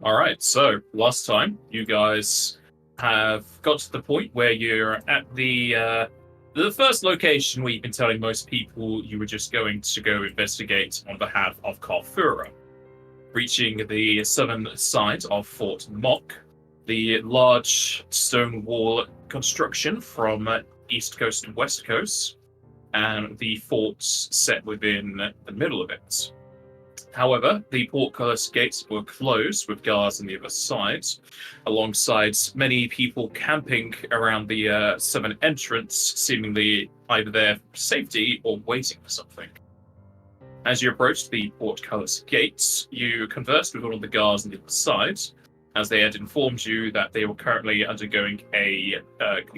Alright, so last time you guys have got to the point where you're at the first location where you've been telling most people you were just going to go investigate on behalf of Karfura. Reaching the southern side of Fort Mock, the large stone wall construction from east coast and west coast, and the forts set within the middle of it. However, the portcullis gates were closed with guards on the other side, alongside many people camping around the southern entrance, seemingly either there for safety or waiting for something. As you approached the portcullis gates, you conversed with one of the guards on the other side, as they had informed you that they were currently undergoing a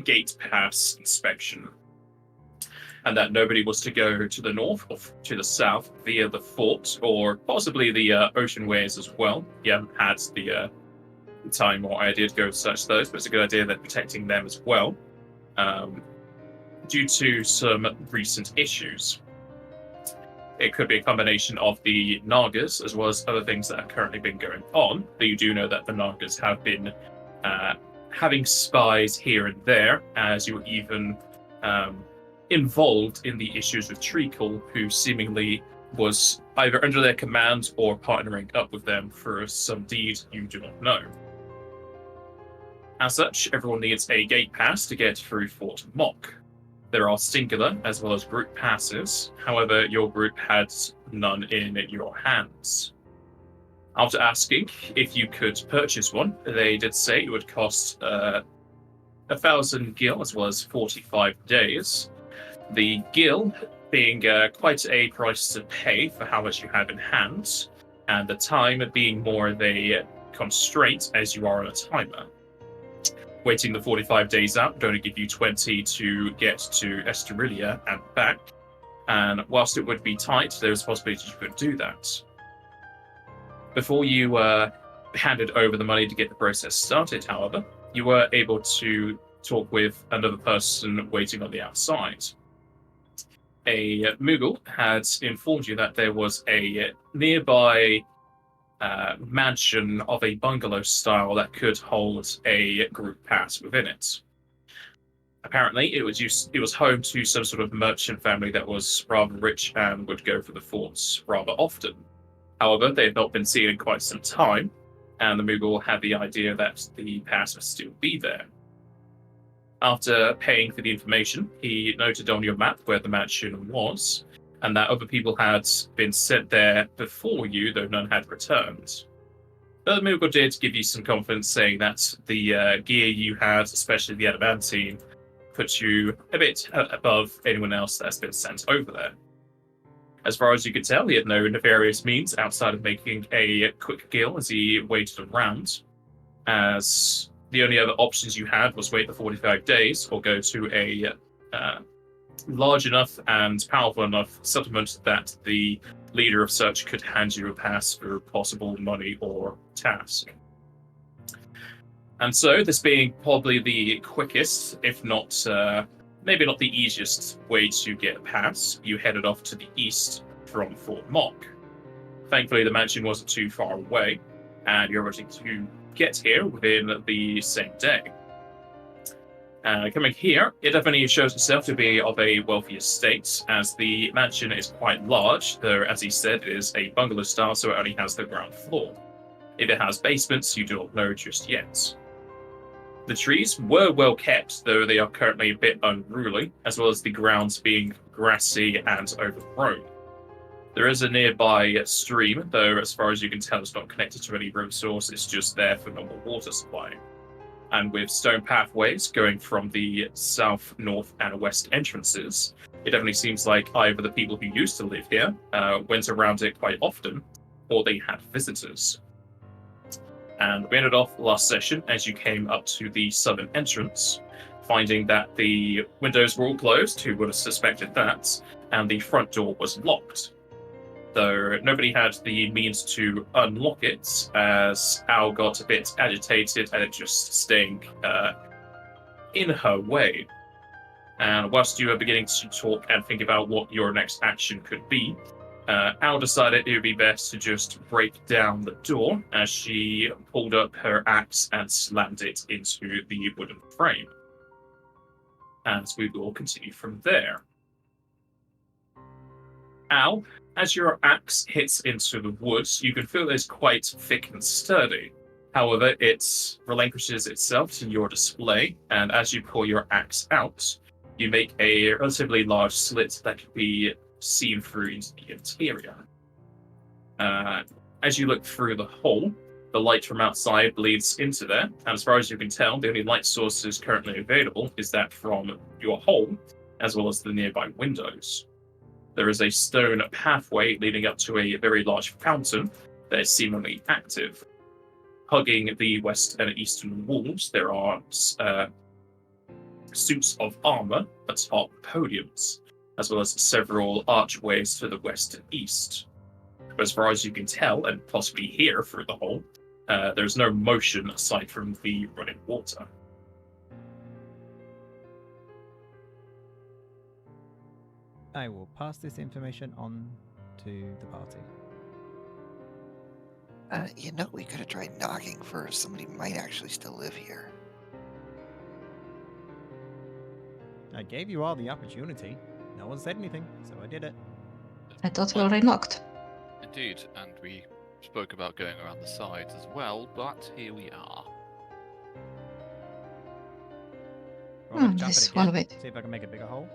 gate pass inspection, and that nobody was to go to the north or to the south via the fort, or possibly the ocean ways as well. You haven't had the time or idea to go search those, but it's a good idea that protecting them as well, due to some recent issues. It could be a combination of the Nagas as well as other things that have currently been going on, but you do know that the Nagas have been having spies here and there, as you were even involved in the issues with Treacle, who seemingly was either under their command or partnering up with them for some deed you do not know. As such, everyone needs a gate pass to get through Fort Mock. There are singular as well as group passes, however, your group had none in your hands. After asking if you could purchase one, they did say it would cost 1,000 gil as well as 45 days. The gil being quite a price to pay for how much you have in hand, and the time being more of a constraint as you are on a timer. Waiting the 45 days out would only give you 20 to get to Esterilia and back, and whilst it would be tight, there is a possibility you could do that. Before you handed over the money to get the process started, however, you were able to talk with another person waiting on the outside. A Mughal had informed you that there was a nearby mansion of a bungalow style that could hold a group pass within it. Apparently, it was home to some sort of merchant family that was rather rich and would go for the forts rather often. However, they had not been seen in quite some time, and the Mughal had the idea that the pass would still be there. After paying for the information, he noted on your map where the mansion was, and that other people had been sent there before you, though none had returned. The Mughal did give you some confidence, saying that the gear you had, especially the adamantine, puts you a bit above anyone else that's been sent over there. As far as you could tell, he had no nefarious means outside of making a quick kill as he waited around, as the only other options you had was wait the 45 days or go to a large enough and powerful enough settlement that the leader of such could hand you a pass for possible money or task. And so, this being probably the quickest, if not maybe not the easiest way to get a pass, you headed off to the east from Fort Mock. Thankfully, the mansion wasn't too far away, and you're able to get here within the same day. Coming here, it definitely shows itself to be of a wealthy estate, as the mansion is quite large, though, as he said, it is a bungalow style, so it only has the ground floor. If it has basements, you do not know just yet. The trees were well kept, though they are currently a bit unruly, as well as the grounds being grassy and overgrown. There is a nearby stream, though as far as you can tell it's not connected to any road source, it's just there for normal water supply. And with stone pathways going from the south, north, and west entrances, it definitely seems like either the people who used to live here went around it quite often, or they had visitors. And we ended off last session as you came up to the southern entrance, finding that the windows were all closed, who would have suspected that, and the front door was locked. Though nobody had the means to unlock it, as Al got a bit agitated at it just staying in her way. And whilst you were beginning to talk and think about what your next action could be, Al decided it would be best to just break down the door as she pulled up her axe and slammed it into the wooden frame. And we will continue from there. Al, as your axe hits into the wood, you can feel it's quite thick and sturdy. However, it relinquishes itself to your display, and as you pull your axe out, you make a relatively large slit that can be seen through into the interior. As you look through the hole, the light from outside bleeds into there, and as far as you can tell, the only light sources currently available is that from your hole, as well as the nearby windows. There is a stone pathway leading up to a very large fountain that is seemingly active. Hugging the west and eastern walls, there are suits of armor atop podiums, as well as several archways to the west and east. But as far as you can tell, and possibly hear through the hole, there's no motion aside from the running water. I will pass this information on to the party. We could have tried knocking first. Somebody might actually still live here. I gave you all the opportunity. No one said anything, so I did it. I thought we already knocked. Indeed, and we spoke about going around the sides as well, but here we are. Well, I'm gonna jump this it one again, way. see if I can make a bigger hole.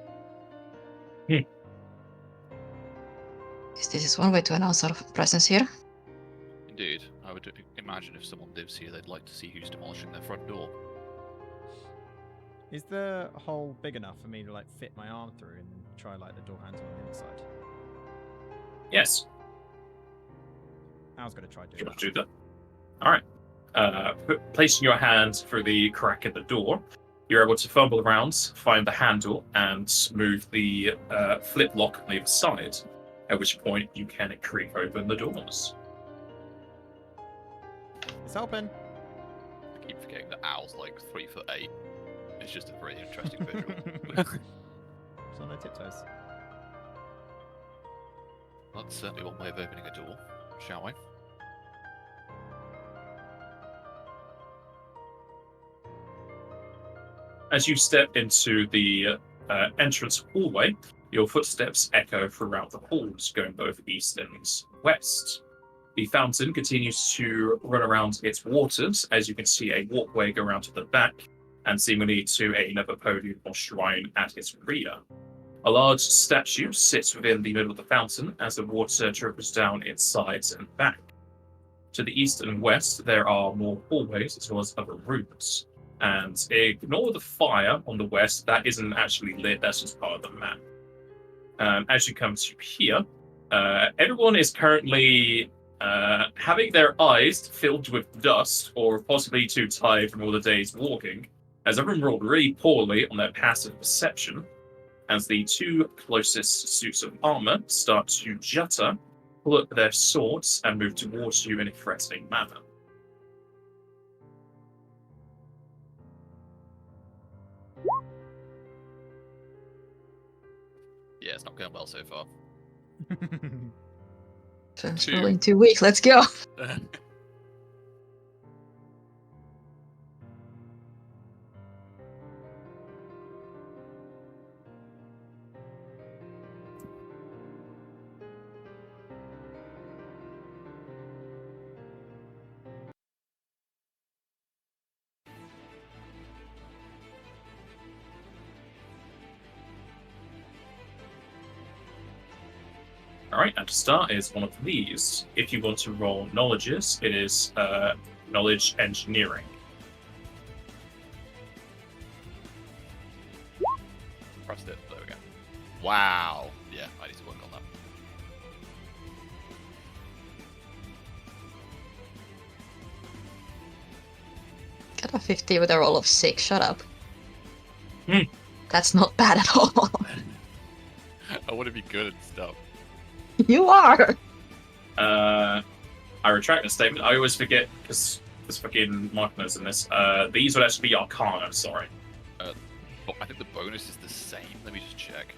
This is one way to announce our presence here. Indeed, I would imagine if someone lives here, they'd like to see who's demolishing their front door. Is the hole big enough for me to like fit my arm through and try like the door handle on the inside? Yes. I was gonna try doing You that. want to do that? All right. Placing your hand through the crack in the door, you're able to fumble around, find the handle, and move the flip lock on the other side, at which point you can creak open the doors. It's open. I keep forgetting that Owl's like 3'8". It's just a very interesting visual. It's on their tiptoes. That's certainly one way of opening a door, shall we? As you step into the entrance hallway, your footsteps echo throughout the halls, going both east and west. The fountain continues to run around its waters, as you can see a walkway go around to the back, and seemingly to another podium or shrine at its rear. A large statue sits within the middle of the fountain as the water trickles down its sides and back. To the east and west, there are more hallways as well as other rooms. And ignore the fire on the west, that isn't actually lit, that's just part of the map. As you come to here, everyone is currently having their eyes filled with dust, or possibly too tired from all the days walking, as everyone rolled really poorly on their passive perception, as the two closest suits of armor start to jutter, pull up their swords, and move towards you in a threatening manner. Yeah, it's not going well so far. Turns rolling 2 weeks. Let's go. Alright, and to start is one of these. If you want to roll knowledges, it is knowledge engineering. Pressed it. There we go. Wow. Yeah, I need to work on that. Got a 50 with a roll of 6. Shut up. Hmm. That's not bad at all. I want to be good at stuff. You are. I retract the statement. I always forget, because there's fucking markers in this. These would actually be Arcana, sorry. But I think the bonus is the same. Let me just check.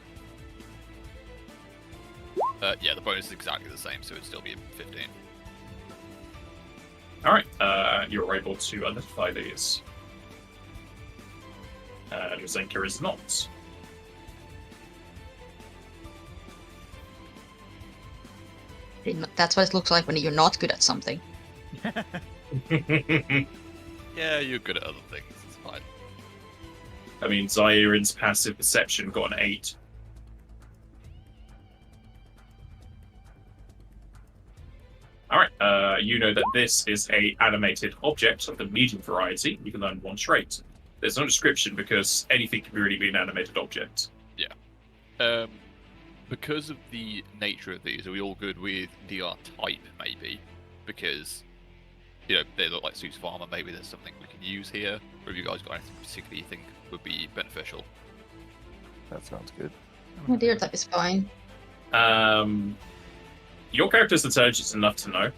Yeah, the bonus is exactly the same, so it'd still be 15. All right, you're able to identify these. Zenka is not. That's what it looks like when you're not good at something. Yeah, you're good at other things. It's fine. I mean, Zairin's passive perception got an 8. Alright, you know that this is a animated object of the medium variety. You can learn 1 trait. There's no description because anything can really be an animated object. Because of the nature of these, are we all good with DR type, maybe? Because, you know, they look like suits of armor, maybe there's something we can use here. Or have you guys got anything particularly you think would be beneficial? That sounds good. My dear type is fine. Your character's intelligence enough to know.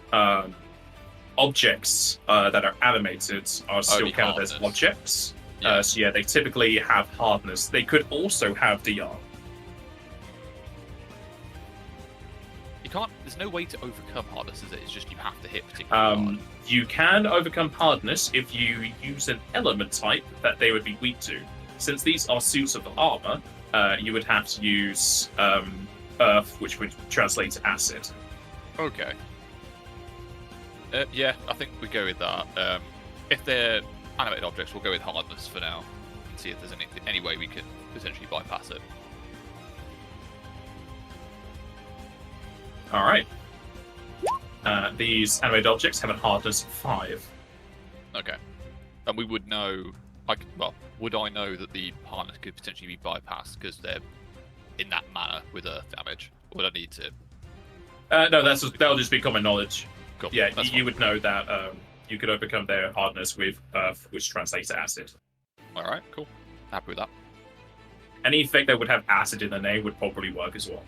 Objects that are animated are still Only counted as hardness. objects. Yeah. So yeah, they typically have hardness. They could also have DR. You can't. There's no way to overcome hardness, is it? It's just you have to hit particularly hard. You can overcome hardness if you use an element type that they would be weak to. Since these are suits of armor, you would have to use earth, which would translate to acid. Okay. Yeah, I think we go with that. If they're animated objects, we'll go with hardness for now. And see if there's any way we can potentially bypass it. All right. These animated objects have a hardness of 5. Okay. And we would know, would I know that the hardness could potentially be bypassed because they're in that manner with earth damage? Or would I need to? No, that'll just be common knowledge. Cool. Yeah, That's you fine. would know that you could overcome their hardness with earth, which translates to acid. Alright, cool. Happy with that. Any effect that would have acid in the name would probably work as well.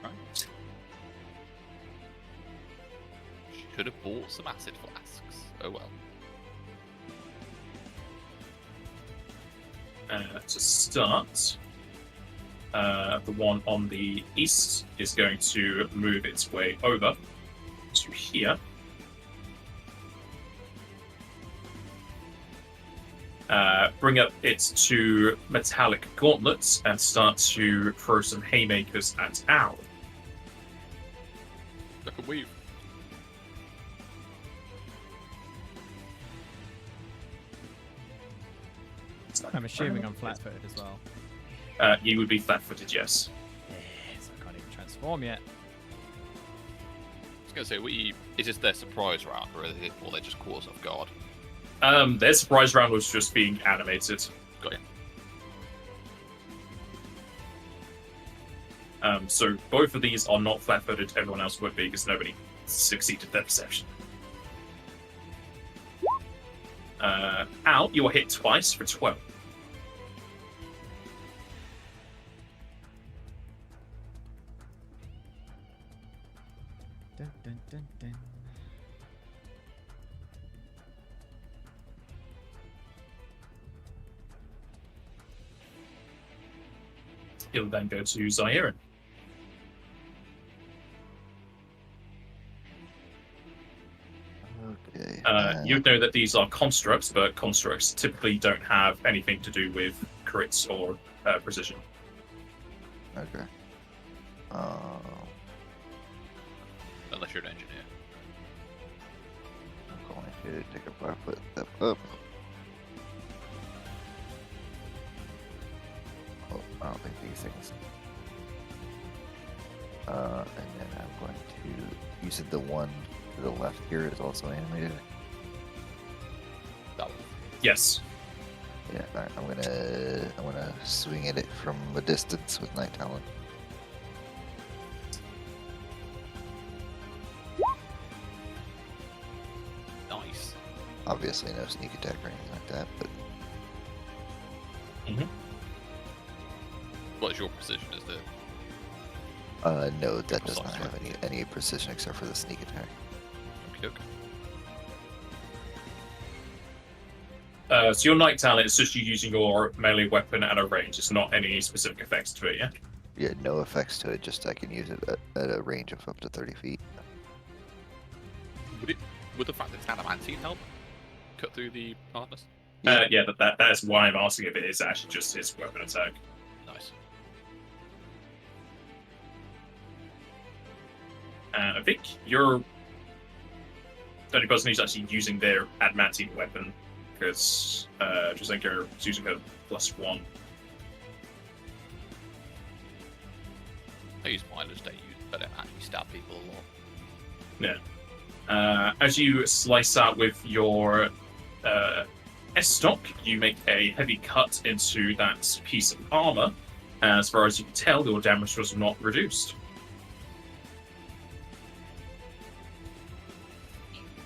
Right. Should have bought some acid flasks. Oh well. To start, the one on the east is going to move its way over to here. Bring up its 2 metallic gauntlets and start to throw some haymakers at Al. Look at weave. I'm assuming I'm flat-footed as well. You would be flat-footed, yes. Yes, I can't even transform yet. I was gonna say, is this their surprise round, or will they just cause off guard? Their surprise round was just being animated. Got you. So both of these are not flat-footed. Everyone else would be because nobody succeeded their perception. Al, you are hit twice for 12. Dun, dun, dun, dun. He'll then go to Zairin. Okay. You'd know that these are constructs, but constructs typically don't have anything to do with crits or precision. Okay. Unless you're an engineer. I'm going to take a 5-foot step up. Oh, I don't think these things. And then I'm going to. You said the one to the left here is also animated. That one. Yes. Yeah, alright, I'm gonna swing at it from a distance with Night Talon. Nice. Obviously no sneak attack or anything like that, but What is your precision? Is it? no, that does Precise, not have right? any precision except for the sneak attack. Okay. So your night talent is just you using your melee weapon at a range. It's not any specific effects to it, yeah? Yeah, no effects to it. Just I can use it at a range of up to 30 feet. Would the fact that it's adamantine help cut through the hardness? Yeah, that is why I'm asking if it is actually just his weapon attack. Nice. I think you're the only person who's actually using their adamantine weapon, because Drazenka is using her +1. I use mine as I don't actually stab people a lot. Yeah. As you slice out with your S-stock, you make a heavy cut into that piece of armor. As far as you can tell, your damage was not reduced.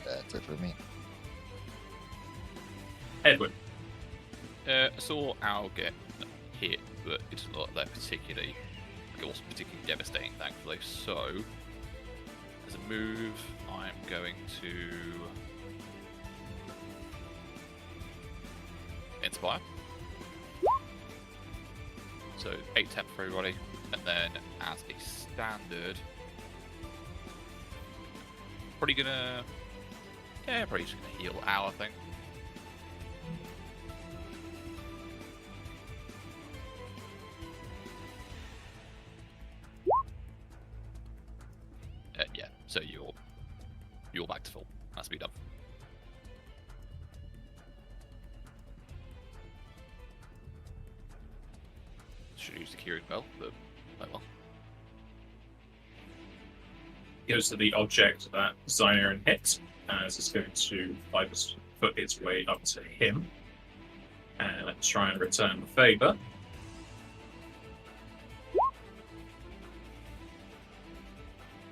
That's it for me. Edwin. I saw Al get hit, but it doesn't look like that particularly. It wasn't particularly devastating, thankfully. So, as a move, I'm going to inspire. So 8 temp for everybody, and then as a standard, probably just gonna heal Al, I think. Yeah, so you're back to full. Has to be done. Should use the curing bell, but oh well. Goes to the object that Zyron hit, as it's going to put its way up to him. And let's try and return the favor.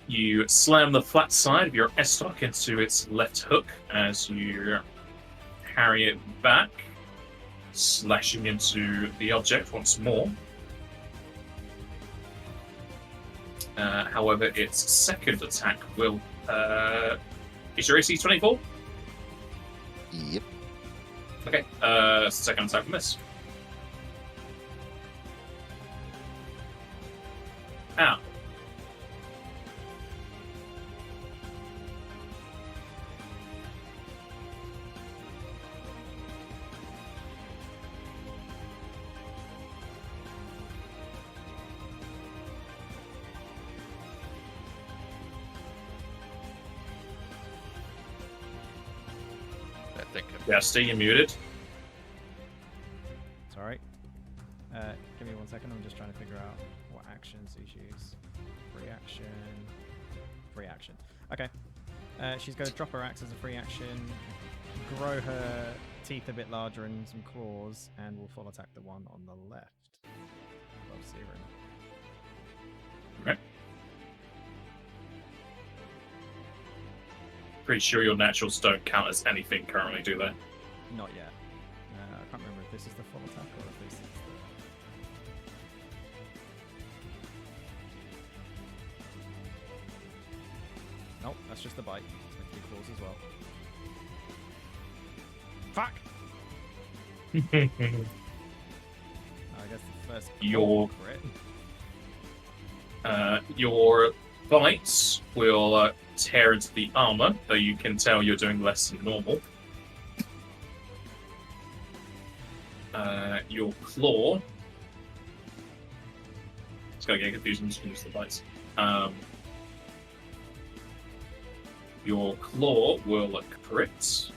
You slam the flat side of your S-stock into its left hook as you carry it back, slashing into the object once more. However, its second attack will... is your AC 24? Yep. Okay, second attack will miss. Ow. I think Yeah, stay muted. Sorry. Give me 1 second. I'm just trying to figure out what actions these use. Free action. Free action. Okay. She's going to drop her axe as a free action, grow her teeth a bit larger and some claws, and will full attack the one on the left. Above Siren. Okay. Pretty sure your naturals don't count as anything currently, do they? Not yet. I can't remember if this is the full attack or if this is the... Nope, that's just the bite. It's meant to be claws as well. Fuck! I guess the first Your- crit. Your bites will tear into the armor, though you can tell you're doing less than normal. Your claw... It's going to get confusing between the bites. Your claw will crit.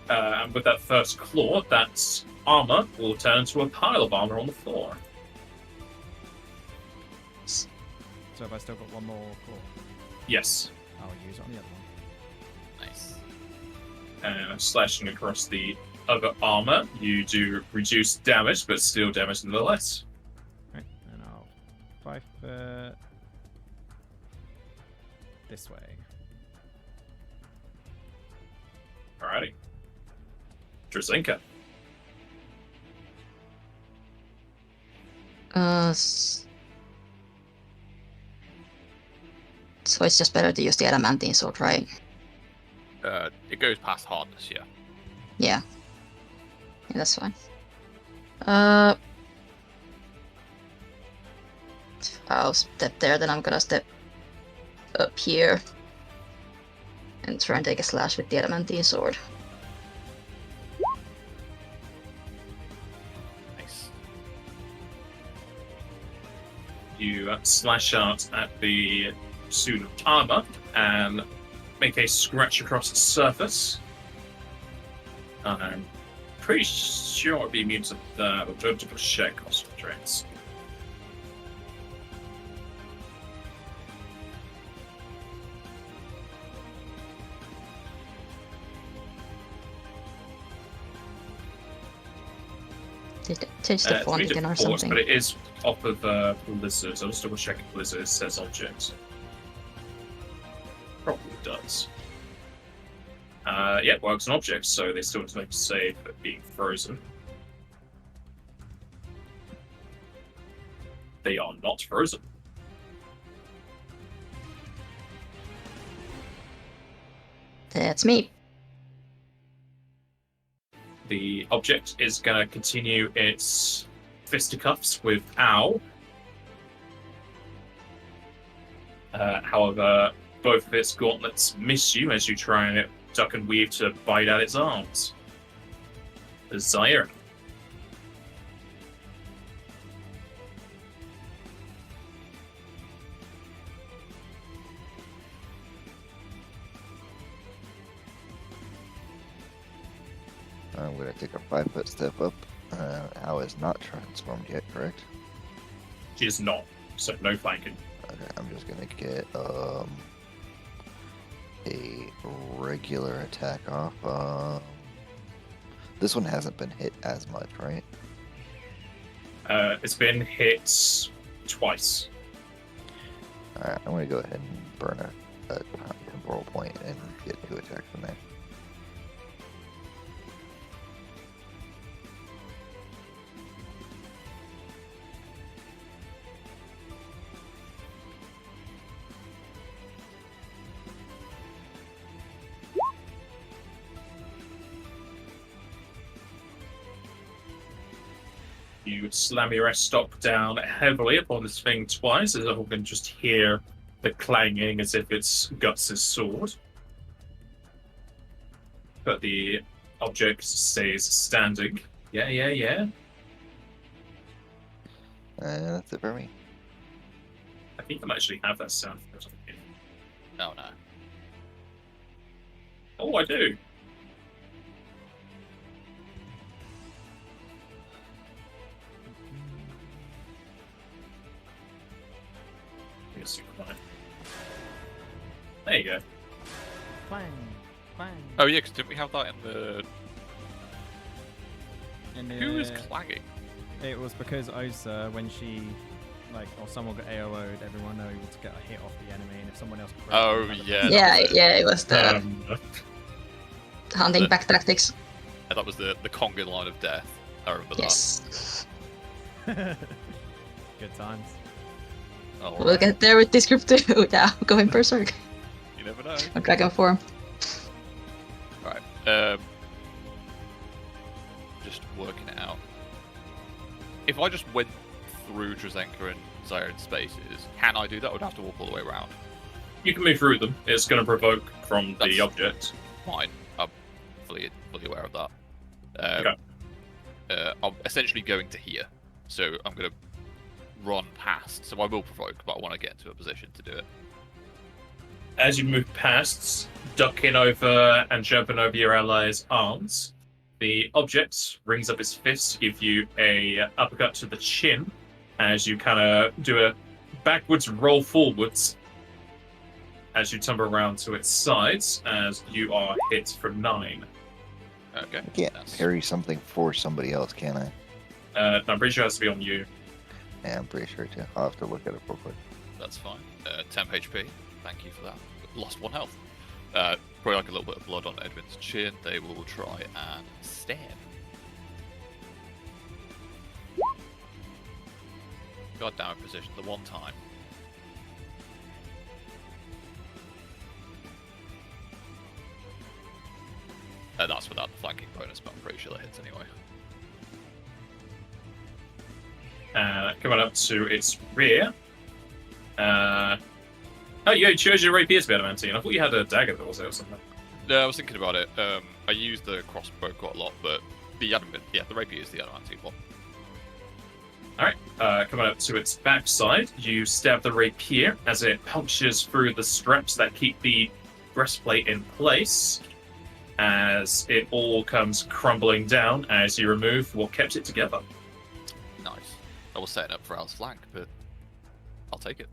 And with that first claw, that armor will turn into a pile of armor on the floor. So have I still got one more claw? Yes. I'll use it on the other one. nice. And slashing across the other armor, you do reduce damage, but still damage nonetheless. Right, and I'll 5 foot this way. Alrighty. Drazenka. So it's just better to use the adamantine sword, right? It goes past hardness, yeah. Yeah. Yeah, that's fine. I'll step there, then I'm gonna step up here and try and take a slash with the adamantine sword. Nice. You slash out at the suit of armor and make a scratch across the surface. I'm pretty sure it'd be immune to the double check concentrates. Did it change the font again or something? But it is off of Blizzard. I'll just double check if Blizzard says objects. Probably does. Yeah, works on objects, so they still have to make a save at being frozen. They are not frozen. That's me. The object is going to continue its fisticuffs with Owl. However, both of its gauntlets miss you as you try and duck and weave to bite at its arms. Zaire. I'm going to take a 5-foot step up. Al is not transformed yet, correct? She is not, so no flanking. Okay, I'm just going to get a regular attack off. This one hasn't been hit as much, right? It's been hit twice. Alright, I'm going to go ahead and burn a temporal point and get 2 attacks from there. You slam your stock down heavily upon this thing twice, as everyone can just hear the clanging as if it's Guts' sword. But the object stays standing. Yeah. That's it for me. I think I might actually have that sound. Oh no. Oh, I do. There you go. Clang, clang. Oh yeah, because didn't we have that in the... And, Who is clanging? It was because Osa, when she, or someone got AO'd, everyone able to get a hit off the enemy, and if someone else... Oh, another yeah. person- Yeah, it was the hunting the- back tactics. And that was the conga line of death. I remember Yes. Good times. that. Oh, We'll get there with this group too. Yeah, going berserk. you never know. Or dragon form. Right. Just working it out. If I just went through Trezenka and Zyron spaces, can I do that? Or would I have to walk all the way around? You can move through them. It's going to provoke from the That's- object. Fine. I'm fully aware of that. Okay. I'm essentially going to here, so I'm going to run past. So I will provoke, but I want to get into a position to do it. As you move past, ducking over and jumping over your allies' arms, the object rings up its fist to give you a uppercut to the chin as you kind of do a backwards roll forwards as you tumble around to its sides as you are hit for 9. Okay. I can't that's- parry something for somebody else, can I? I'm pretty sure it has to be on you. Yeah, I'm pretty sure too. I'll have to look at it real quick. That's fine. 10 HP. Thank you for that. Lost 1 health. Probably like a little bit of blood on Edwin's chin. They will try and stab. God damn it, position the one time. That's without the flanking bonus, but I'm pretty sure that hits anyway. coming up to its rear. Oh, you chose your rapier to be adamantine. I thought you had a dagger that was there or something. No, I was thinking about it. I use the crossbow quite a lot, but the rapier is the adamantine one. Alright, coming up to its backside, you stab the rapier as it punctures through the straps that keep the breastplate in place, as it all comes crumbling down as you remove what kept it together. Nice. I was setting up for Al's flank, but I'll take it.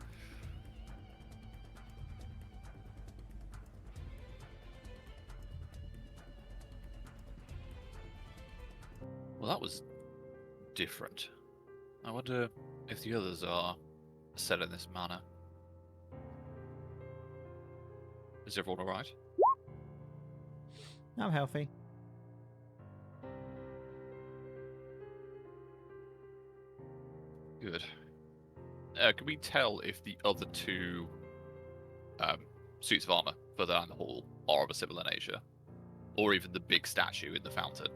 Well, that was different. I wonder if the others are set in this manner. Is everyone alright? I'm healthy. Good. Can we tell if the other two suits of armor further down the hall are of a similar nature? Or even the big statue in the fountain?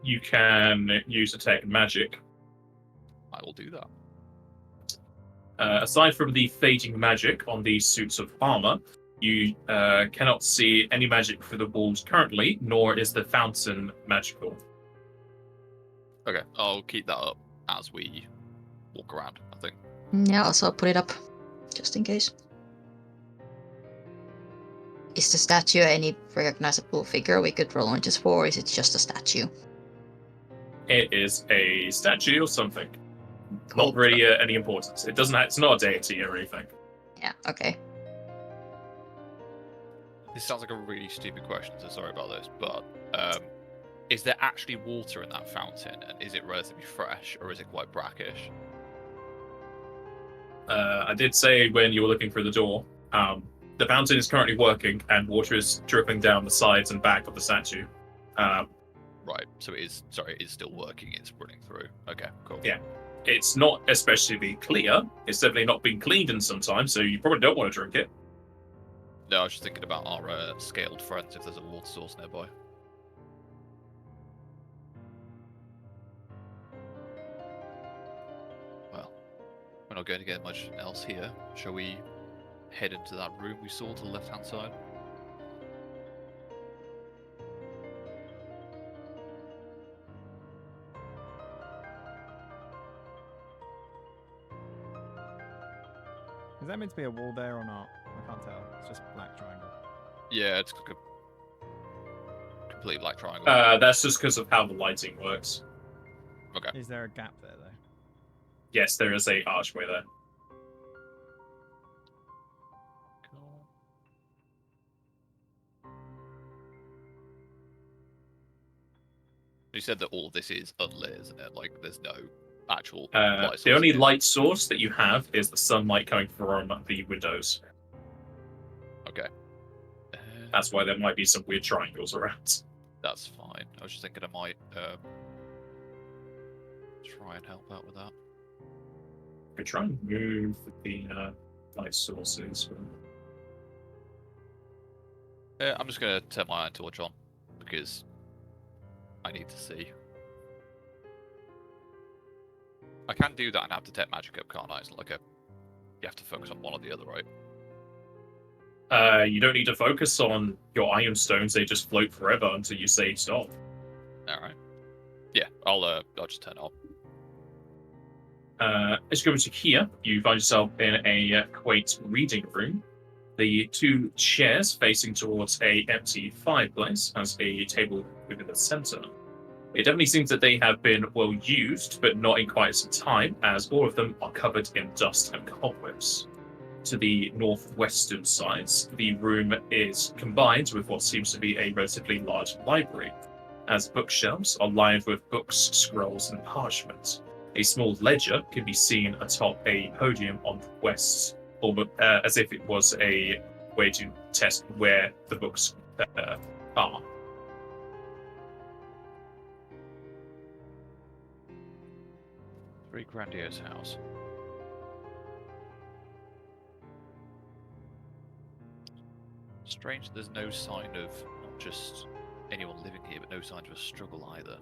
You can use attack and magic. I will do that. Aside from the fading magic on these suits of armor, you cannot see any magic for the walls currently, nor is the fountain magical. Okay, I'll keep that up as we walk around, I think. Yeah, also put it up, just in case. Is the statue any recognizable figure we could roll on just for, or is it just a statue? It is a statue or something. Cool. Not really any importance. It doesn't. It's not a deity or anything. Yeah, okay. This sounds like a really stupid question, so sorry about this, but is there actually water in that fountain, and is it relatively fresh, or is it quite brackish? I did say when you were looking through the door, the fountain is currently working, and water is dripping down the sides and back of the statue. Right, so it is still working, it's running through. Okay, cool. Yeah. It's not especially clear. It's definitely not been cleaned in some time, so you probably don't want to drink it. No, I was just thinking about our scaled friends if there's a water source nearby. Well, we're not going to get much else here. Shall we head into that room we saw to the left-hand side? Is that meant to be a wall there or not? I can't tell. It's just black triangle. Yeah, it's like a complete black triangle. That's just because of how the lighting works. Okay. Is there a gap there though? Yes, there is a archway there. Cool. You said that all of this is unlit, isn't it? Like, there's no actual light source The only here. light source that you have is the sunlight coming from the windows. Okay. That's why there might be some weird triangles around. That's fine. I was just thinking I might try and help out with that. We try and move the light sources. I'm just going to turn my iron torch on because I need to see. I can do that and have detect magic up, can't I? It's not like you have to focus on one or the other, right? You don't need to focus on your iron stones; they just float forever until you say stop. All right. Yeah, I'll just turn it on. As you go into here, you find yourself in a quaint reading room. The two chairs facing towards a empty fireplace has a table within the center. It definitely seems that they have been well used, but not in quite some time, as all of them are covered in dust and cobwebs. To the northwestern sides, the room is combined with what seems to be a relatively large library, as bookshelves are lined with books, scrolls, and parchment. A small ledger can be seen atop a podium on the west, as if it was a way to test where the books are. Very grandiose house. Strange there's no sign of just anyone living here, but no signs of a struggle either.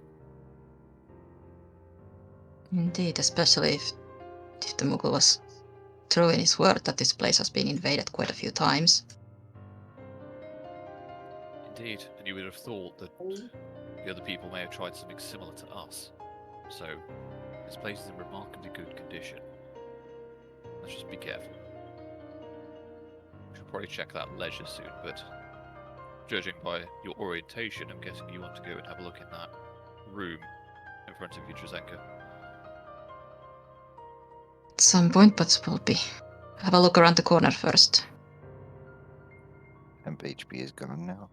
Indeed, especially if the Muggle was true in his word that this place has been invaded quite a few times. Indeed, and you would have thought that the other people may have tried something similar to us. So, this place is in remarkably good condition. Let's just be careful. We should probably check that leisure soon, but judging by your orientation, I'm guessing you want to go and have a look in that room in front of you, Drazenka. At some point, but we'll have a look around the corner first. Temp HP is gone now.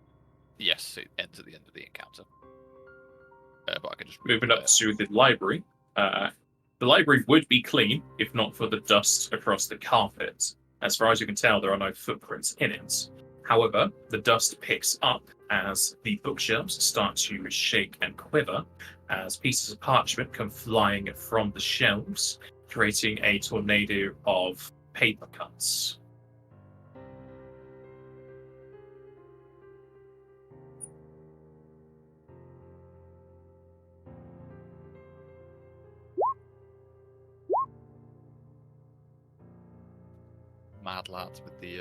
Yes, it ends at the end of the encounter. But I can just Moving up to the library. The library would be clean if not for the dust across the carpet. As far as you can tell, there are no footprints in it. However, the dust picks up as the bookshelves start to shake and quiver, as pieces of parchment come flying from the shelves, creating a tornado of paper cuts. mad lads with the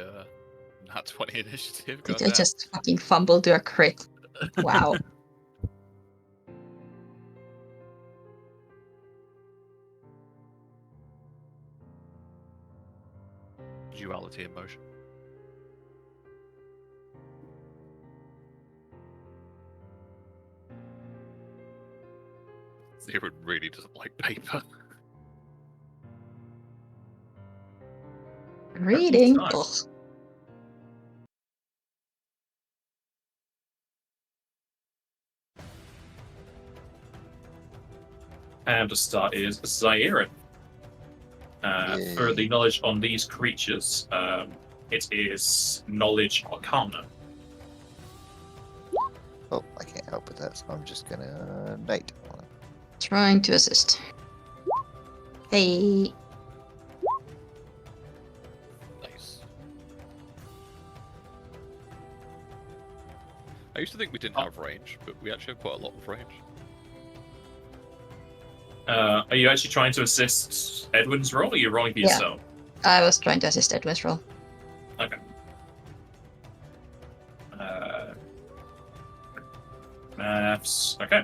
nat 20 initiative. Did I Goddamn. just fucking fumble to a crit? Wow. Duality in motion. Zero really doesn't like paper. Reading? That's Ugh. And to start is Zairin. For the knowledge on these creatures, it is Knowledge Arcana. Oh, I can't help with that, so I'm just gonna knight on it. Trying to assist. Hey. Nice. I used to think we didn't have range, but we actually have quite a lot of range. Are you actually trying to assist Edwin's roll, or are you rolling for Yeah. yourself? I was trying to assist Edwin's roll. Okay. Maths. Okay.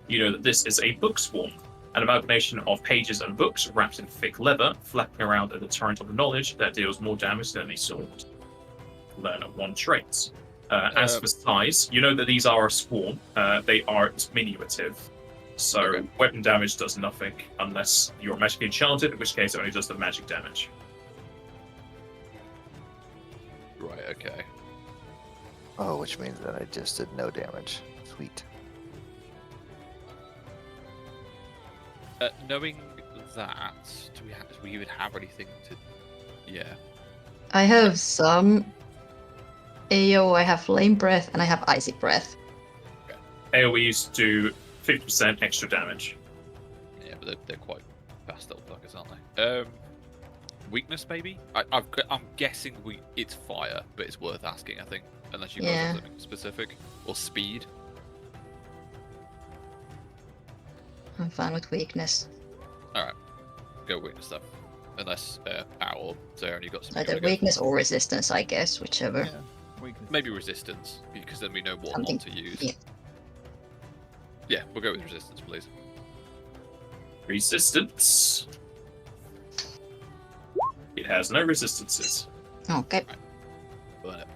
You know that this is a book swarm, an amalgamation of pages and books wrapped in thick leather, flapping around in a torrent of knowledge that deals more damage than any sword. Learn one trait. As for size, you know that these are a swarm. They are diminutive. So Okay. weapon damage does nothing unless you're magically enchanted, in which case it only does the magic damage. Right, okay. Oh, which means that I just did no damage. Sweet. Knowing that, do we even have anything to... Yeah. I have some AO, I have Flame Breath, and I have Icy Breath. AoEs do 50% extra damage. Yeah, but they're quite fast little fuckers, aren't they? Weakness, maybe? I'm guessing it's fire, but it's worth asking, I think. Unless you guys Yeah. have something specific. Or speed. I'm fine with weakness. Alright. Go weakness stuff. Unless, Owl or Zaren, you got something. Either you wanna go weakness for? or resistance, I guess, whichever. Yeah, weakness. Maybe resistance, because then we know what Something- not to use. yeah. Yeah, we'll go with resistance, please. Resistance. It has no resistances. Okay. Burn it.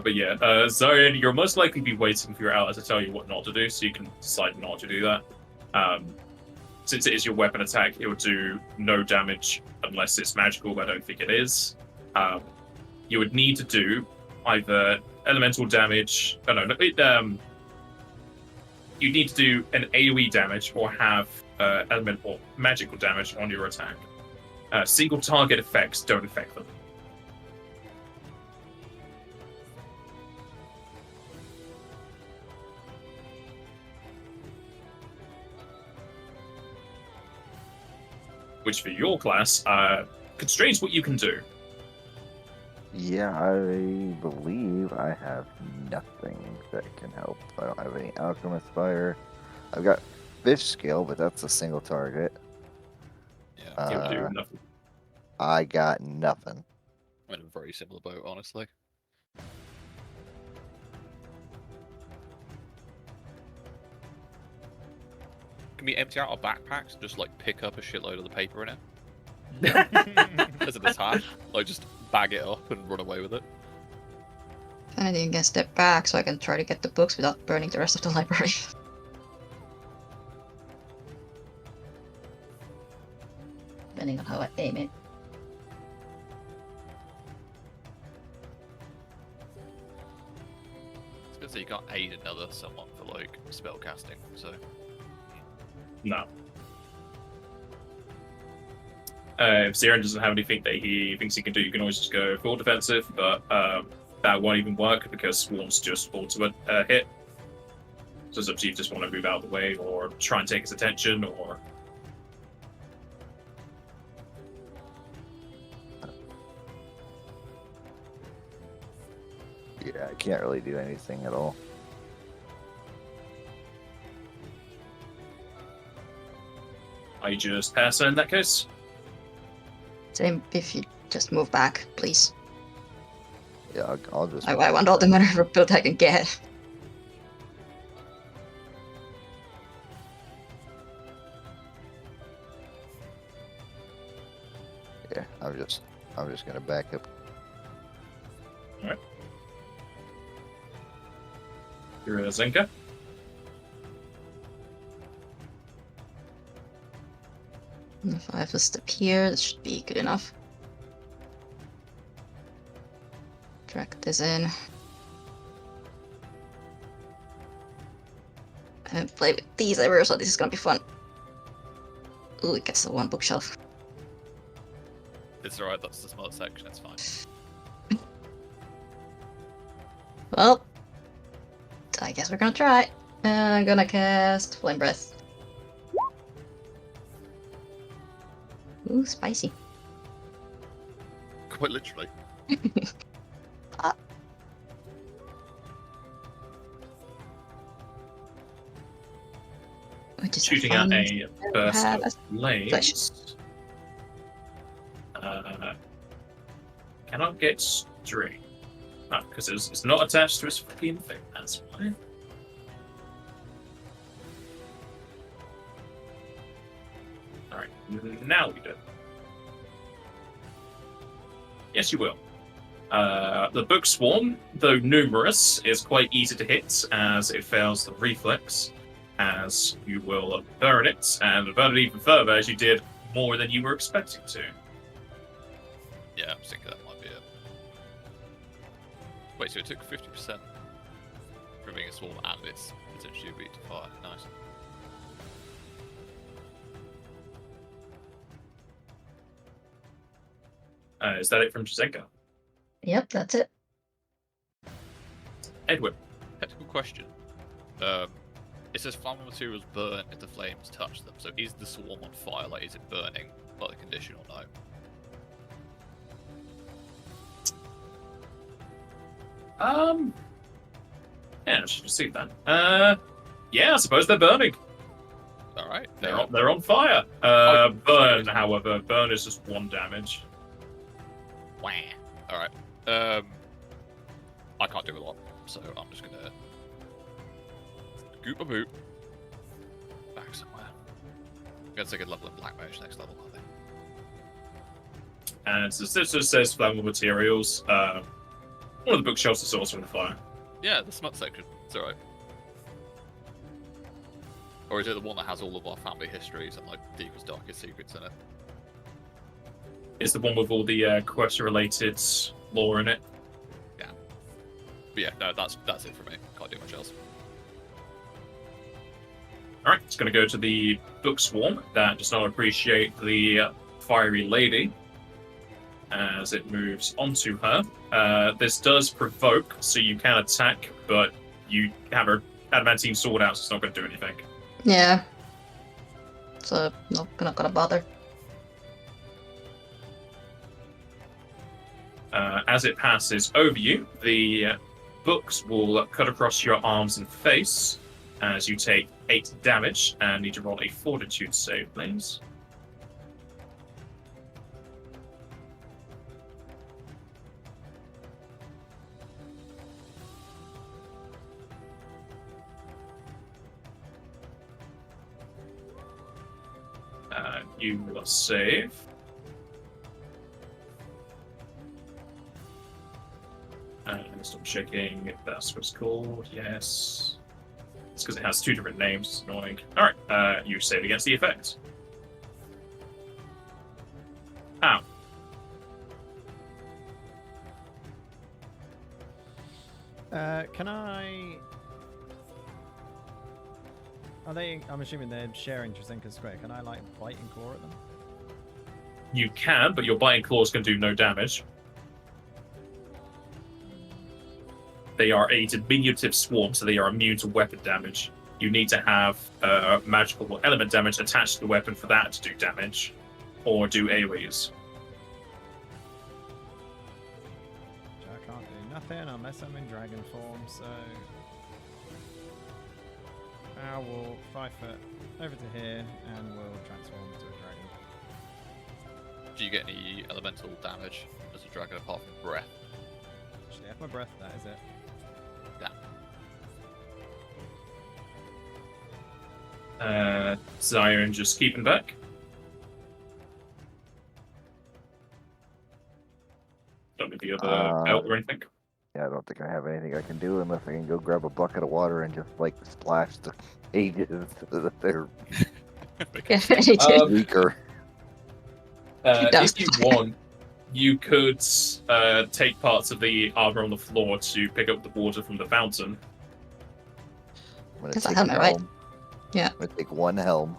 But yeah, Zarian, you'll most likely be waiting for your ally to tell you what not to do, so you can decide not to do that. Since it is your weapon attack, it will do no damage unless it's magical, but I don't think it is. You would need to do either elemental damage. Oh no, you need to do an AoE damage or have element or magical damage on your attack. Single target effects don't affect them. Which for your class constrains what you can do. Yeah, I believe I have nothing that can help. I don't have any Alchemist Fire. I've got Fish Scale, but that's a single target. Yeah, It would do Uh, nothing. I got nothing. I'm in a very similar boat, honestly. Can we empty out our backpacks and just like pick up a shitload of the paper in it as an attack? Like just bag it up and run away with it? If anything, you can step back so I can try to get the books without burning the rest of the library. Depending on how I aim it. I was gonna say you can't aid another someone for like spell casting, so No. If Zeren doesn't have anything that he thinks he can do, you can always just go full defensive, but that won't even work because Swarm's just ultimate hit. So it's up to you if you just want to move out of the way or try and take his attention or... Yeah, I can't really do anything at all. Are you just passing in that case? Same if you just move back, please. Yeah, I'll just. I want all the maneuver build I can get. Yeah, I'm just gonna back up. Alright. You're a Zinka. If I have to step here, this should be good enough. Drag this in. I haven't played with these ever, so this is gonna be fun. Ooh, it gets the one bookshelf. it's alright, that's the smart section, it's fine. Well, I guess we're gonna try. I'm gonna cast Flame Breath. Ooh, spicy. Quite literally. Which is Shooting fun. out a burst have of Flash. flames. Cannot get string. No, because it's not attached to his fucking thing. That's why. Alright, now we do. Yes, you will. The book swarm, though numerous, is quite easy to hit as it fails the reflex, as you will burn it, and burn it even further as you did more than you were expecting to. Yeah, I'm thinking that might be it. Wait, so it took 50% from being a swarm and it's potentially weak to fire. Nice. Is that it from Chisenko? Yep, that's it. Edward. Technical question. It says flammable materials burn if the flames touch them. So is the swarm on fire? Like, is it burning by the condition or no? Yeah, I should receive that. Yeah, I suppose they're burning. All right. They're on fire. Burn, however, burn is just 1 damage. Wah. All right. I can't do a lot, so I'm just gonna scoop my boot back somewhere. I'm gonna take a level in Black Mage next level, I think. And so this just says flammable materials. One of the bookshelves is also on fire. Yeah, the smut section. It's all right. Or is it the one that has all of our family histories and like deepest, darkest secrets in it? It's the one with all the quest-related lore in it. Yeah. But yeah, no, that's it for me. Can't do much else. Alright, it's going to go to the book swarm that does not appreciate the fiery lady as it moves onto her. This does provoke, so you can attack, but you have her adamantine sword out, so it's not going to do anything. Yeah. So, not gonna bother. As it passes over you, the books will cut across your arms and face as you take 8 damage and need to roll a fortitude save, please. You will save. Stop checking if that's what it's called. Yes. It's because it has 2 different names. It's annoying. Alright, you save against the effect. Ow. Can I... Are they... I'm assuming they're sharing Trazinka's square. Can I, like, bite and claw at them? You can, but your biting claws can do no damage. They are a diminutive swarm, so they are immune to weapon damage. You need to have magical element damage attached to the weapon for that to do damage, or do AoEs. I can't do nothing unless I'm in dragon form, so... I will 5 foot over to here, and we'll transform to a dragon. Do you get any elemental damage as a dragon apart from breath? Actually, I have my breath, that is it. Zion just keeping back. Don't know if you have a belt or anything. Yeah, I don't think I have anything I can do unless I can go grab a bucket of water and just like splash the cages so that they're Get ready to. weaker. If you want, you could take parts of the armor on the floor to pick up the water from the fountain. I'm gonna That's a take helmet, right? helm. Yeah. I'm gonna take 1 helm.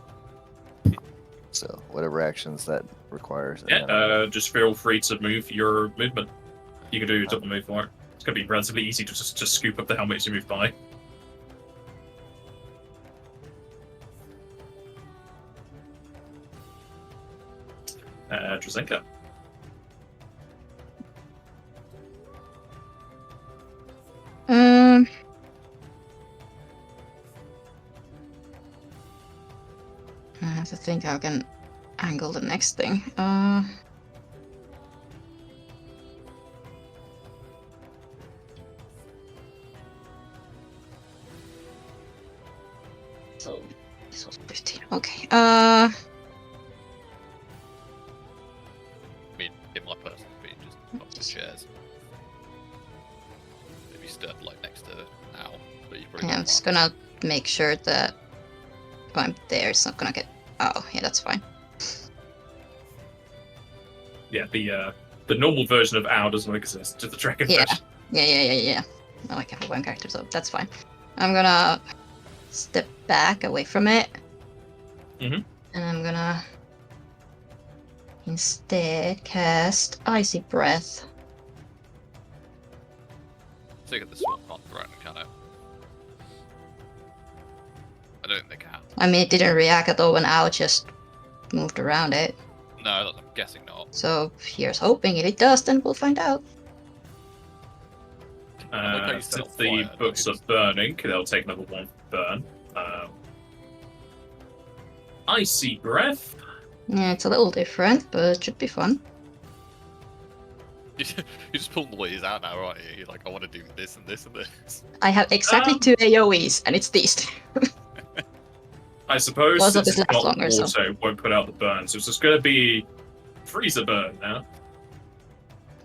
So whatever actions that requires. and then Yeah, just feel free to move your movement. You can do a double move for it. It's going to be relatively easy to just scoop up the helmet as you move by. Trazinka. I have to think how I can angle the next thing. So this was 15. Okay. I mean, in my personal opinion, just not the chairs. Maybe stood like next to Al, but you probably. Yeah, I'm just gonna make sure that if I'm there, it's not gonna get. Oh, yeah, that's fine. Yeah, the normal version of Owl doesn't exist, just the dragon Yeah. version. Yeah. I like have one character, so that's fine. I'm gonna step back away from it. Mhm. And I'm gonna instead cast Icy Breath. Take it the swamp can't threaten, can it? I don't think they can. I mean, it didn't react at all when Owl just moved around it. No, I'm guessing not. So here's hoping. If it does, then we'll find out. Like how you set Since on the fire, books don't are you? burning, they'll take another 1 burn. Icy Breath. Yeah, it's a little different, but it should be fun. You're just pulling the ways out now, aren't you? You're like, I want to do this and this and this. I have exactly 2 AoEs, and it's these 2. I suppose Also, since this it's lasts not longer, so- auto, it won't put out the burn, so it's just going to be freezer burn now.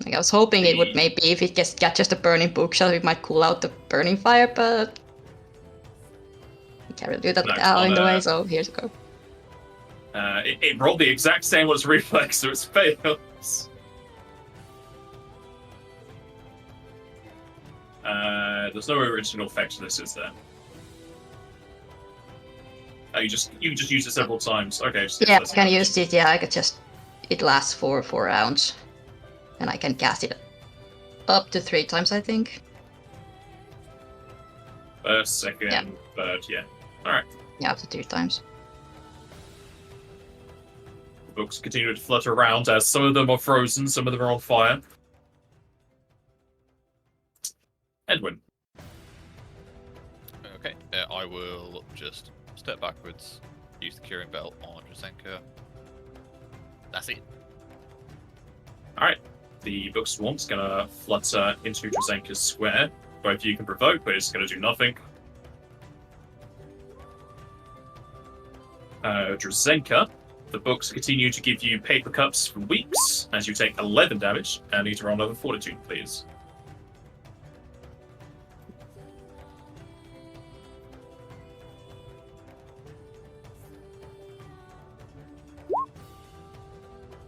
Like, I was hoping it would maybe, if it got just a burning bookshelf, it might cool out the burning fire, but you can't really do that No, with Owl in the on, way, so here's a go. It rolled the exact same as reflex, so it's fails. There's no original effect to this, is there? Oh, you just use it several times. Okay. Just Yeah, I can use it, yeah, I could just... It lasts for 4 rounds. And I can cast it up to 3 times, I think. First, second, Yeah. third, yeah. Alright. Yeah, up to 3 times. The books continue to flutter around as some of them are frozen, some of them are on fire. Okay, I will just step backwards, use the curing belt on Drazenka. That's it. Alright. The book swarm's gonna flutter into Drazenka's square. Both of you can provoke, but it's gonna do nothing. Drazenka, the books continue to give you paper cups for weeks as you take 11 damage. And need to roll another fortitude, please.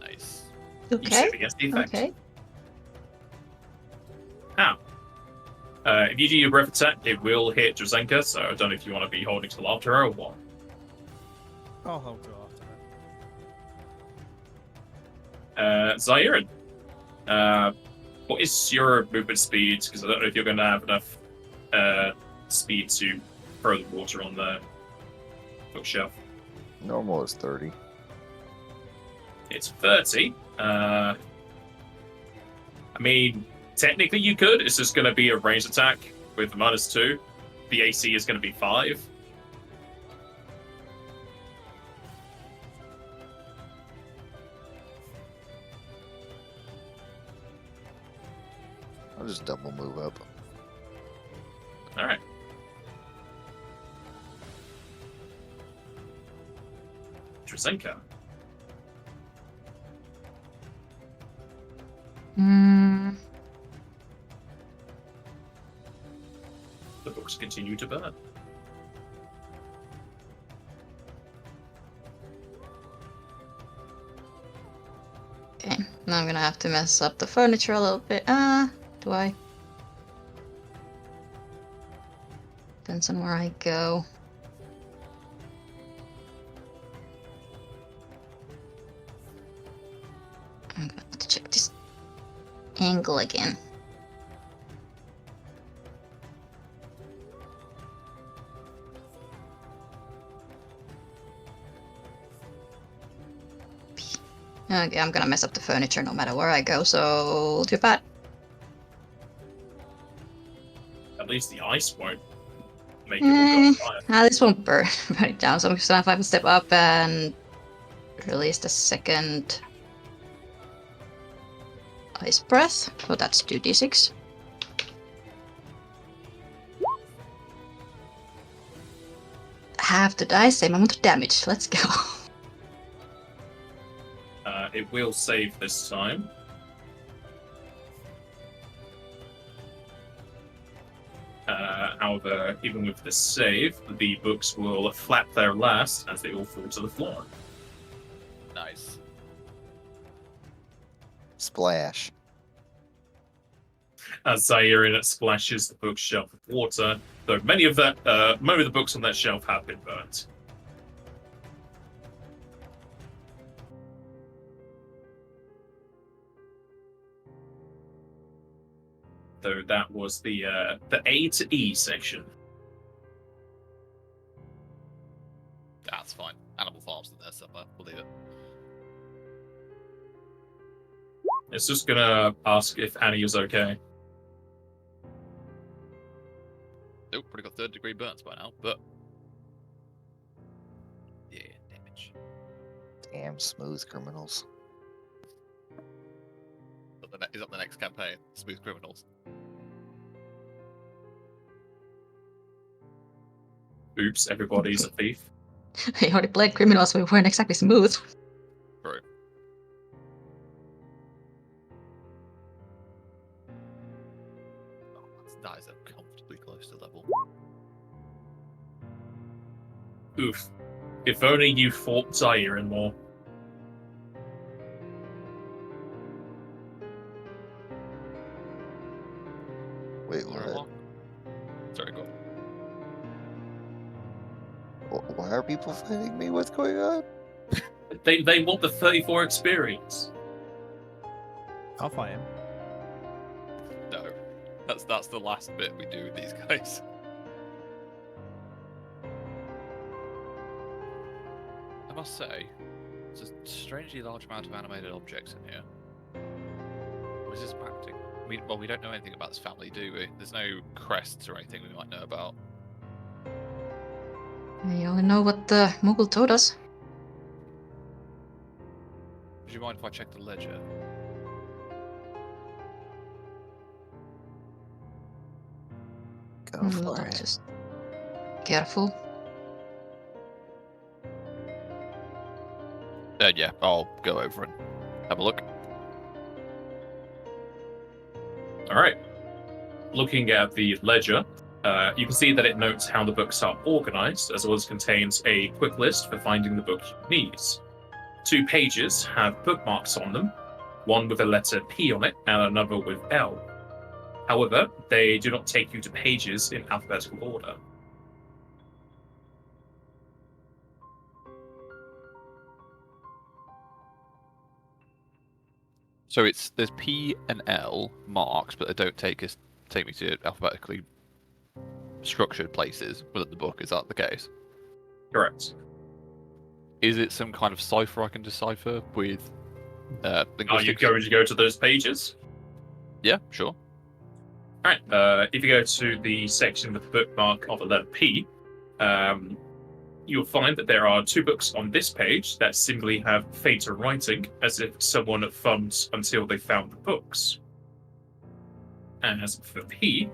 Nice. You Okay. save against the effect. Okay. How? If you do your breath attack, it will hit Drazenka, so I don't know if you want to be holding till after her or what. I'll hold till after that. Zairin, what is your movement speed? Because I don't know if you're going to have enough speed to throw the water on the bookshelf. Normal is 30. It's 30. I mean, technically you could. It's just going to be a ranged attack with -2. The AC is going to be 5. I'll just double move up. All right. Drazenka. Mm, The books continue to burn. okay. Now I'm gonna have to mess up the furniture a little bit. Do I? Depends on where I go. I'm gonna have to check this angle again. Okay, I'm gonna mess up the furniture no matter where I go, so too bad. At least the ice won't make it all go on fire. This won't burn it down, so I'm just gonna have to step up and release the second ice breath. So that's 2d6. Half the dice, same amount of damage. Let's go. It will save this time. However, even with the save, the books will flap their last as they all fall to the floor. Nice. Splash. As Zairin splashes the bookshelf with water, though many of the books on that shelf have been burnt. Though that was the A to E section. That's fine. Animal Farm's in there somewhere. We'll leave it. It's just gonna ask if Annie is okay. Nope, probably got 3rd-degree burns by now, but yeah, damage. Damn smooth criminals. Is that the next campaign? Smooth Criminals. Oops, everybody's a thief. I already played criminals, we weren't exactly smooth. Bro. Oh, that is comfortably close to level. Oof. If only you fought Zairin more. Wait, what? Sorry, go on. Why are people fighting me? What's going on? They want the 34 experience. I'll fight him. No. That's the last bit we do with these guys. I must say, there's a strangely large amount of animated objects in here. What is this acting? We don't know anything about this family, do we? There's no crests or anything we might know about. I only know what the Moogle told us. Would you mind if I check the ledger? Go for I'll it. just careful. Yeah, I'll go over and have a look. All right. Looking at the ledger, you can see that it notes how the books are organized, as well as contains a quick list for finding the book you need. 2 pages have bookmarks on them, one with a letter P on it and another with L. However, they do not take you to pages in alphabetical order. So there's P and L marks, but they don't take me to alphabetically structured places within the book. Is that the case? Correct. Is it some kind of cipher I can decipher with linguistics? Are you going to go to those pages? Yeah, sure. All right. If you go to the section with the bookmark of the letter P, you'll find that there are 2 books on this page that simply have fainter writing, as if someone thumbed until they found the books. And as for P,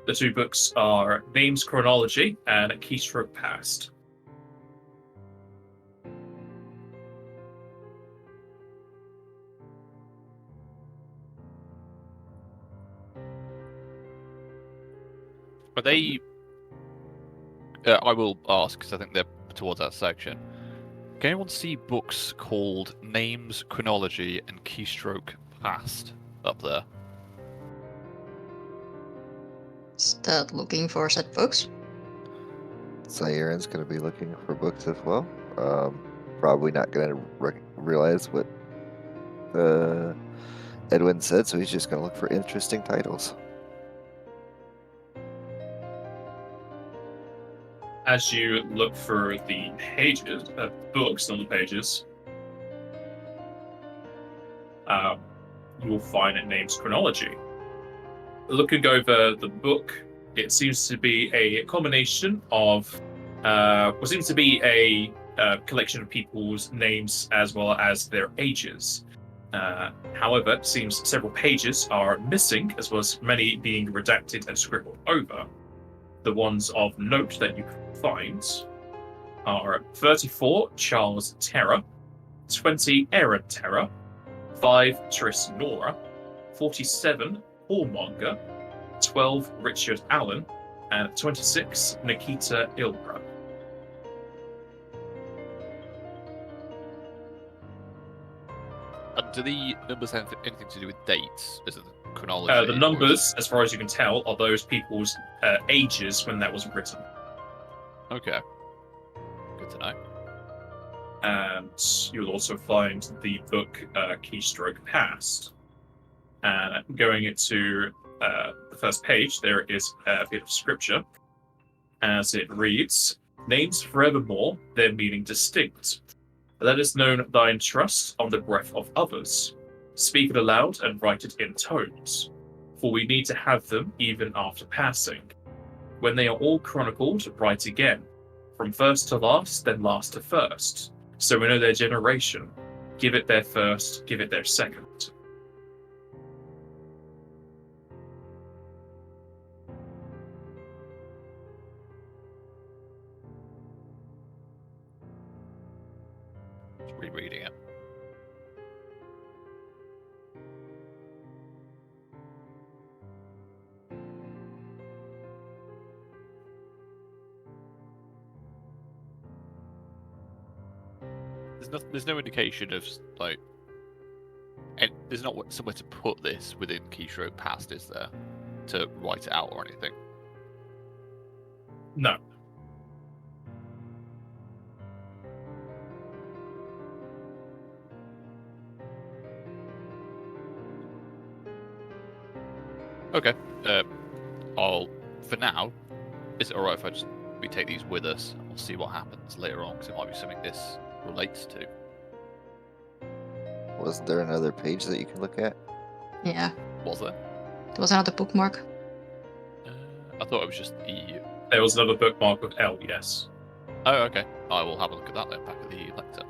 the 2 books are Names Chronology and Keystroke Past. Are they? I will ask because I think they're towards that section. Can anyone see books called Names, Chronology, and Keystroke Past up there? Start looking for said books. Sieren's going to be looking for books as well. Probably not going to realize what Edwin said, so he's just going to look for interesting titles. As you look through the pages, books on the pages, you will find it Names Chronology. Looking over the book, it seems to be a combination of, what seems to be a collection of people's names as well as their ages. However, it seems several pages are missing, as well as many being redacted and scribbled over. The ones of note that you can find are 34 Charles Terra, 20 Aaron Terra, 5 Tris Nora, 47 Whoremonger, 12 Richard Allen, and 26 Nikita Ilbra. Do the numbers have anything to do with dates? Is it chronology? The numbers, as far as you can tell, are those people's ages when that was written. Okay. Good to know. And you'll also find the book Keystroke Past. And going into the first page, there is a bit of scripture, as it reads, "Names forevermore, their meaning distinct. Let us known thine trust on the breath of others. Speak it aloud and write it in tones, for we need to have them even after passing. When they are all chronicled, write again, from first to last, then last to first, so we know their generation. Give it their first, give it their second." Just rereading it. There's no indication of like, and there's not somewhere to put this within Keystroke Past, is there, to write it out or anything? No. Okay. For now, is it alright if we take these with us and we'll see what happens later on, because it might be something this relates to. Wasn't there another page that you can look at? Yeah, Was there? there was another bookmark. I thought it was just the. There was another bookmark with L, yes. Oh, okay. I will have a look at that then, back at the lecture.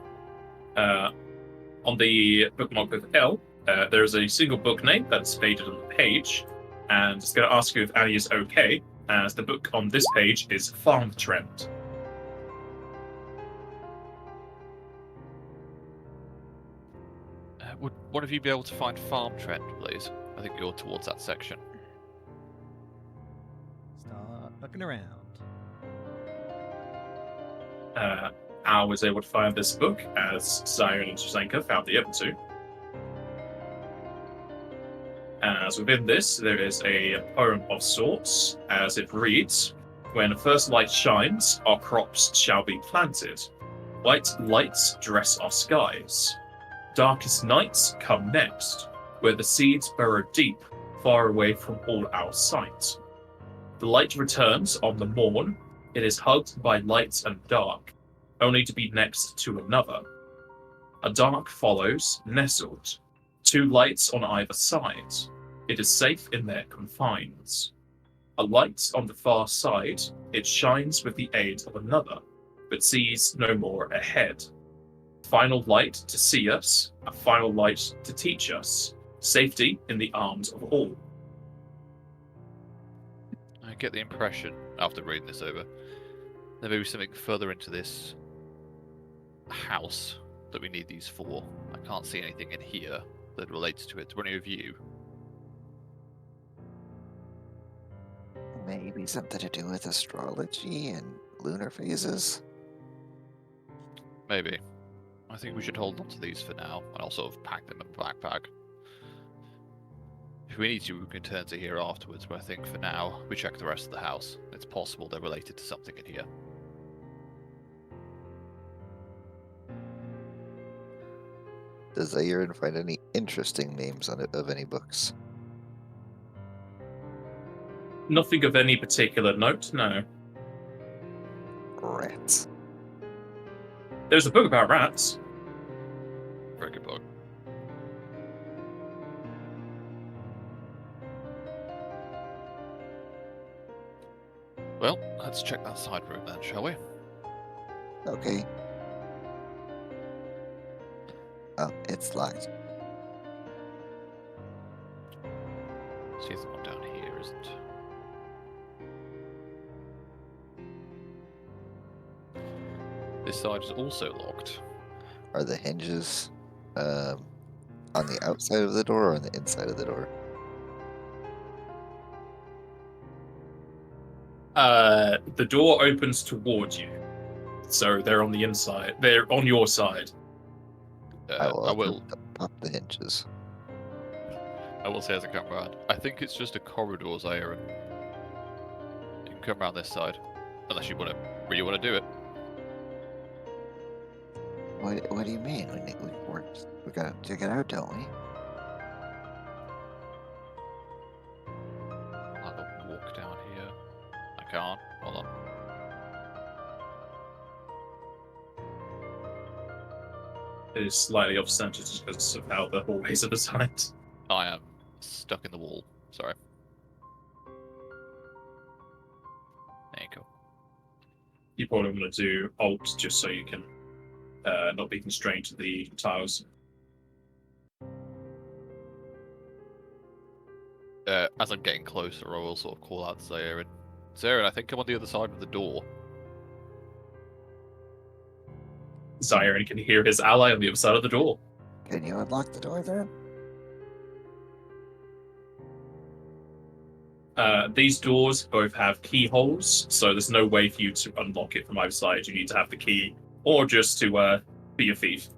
On the bookmark with L, there is a single book name that is stated on the page, and it's going to ask you if Annie is okay, as the book on this page is Farm Trend. Would one of you be able to find Farm Trend, please? I think you're towards that section. Start looking around. Al was able to find this book, as Zion and Susanka found the other two. As within this, there is a poem of sorts, as it reads, "When first light shines, our crops shall be planted. White lights dress our skies. Darkest nights come next, where the seeds burrow deep, far away from all our sight. The light returns on the morn, it is hugged by light and dark, only to be next to another. A dark follows, nestled, two lights on either side. It is safe in their confines. A light on the far side, it shines with the aid of another, but sees no more ahead. Final light to see us, a final light to teach us, safety in the arms of all." I get the impression, after reading this over, there may be something further into this house that we need these for. I can't see anything in here that relates to it. Do any of you? Maybe something to do with astrology and lunar phases? Maybe. I think we should hold on to these for now, and I'll sort of pack them in a backpack. If we need to, we can turn to here afterwards, but I think for now, we check the rest of the house. It's possible they're related to something in here. Does Zaire find any interesting names on it of any books? Nothing of any particular note, no. Rats. There's a book about rats. Very good book. Well, let's check that side room then, shall we? Okay. Oh, it's locked. See if the one down here isn't. This side is also locked. Are the hinges on the outside of the door or on the inside of the door? The door opens towards you, so they're on the inside. They're on your side. I will will. pop the hinges. I will say as I come around, I think it's just a corridor, Zaire. You can come around this side, unless you really want to do it. What do you mean? We gotta check it out, don't we? I'll have a walk down here. I can't. Hold on. It is slightly off center just because of how the hallways are designed. I am stuck in the wall. Sorry. There you go. You probably want to do Alt just so you can not be constrained to the tiles. As I'm getting closer, I will sort of call out to Zaire. Zaire, I think I'm on the other side of the door. Zaire can hear his ally on the other side of the door. Can you unlock the door then? These doors both have keyholes, so there's no way for you to unlock it from either side. You need to have the key, or just to be a thief.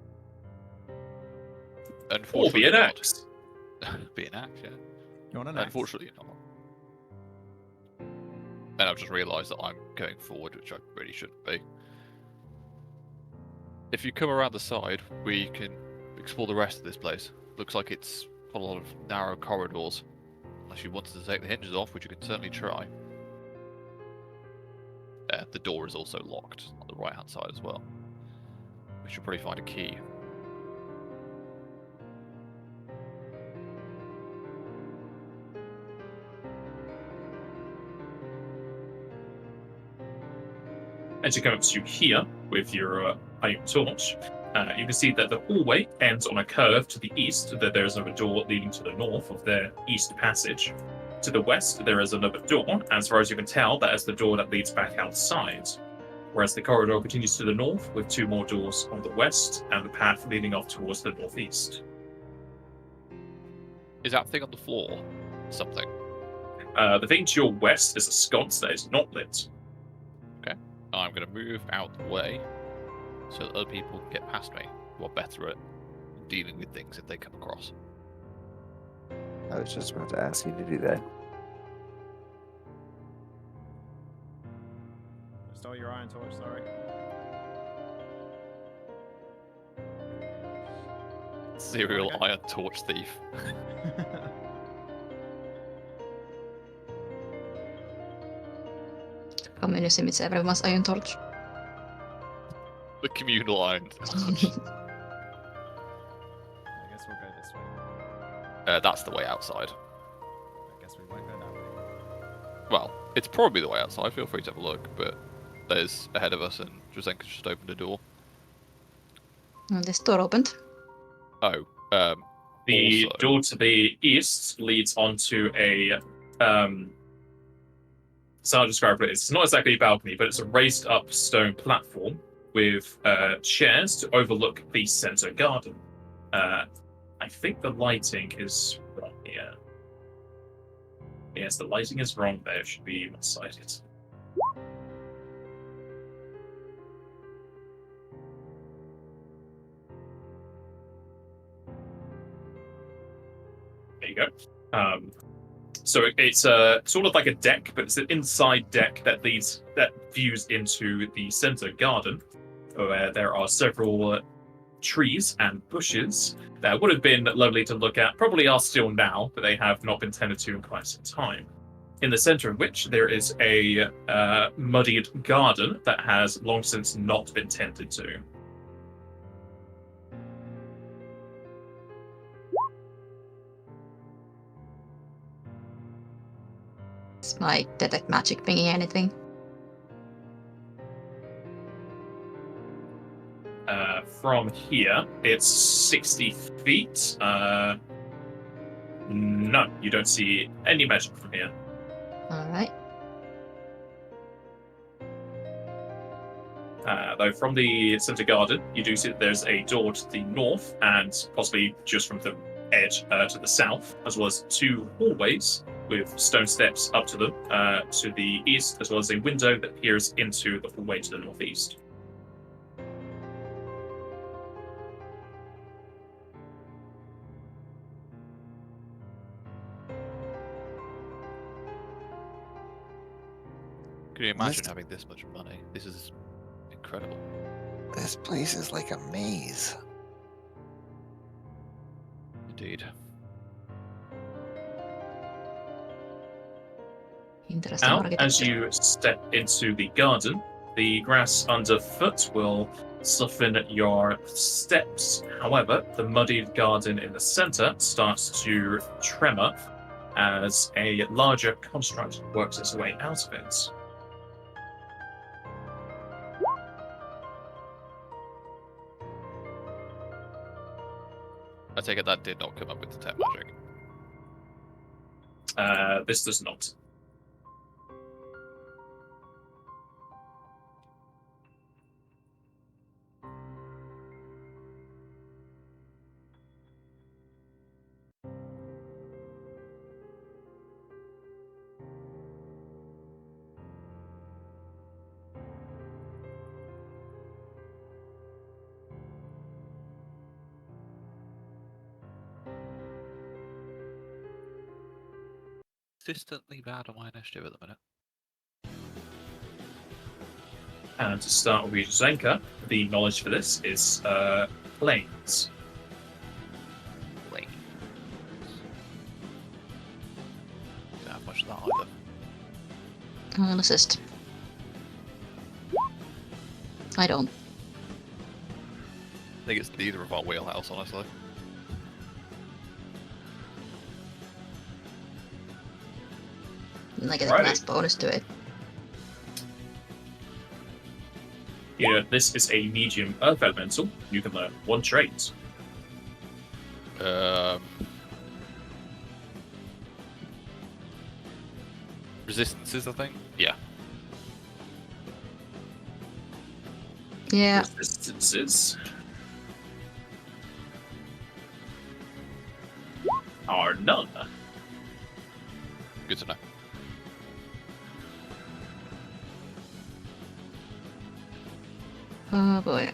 Or be an axe. Be an axe, yeah. You want an axe? Unfortunately, not. And I've just realised that I'm going forward, which I really shouldn't be. If you come around the side, we can explore the rest of this place. Looks like it's got a lot of narrow corridors. Unless you wanted to take the hinges off, which you can certainly try. The door is also locked on the right-hand side as well. We should probably find a key. As you come up to here with your iron torch, you can see that the hallway ends on a curve to the east, that there is another door leading to the north of their east passage. To the west, there is another door. As far as you can tell, that is the door that leads back outside. Whereas the corridor continues to the north, with 2 more doors on the west, and the path leading off towards the northeast. Is that thing on the floor something? The thing to your west is a sconce that is not lit. I'm going to move out the way so that other people can get past me who are better at dealing with things if they come across. I was just about to ask you to do that. Stole your iron torch, sorry. Serial Okay. iron torch thief. Communism is everyone's iron torch. The communal iron torch. I guess we'll go this way. That's the way outside. I guess we won't go that way. Well, it's probably the way outside. Feel free to have a look, but there's ahead of us, and Drazenka just opened a door. And this door opened. Oh, The Also- door to the east leads onto a so I'll describe it. It's not exactly a balcony, but it's a raised up stone platform with chairs to overlook the center garden. I think the lighting is wrong here. Yes, the lighting is wrong there. It should be one-sided. There you go. So it's sort of like a deck, but it's an inside deck that views into the center garden, where there are several trees and bushes that would have been lovely to look at, probably are still now, but they have not been tended to in quite some time. In the center of which there is a muddied garden that has long since not been tended to. Is my detect magic thingy anything? From here, it's 60 feet. No, you don't see any magic from here. Alright. Though from the center garden, you do see that there's a door to the north, and possibly just from the edge to the south, as well as 2 hallways with stone steps up to them to the east, as well as a window that peers into the hallway to the northeast. Can you imagine This- having this much money? This is incredible. This place is like a maze. Indeed. Interesting Now, architecture. as you step into the garden, the grass underfoot will soften your steps. However, the muddied garden in the center starts to tremor as a larger construct works its way out of it. I take it that did not come up with the detect magic. This does not. Consistently bad on my initiative at the minute. And to start with Zenka, the knowledge for this is planes. Lane. Don't have much of that either. I'll assist. I don't. I think it's neither of our wheelhouse, honestly. And I get a Alrighty. class bonus to it. You know, this is a medium earth elemental. You can learn 1 trait. Resistances, I think. Yeah. Yeah. Resistances are none. Good to know. Oh boy.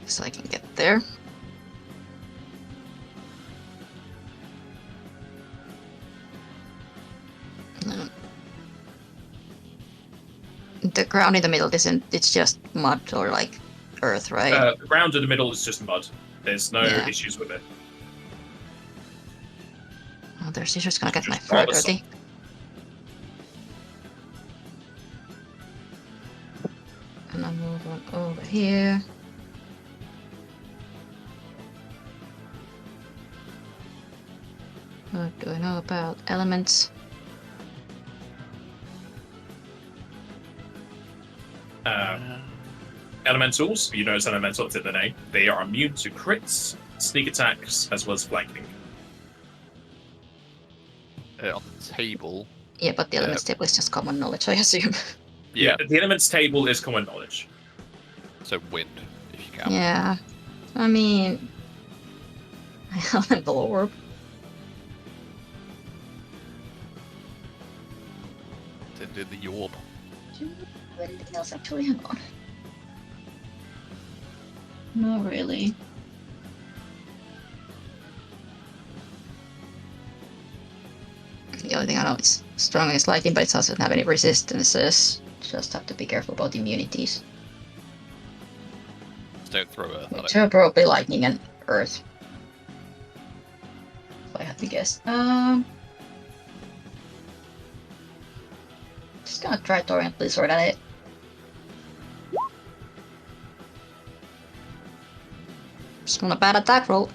So I can get there. No. The ground in the middle isn't. It's just mud or like earth, right? The ground in the middle is just mud. There's no Yeah. issues with it. Oh, there's just gonna get my Just fur all the dirty. And I'll move on over here. What do I know about elements? Elementals, you notice elementals in the name. They are immune to crits, sneak attacks, as well as flanking. On the table. Yeah, but the elements table is just common knowledge, I assume. Yeah. The elements table is common knowledge. So wind, if you can. Yeah. I mean, elemental orb. Didn't do the orb. Do you know anything else actually? Hang on. Not really. The only thing I know is strong against lightning, but it doesn't have any resistances. Just have to be careful about immunities. Just don't throw earth at it. So probably lightning and earth. If I had to guess. Just gonna try Torrent Blizzard at it. Just not a bad attack roll.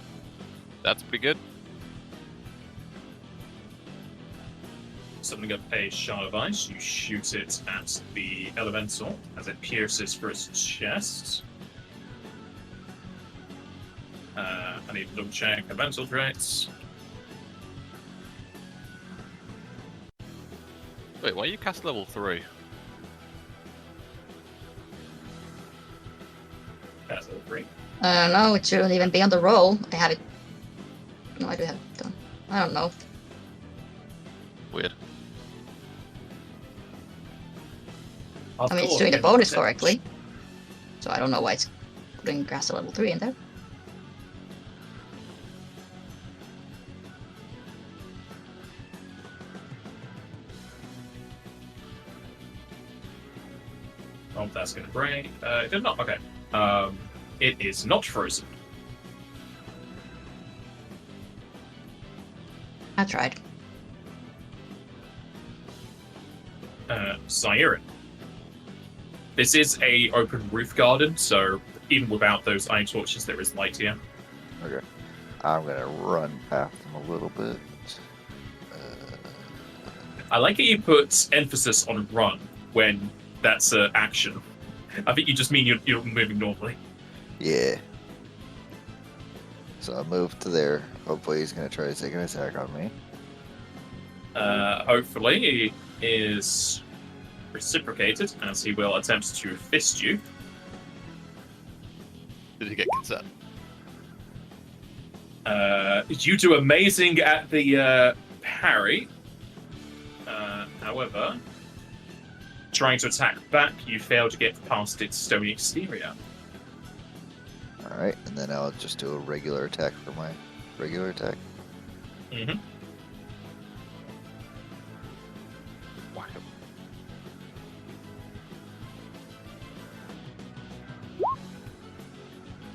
That's pretty good. Summoning up a shard of ice, you shoot it at the elemental as it pierces through its chest. I need to double check elemental traits. Wait, why you cast level 3? That's level 3. No, it shouldn't even be on the roll. I have it. No, I do have it done. I don't know. Weird. I mean, it's doing the bonus correctly. So I don't know why it's putting Grass level 3 in there. Oh, that's going to break. It did not. Okay. It is not frozen. I tried. Siren. This is a open roof garden, so even without those iron torches, there is light here. Okay. I'm gonna run past him a little bit. I like how you put emphasis on run when that's action. I think you just mean you're moving normally. Yeah. So I moved to there. Hopefully he's gonna try to take an attack on me. Hopefully, he is reciprocated, as he will attempt to fist you. Did he get consent? You do amazing at the parry. However, trying to attack back, you fail to get past its stony exterior. Alright, and then I'll just do a regular attack for my regular attack. Mm-hmm. Whack him.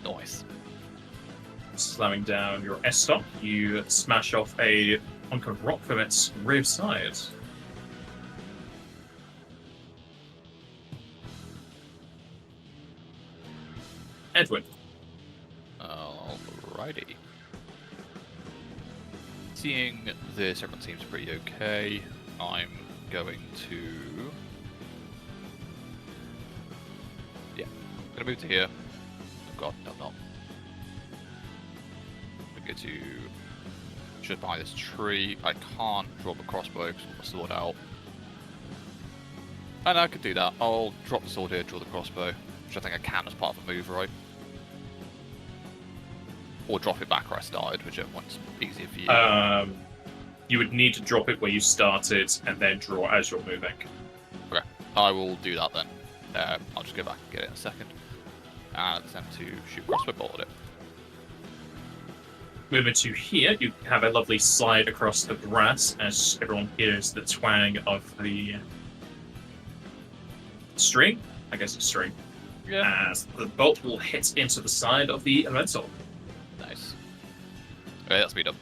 Nice. Slamming down your S-stop, you smash off a hunk of rock from its rear side. Edwin. Alrighty. Seeing this, everyone seems pretty okay. I'm going to... Yeah, I'm going to move to here. Oh god, no I'm not. I'm going to just behind this tree. I can't drop a crossbow because I've got the sword out. And I could do that. I'll drop the sword here, draw the crossbow, which I think I can as part of a move, right? Or drop it back where I started, whichever one's easier for you. You would need to drop it where you started and then draw as you're moving. Okay, I will do that then. I'll just go back and get it in a second. And attempt to shoot crossbow bolt at it. Moving to here, you have a lovely slide across the grass as everyone hears the twang of the string. I guess it's string. Yeah. As the bolt will hit into the side of the elemental. Nice. Okay, that's speed up.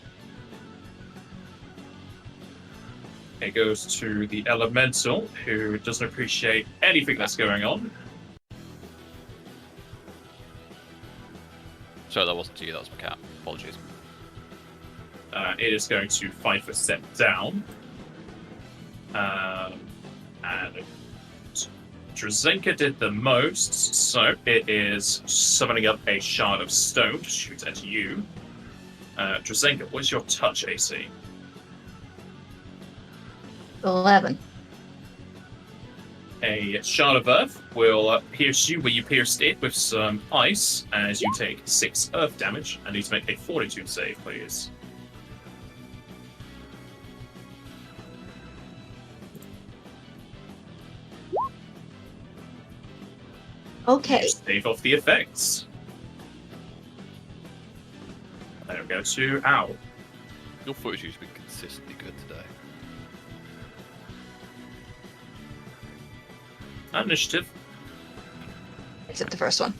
It goes to the elemental, who doesn't appreciate anything that's going on. So that wasn't to you, that was my cat. Apologies. It is going to 5 foot step down. And Drazenka did the most, so it is summoning up a shard of stone to shoot at you. Drazenka, what's your touch AC? 11. A shard of earth will pierce you where you pierced it with some ice as you take 6 earth damage. I need to make a fortitude save, please. Okay. Save off the effects. There we go to Owl. Your fortitude's been consistently good today. Initiative. Except the first one.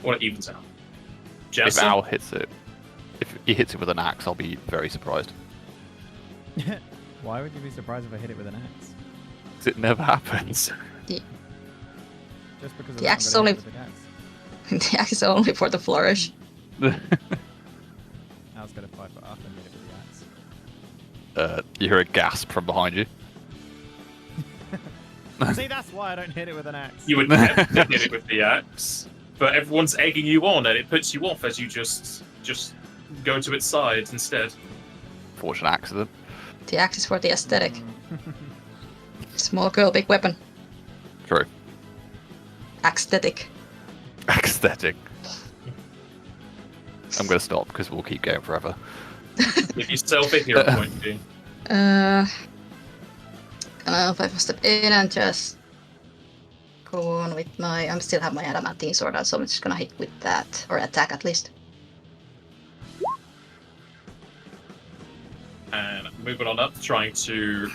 Or it evens out. If Jessa? Al hits it, if he hits it with an axe, I'll be very surprised. Why would you be surprised if I hit it with an axe? 'Cause it never happens. Just because The I'm axe is gonna only- hit it with an axe. The axe is only for the flourish. I was gonna 5 foot up and hit it with the axe. You hear a gasp from behind you. See, that's why I don't hit it with an axe. You would never hit it with the axe, but everyone's egging you on, and it puts you off as you just go to its side instead. Fortunate accident. The axe is for the aesthetic. Mm. Small girl, big weapon. True. Aesthetic. Aesthetic. I'm gonna stop because we'll keep going forever. Give yourself a hero point, Dean. Gonna 5 step in and just go on with my. I still have my adamantine sword out, so I'm just gonna hit with that, or attack at least. And moving on up, trying to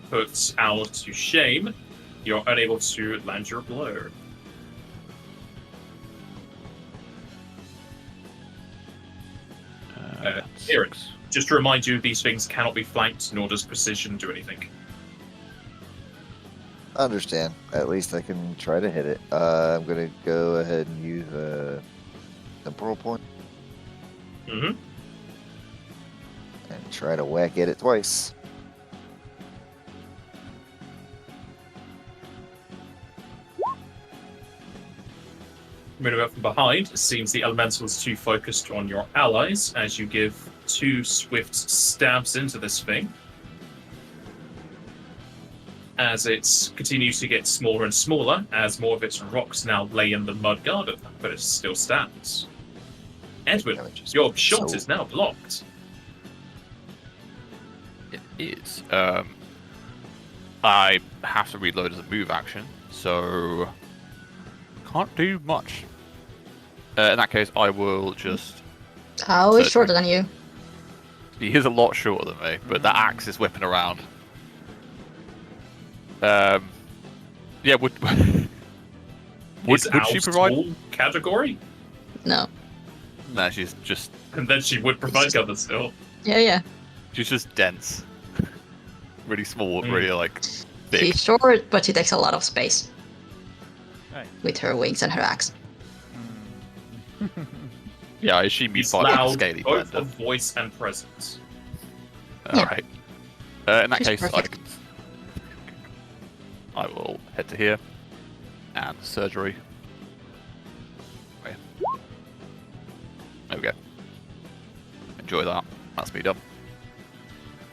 put Owl to shame, you're unable to land your blow. Aaron, just to remind you, these things cannot be flanked, nor does precision do anything. I understand. At least I can try to hit it. I'm gonna go ahead and use a temporal point Mm-hmm. and try to whack at it twice. Moving up from behind, it seems the elemental is too focused on your allies as you give 2 swift stabs into this thing. As it continues to get smaller and smaller, as more of its rocks now lay in the mud garden, but it still stands. Edwin, Damage is your shot so- is now blocked. It is. I have to reload as a move action, so can't do much. In that case, I will just. How is shorter than you? He is a lot shorter than me, but that axe is whipping around. Yeah, would Is she Owl's provide? tall category? No. No, she's just And then she would provide cover still. Yeah. she's just dense, really small, Mm. really like thick. She's short, but she takes a lot of space Hey. with her wings and her axe. Mm. Yeah, I assume you He's fight like a loud, scaly both blender. of voice and presence. All right. In that She's case, perfect. I will head to here and surgery. Okay. There we go. Enjoy that. That's me done.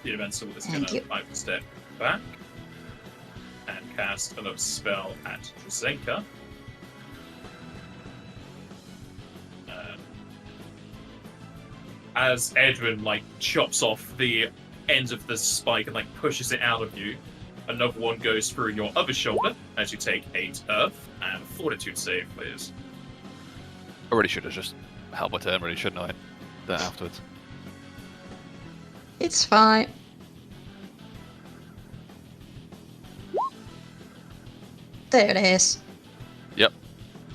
The Elemental is Thank going you. to 5 step back and cast another spell at Drazenka. As Edwin chops off the end of the spike and pushes it out of you, another one goes through your other shoulder as you take 8 Earth and Fortitude save, please. I really should have just held my turn, really, shouldn't I? Then afterwards. It's fine. There it is. Yep.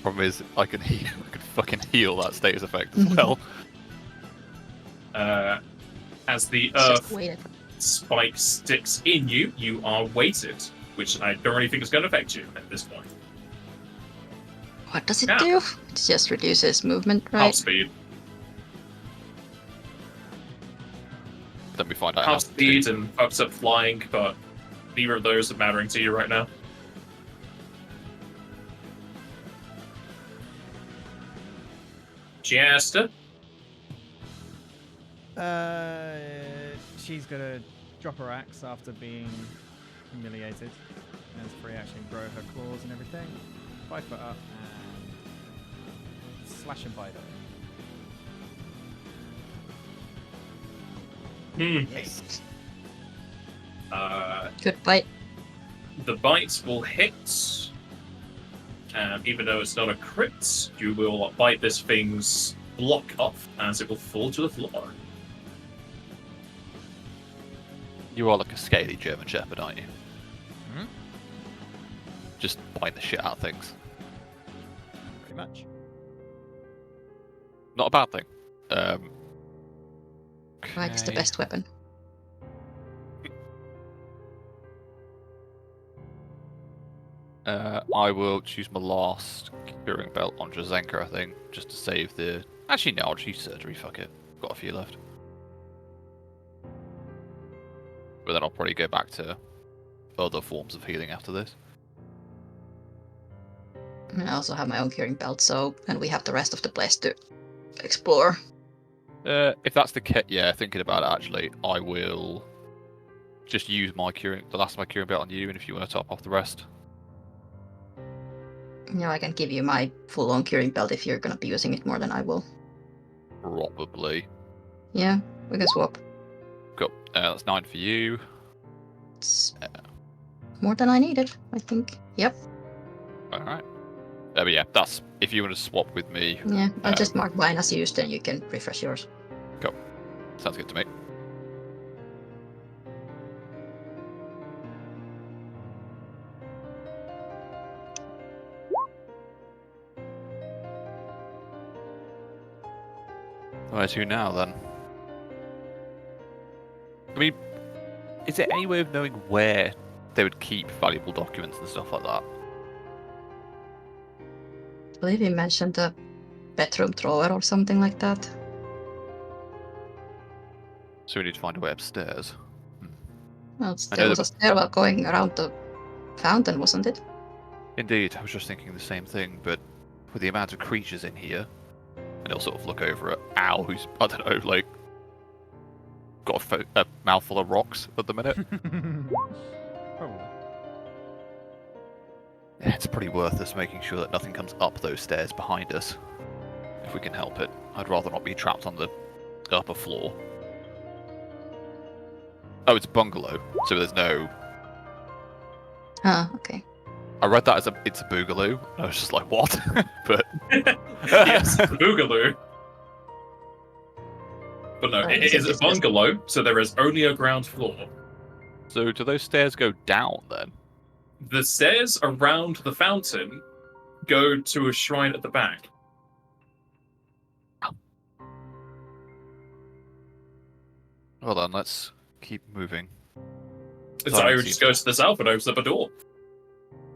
Problem is, I can fucking heal that status effect as well. As the It's just Earth waited. spike sticks in you, you are weighted, which I don't really think is going to affect you at this point. What does it Yeah. do? It just reduces movement, Half right? speed. Then we find out. Half speed and fucks up flying, but neither of those are mattering to you right now. Jester. She's gonna drop her axe after being humiliated. And as a free action, grow her claws and everything. 5 foot up and slash and bite her. Yes. Good bite. The bite will hit. Even though it's not a crit, you will bite this thing's block off as it will fall to the floor. You are like a scaly German Shepherd, aren't you? Hmm? Just bite the shit out of things. Pretty much. Not a bad thing. Right, it's the okay. best weapon. I will choose my last curing belt on Drazenka, I think, just to save the. Actually, no, I'll choose surgery. Fuck it, got a few left. But then I'll probably go back to other forms of healing after this. And I also have my own curing belt, and we have the rest of the place to explore. If that's the case, yeah, thinking about it actually, I will just use the last of my curing belt on you, and if you want to top off the rest. I can give you my full-on curing belt if you're gonna be using it more than I will. Probably. Yeah, we can swap. Cool. That's 9 for you. It's more than I needed, I think. Yep. Alright. But yeah, that's if you want to swap with me. Yeah, I'll just mark mine as used, and you can refresh yours. Sounds good to me. Where to now then? I mean, is there any way of knowing where they would keep valuable documents and stuff like that? I believe he mentioned a bedroom drawer or something like that. So we need to find a way upstairs. Well, I there know was a stairwell going around the fountain, wasn't it? Indeed, I was just thinking the same thing, but with the amount of creatures in here, and he'll sort of look over at Al, who's, I don't know, like, got a mouthful of rocks at the minute. Probably. Yeah, it's pretty worth us making sure that nothing comes up those stairs behind us, if we can help it. I'd rather not be trapped on the upper floor. Oh, it's a bungalow, so there's no... Ah, okay. I read that as it's a boogaloo. I was just like, what? But Yes, the boogaloo. But no, Right, it is a just- bungalow, so there is only a ground floor. So do those stairs go down then? The stairs around the fountain go to a shrine at the back. Well then, let's keep moving. So Sorry, it just goes to the south and opens up a door.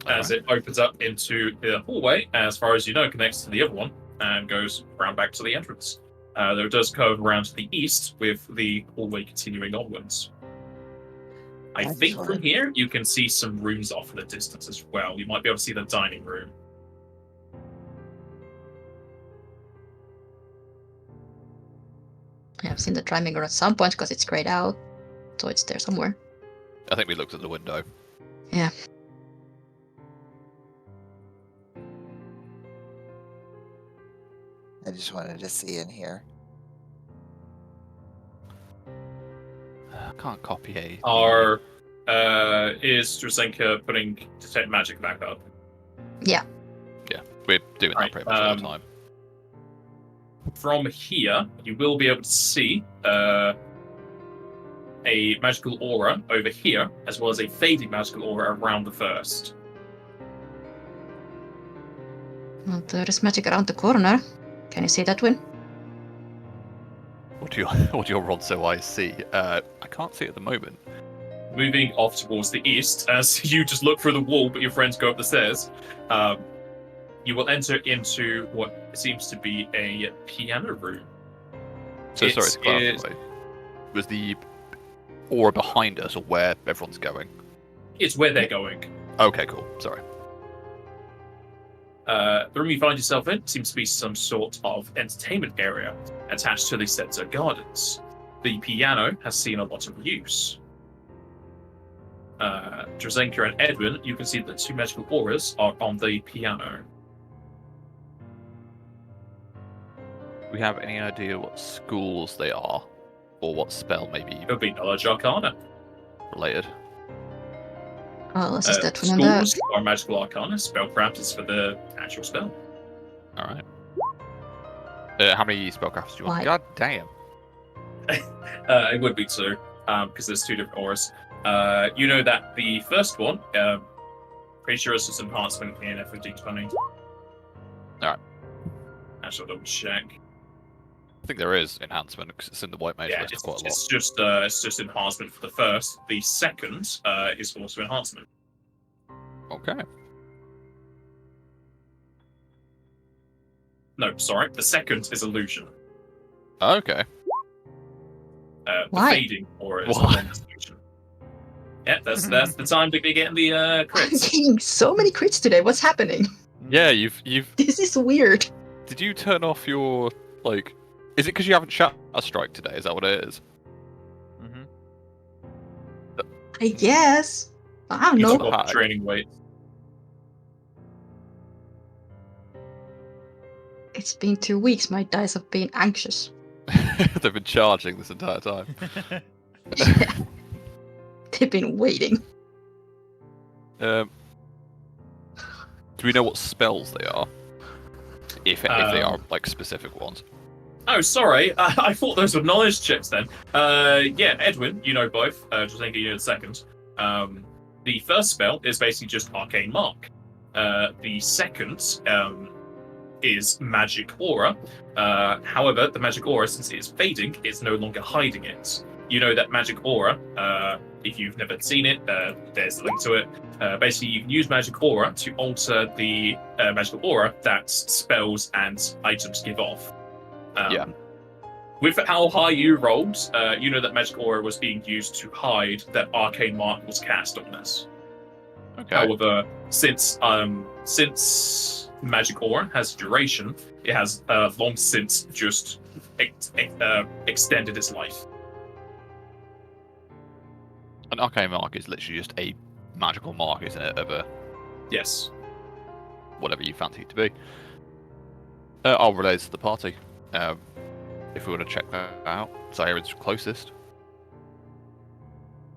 As Alright. it opens up into the hallway, as far as you know, connects to the other one, and goes round back to the entrance. Though it does curve around to the east with the hallway continuing onwards. I just think wanna- from here you can see some rooms off in the distance as well. You might be able to see the dining room. I've seen the triangle at some point because it's grayed out, so it's there somewhere. I think we looked at the window. Yeah. I just wanted to see in here. I can't copy a. Is Drazenka putting detect magic back up? Yeah, we're doing Right, that pretty much all the time. From here, you will be able to see a magical aura over here, as well as a fading magical aura around the first. Well, there is magic around the corner. Can you see that, Win? What do your rod so eyes see? I can't see at the moment. Moving off towards the east, as you just look through the wall, but your friends go up the stairs, you will enter into what seems to be a piano room. So sorry to clarify. Was the aura behind us or where everyone's going? It's where they're going. Okay, cool. Sorry. The room you find yourself in seems to be some sort of entertainment area attached to the Setzer Gardens. The piano has seen a lot of use. Drazenka and Edwin, you can see that 2 magical auras are on the piano. Do we have any idea what schools they are? Or what spell maybe It would be Knowledge Arcana. related? Oh, let's just that one on that. Schools are Magical Arcana. Spellcraft is for the actual spell. Alright. How many spellcrafts do you want? Why? God damn. It would be 2, because there's 2 different auras. You know that the first one, pretty sure it's just enhancement in FFd20. Alright. Actually, I'll double check. I think there is enhancement because it's in the white mage Yeah, list quite a lot. it's just enhancement for the first. The second is also enhancement. Okay. No, sorry. The second is illusion. Okay. The Why? fading aura is Why? illusion. Yeah, that's the time to be getting the I'm crits. getting so many crits today. What's happening? Yeah, you've This is weird. did you turn off your like is it because you haven't shot a strike today? Is that what it is? Mm-hmm. I guess. I don't You know. took off Hi. training weight. It's been 2 weeks. My dice have been anxious. They've been charging this entire time. They've been waiting. Do we know what spells they are? If they are like specific ones. Oh, sorry. I thought those were knowledge checks then. Yeah, Edwin, you know both. Drazenka, you know the second. The first spell is basically just Arcane Mark. The second is Magic Aura. However, the Magic Aura, since it is fading, it's no longer hiding it. You know that Magic Aura, if you've never seen it, there's a link to it. Basically, you can use Magic Aura to alter the magical aura that spells and items give off. Yeah. With how high you rolled, you know that Magic Aura was being used to hide that Arcane Mark was cast on this. Okay. However, since Magic Aura has duration, it has long since just extended its life. An arcane mark is literally just a magical mark, isn't it, of a Yes. whatever you fancy it to be. I'll relay this to the party. If we want to check that out. Zairin's closest.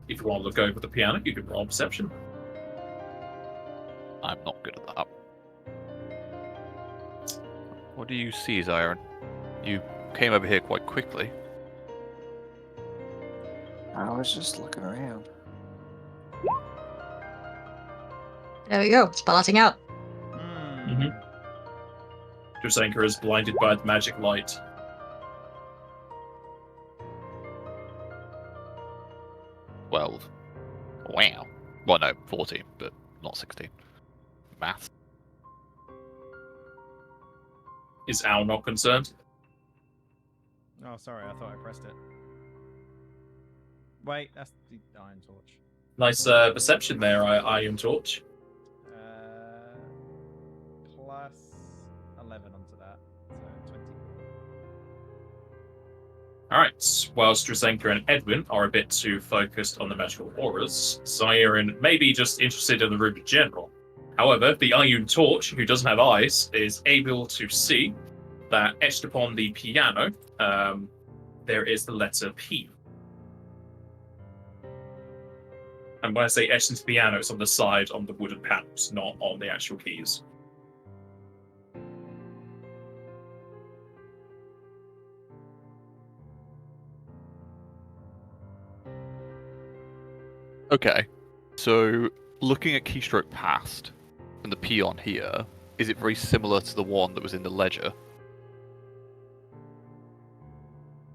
If you want to look over the piano, you can roll perception. I'm not good at that. What do you see, Zairin? You came over here quite quickly. I was just looking around. There we go. It's balancing out. Mm. Drazenka is blinded by the magic light. 12. Wow. Well, no, 14, but not 16. Maths. Is Al not concerned? Oh, sorry, I thought I pressed it. Wait, that's the Iron Torch. Nice perception there, Iron Torch. Plus 11 onto that, so 20. Alright, whilst Drazenka and Edwin are a bit too focused on the magical auras, Zyron may be just interested in the room in general. However, the Iron Torch, who doesn't have eyes, is able to see that etched upon the piano, there is the letter P. And when I say etched into the piano, it's on the side on the wooden panels, not on the actual keys. Okay, so looking at keystroke past and the P on here, is it very similar to the one that was in the ledger?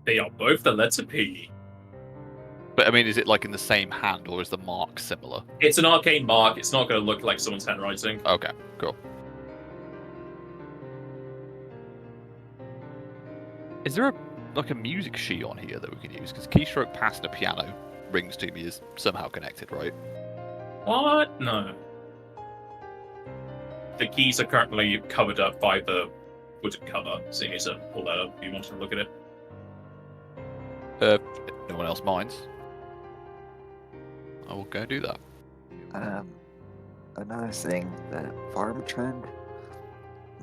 They are both the letter P. But I mean, is it like in the same hand, or is the mark similar? It's an arcane mark. It's not going to look like someone's handwriting. Okay, cool. Is there a music sheet on here that we can use? Because keystroke past a piano rings to me is somehow connected, right? What? No. The keys are currently covered up by the wooden cover, so you need to pull that up if you want to look at it. If no one else minds, I will go do that. Another thing, the farm trend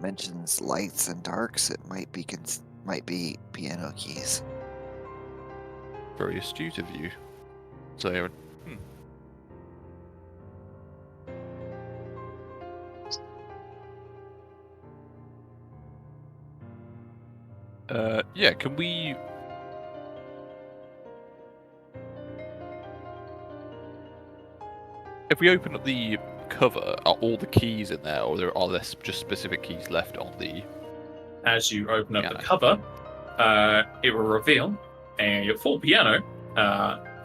mentions lights and darks. It might be piano keys. Very astute of you. So, yeah, can we... If we open up the cover, are all the keys in there, or are there just specific keys left on the... As you open up Piano. the cover, it will reveal a full piano.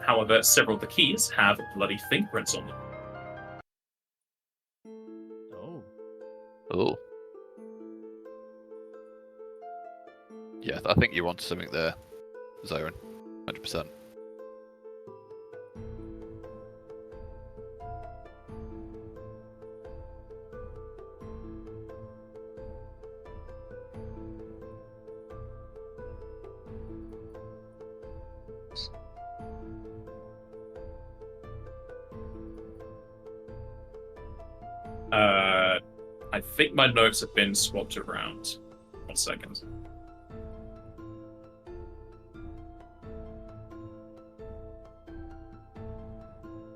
However, several of the keys have bloody fingerprints on them. Oh. Oh. Yeah, I think you're onto something there, Zyron. 100%. I think my notes have been swapped around. 1 second.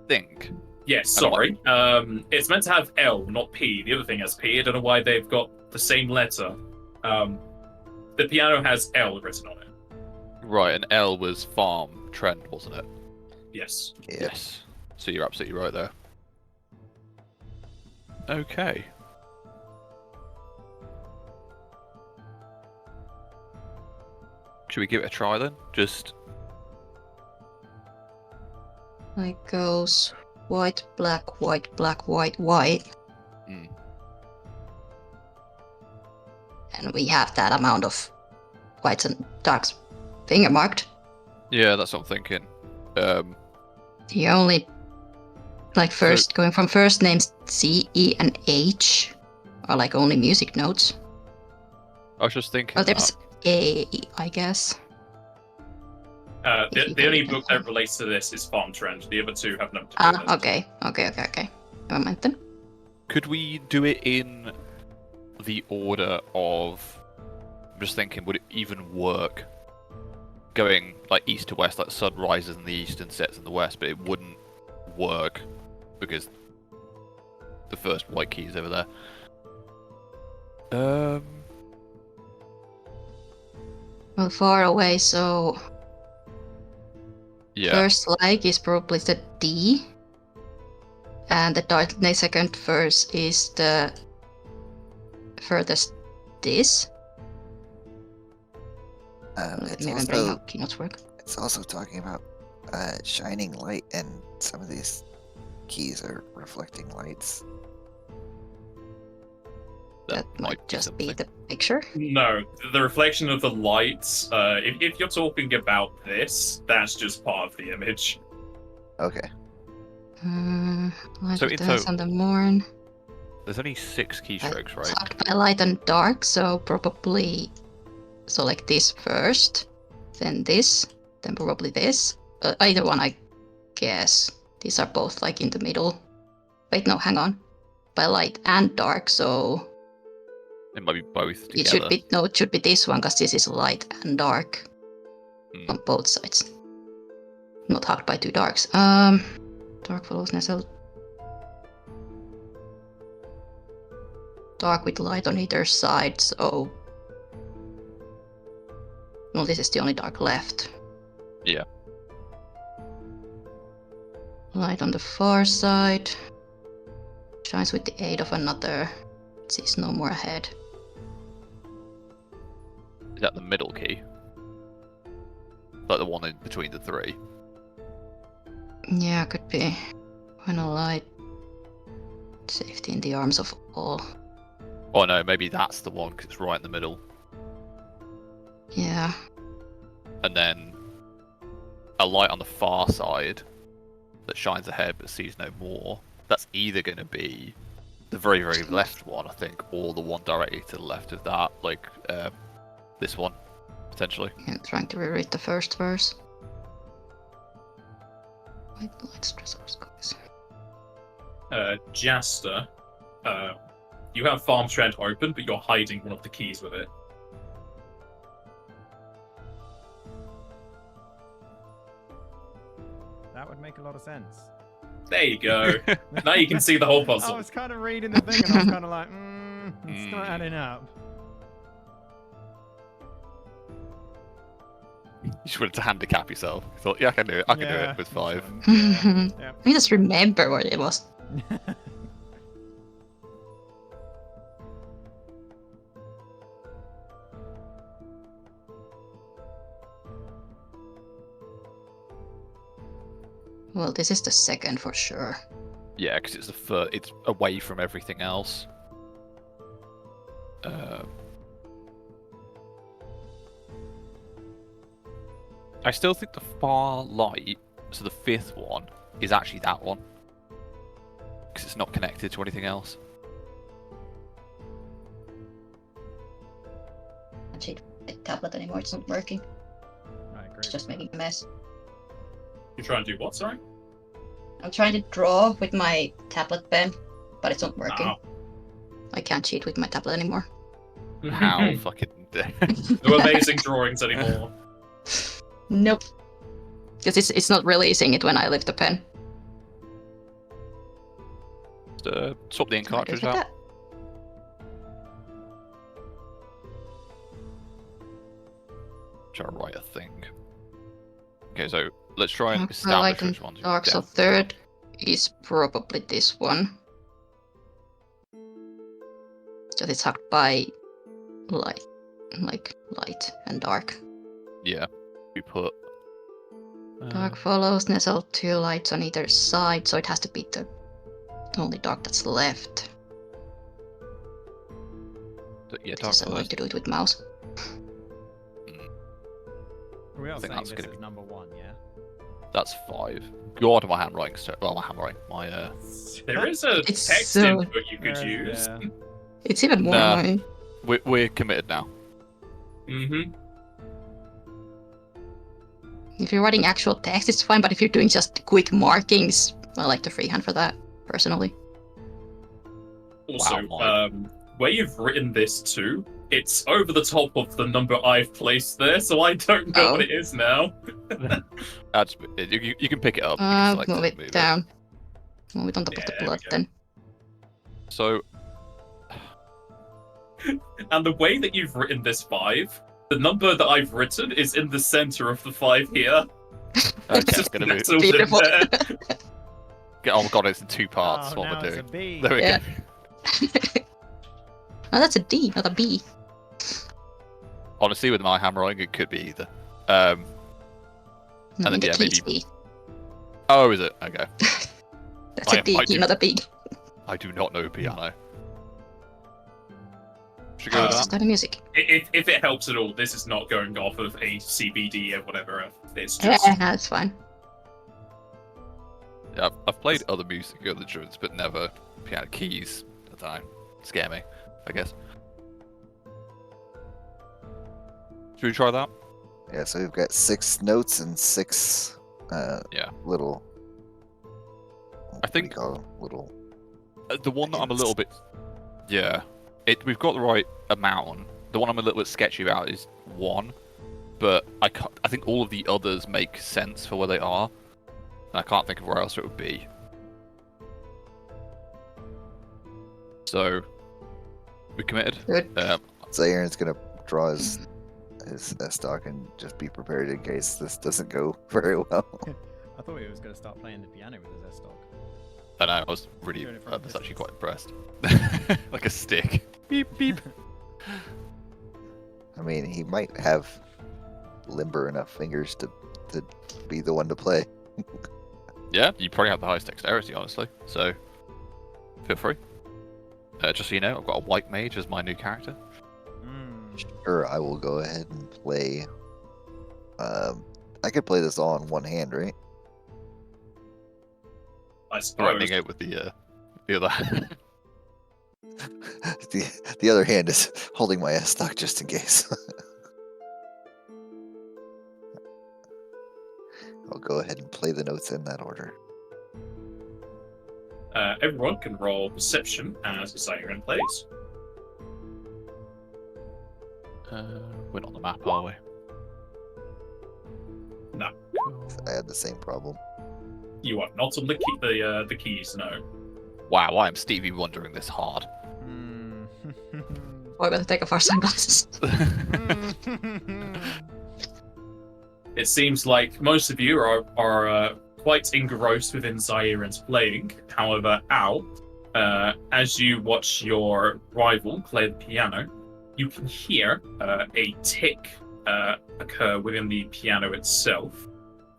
Think. Yes, sorry. It's meant to have L, not P. The other thing has P. I don't know why they've got the same letter. The piano has L written on it. Right, and L was farm trend, wasn't it? Yes. Yeah. Yes. So you're absolutely right there. Okay. Should we give it a try then? Just... It goes white, black, white, black, white, white. Mm. And we have that amount of whites and darks finger marked. Yeah, that's what I'm thinking. The only, like, going from first names C, E, and H are like only music notes. I was just thinking. Oh, there's A, I guess. The only book that relates to this is Farm Trend. The other two have nothing to do with it. Okay. Never mind then. Could we do it in the order of... I'm just thinking, would it even work going like east to west, like the sun rises in the east and sets in the west, but it wouldn't work because the first white key is over there. Well, far away, so Yeah. first like is probably the D, and the second verse is the furthest this. It's Maybe how also keynotes work. it's also talking about shining light, and some of these keys are reflecting lights. That might just be the picture. No, the reflection of the lights. If you're talking about this, that's just part of the image. Okay. Light So of in dance total- on the morn. There's only 6 keystrokes, right? Tucked by light and dark, so probably like this first, then this, then probably this. Either one, I guess. These are both like in the middle. Wait, no, hang on. By light and dark, so It might be both together. it should be this one because this is light and dark on both sides. Not hugged by two darks. Dark follows nestled. Dark with light on either side, so well, this is the only dark left. Yeah. Light on the far side. Shines with the aid of another. Sees no more ahead. Is that the middle key? Like the one in between the 3? Yeah, could be. When a light. Safety in the arms of all. Oh no, maybe that's the one because it's right in the middle. Yeah. And then a light on the far side that shines ahead but sees no more. That's either going to be the very, very left one, I think, or the one directly to the left of that, like this one, potentially. I'm trying to reread the first verse. White light stressors, guys. Jaster, you have Farm Strand open, but you're hiding one of the keys with it. That would make a lot of sense. There you go. Now you can see the whole I puzzle. was kind of reading the thing and I was kind of like, it's not adding up. You just wanted to handicap yourself. You thought, yeah, I can do it. I can do it with 5. Yeah. Let me just remember what it was. Well, this is the second for sure. Yeah, because it's it's away from everything else. I still think the far light, so the 5th one, is actually that one. Because it's not connected to anything else. I can't cheat the tablet anymore, it's not working. Right, It's great. just making a mess. You're trying to do what, sorry? I'm trying to draw with my tablet pen, but it's not working. Ah, I can't cheat with my tablet anymore. How fucking... no amazing drawings anymore. Nope. Because it's not releasing it when I lift the pen. Swap the ink Try to cartridge do out. that. Try to write a thing. Okay, so let's try and Light establish and which one's dark, so death. third is probably this one. So it's hugged by light, like light and dark. Yeah, we put... Dark follows, nestled 2 lights on either side, so it has to be the only dark that's left. Yeah, It's dark just annoying follows. to do it with mouse. We are I think saying that's this gonna is number 1, yeah? That's 5. God, my handwriting's well, my handwriting, my There is a It's text so- input you could use. Yeah. It's even more Nah. annoying. we're committed now. Mm-hmm. If you're writing actual text, it's fine, but if you're doing just quick markings, I like the freehand for that, personally. Also, Wow, where you've written this to, it's over the top of the number I've placed there, so I don't know Oh. what it is now. You can pick it up. You can select Move and it down. Move it on top of the Yeah, there we blood go. then. So, And the way that you've written this 5, the number that I've written is in the center of the 5 here. okay, I'm gonna move. Nestled in Beautiful. there. Oh god, it's in 2 parts. Oh, what now am I it's a doing? B. There we Yeah. go. Oh, that's a D, not a B. Honestly, with my handwriting, it could be either. No, And then, in the yeah, key's maybe- B. Oh, is it? Okay. That's a D I key, do- not a B. I do not know piano. Should we go with that? Start the music. If it helps at all, this is not going off of a CBD or whatever. It's Yeah, just that's fine. Yeah, I've played other music other instruments, but never piano keys. At the time, scare me, I guess. Should we try that? Yeah, so we've got 6 notes and 6 Yeah. little. I think what do you call them? Little. the one that I'm a hints. little bit. Yeah, we've got the right amount. The one I'm a little bit sketchy about is 1, but I think all of the others make sense for where they are. And I can't think of where else it would be. So, we committed. Good. So Aaron's gonna draw his stock and just be prepared in case this doesn't go very well. I thought he was going to start playing the piano with his S-Stock. I know, I was really, Doing it I from was actually distance. quite impressed. Like a stick. Beep beep. I mean, he might have limber enough fingers to be the one to play. Yeah, you probably have the highest dexterity, honestly. So, feel free. Just so you know, I've got a white mage as my new character. Sure, I will go ahead and play. I could play this all in one hand, right? I suppose. Threatening it with the other hand. the other hand is holding my S stock just in case. I'll go ahead and play the notes in that order. Everyone can roll perception as Siren plays. We're not on the map, are we? No. Cool. I had the same problem. You are not on the keys, no. Wow, I am Stevie wondering this hard. Oh, I better take off our sunglasses. It seems like most of you are quite engrossed within Zairen's playing. However, Al, as you watch your rival play the piano, you can hear a tick occur within the piano itself.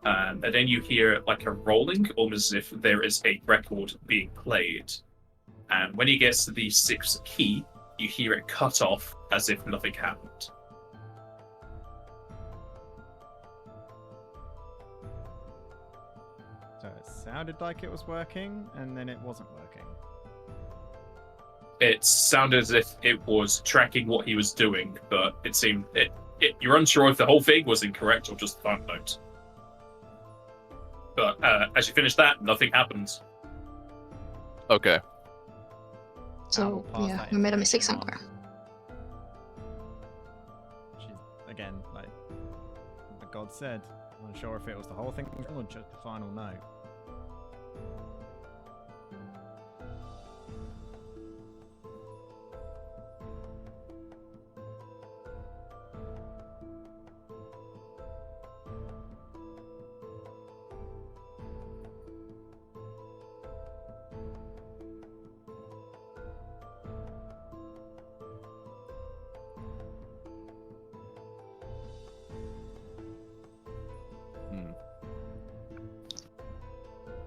And then you hear like a rolling, almost as if there is a record being played. And when he gets to the 6th key, you hear it cut off as if nothing happened. So it sounded like it was working, and then it wasn't working. It sounded as if it was tracking what he was doing, but it seemed you're unsure if the whole thing was incorrect or just the final note. But as you finish that, nothing happens. Okay. So, pass yeah, that we made a mistake information on. somewhere. She's, again, like the god said, unsure if it was the whole thing or just the final note.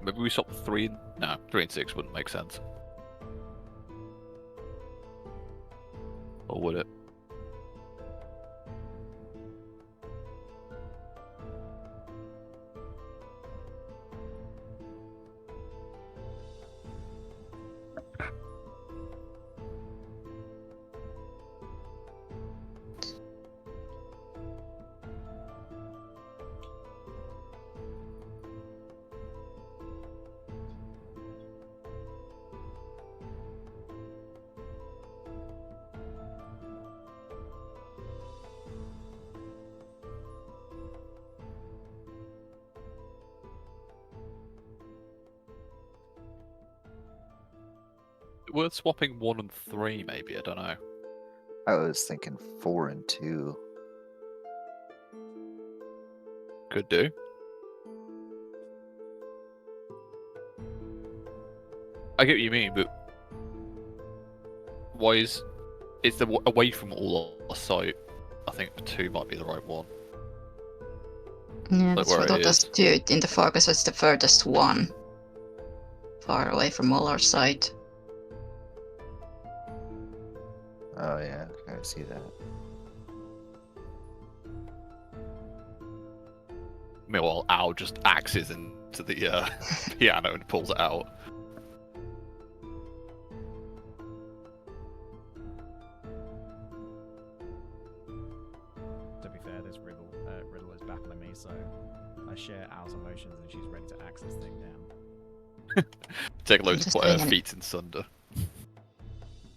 Maybe we swap 3. No, 3 and 6 wouldn't make sense. Or would it? Worth swapping 1 and 3, maybe. I don't know. I was thinking 4 and 2. Could do. I get what you mean, but why is it's away from all our sight? I think 2 might be the right one. Yeah, Like that's where why I it thought let's is. do it in the far, because it's the furthest one. Far away from all our sight. Oh yeah, I see that. Meanwhile, Al just axes into the piano and pulls it out. To be fair, this riddle is baffling me, so I share Al's emotions and she's ready to axe this thing down. Take loads Just of doing an feet in sunder.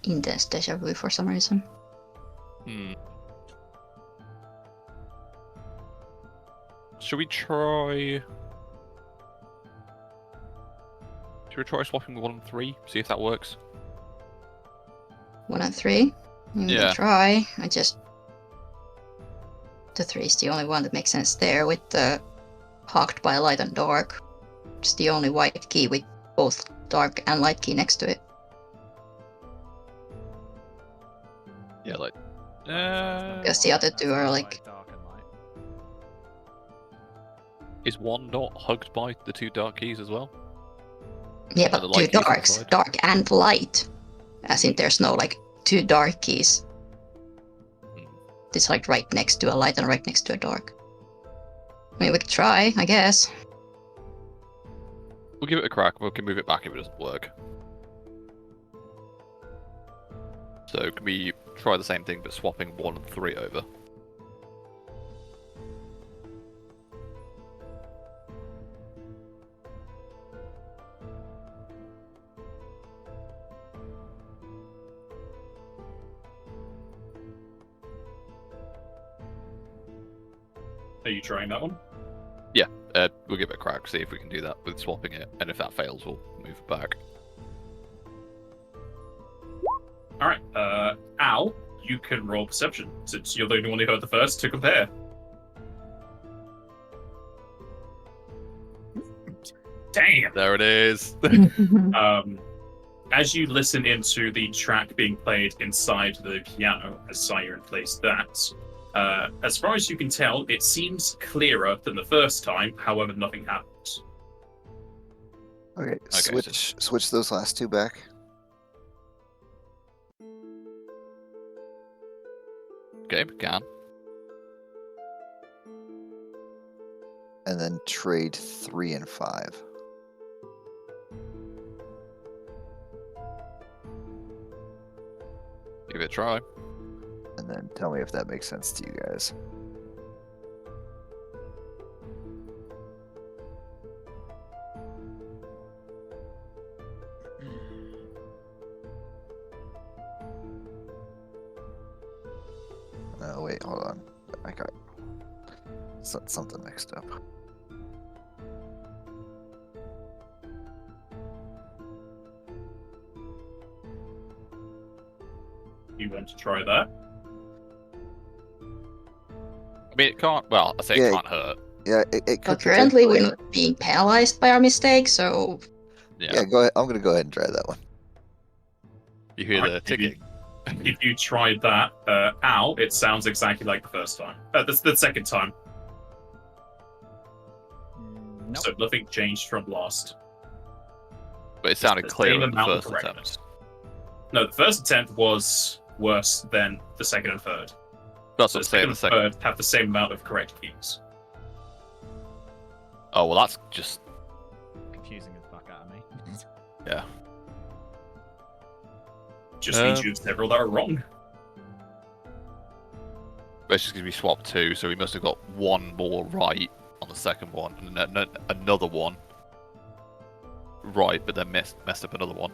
intense deja vu for some reason. Hmm. Should we try? Should we try swapping 1 and 3? See if that works. 1 and 3. We Yeah. can try. The 3 is the only one that makes sense there with the Hawked by Light and Dark. It's the only white key with both dark and light key next to it. Yeah, like. Because the other two are like. Dark and light. Is 1 not hugged by the 2 dark keys as well? Yeah, the but light 2 keys on the darks. side? Dark and light. As in there's no like 2 dark keys. Hmm. It's like right next to a light and right next to a dark. I mean, we could try, I guess. We'll give it a crack. We can move it back if it doesn't work. So can we try the same thing but swapping 1 and 3 over? Are you trying that one? We'll give it a crack, see if we can do that with swapping it, and if that fails, we'll move it back. Alright, Al, you can roll perception, since you're the only one who heard the first to compare. Damn! There it is! As you listen into the track being played inside the piano, as Siren plays that, as far as you can tell, it seems clearer than the first time, however, nothing happens. Okay, so- switch those last 2 back. Okay, can. And then trade 3 and 5. Give it a try. And then tell me if that makes sense to you guys. Oh wait, hold on. I got something mixed up. You want to try that? I mean, it can't. Well, I say Yeah, it can't hurt. Yeah, it Well, could currently potentially- we're not being penalized by our mistake, so Yeah. go ahead. I'm gonna go ahead and try that one. You hear Alright, the ticking. If you tried that, Al, it sounds exactly like the first time. The second time. Nope. So nothing changed from last. But it sounded The clearer same in the amount of first attempt. correctness. No, the first attempt was worse than the second and third. That's So what the I'm saying. second The and second. third have the same amount of correct keys. Oh well, that's just Confusing the fuck out of me. yeah. Just means you have several that are wrong. It's just because we swapped 2, so we must have got 1 more right on the second one, and then another one right, but then messed up another one.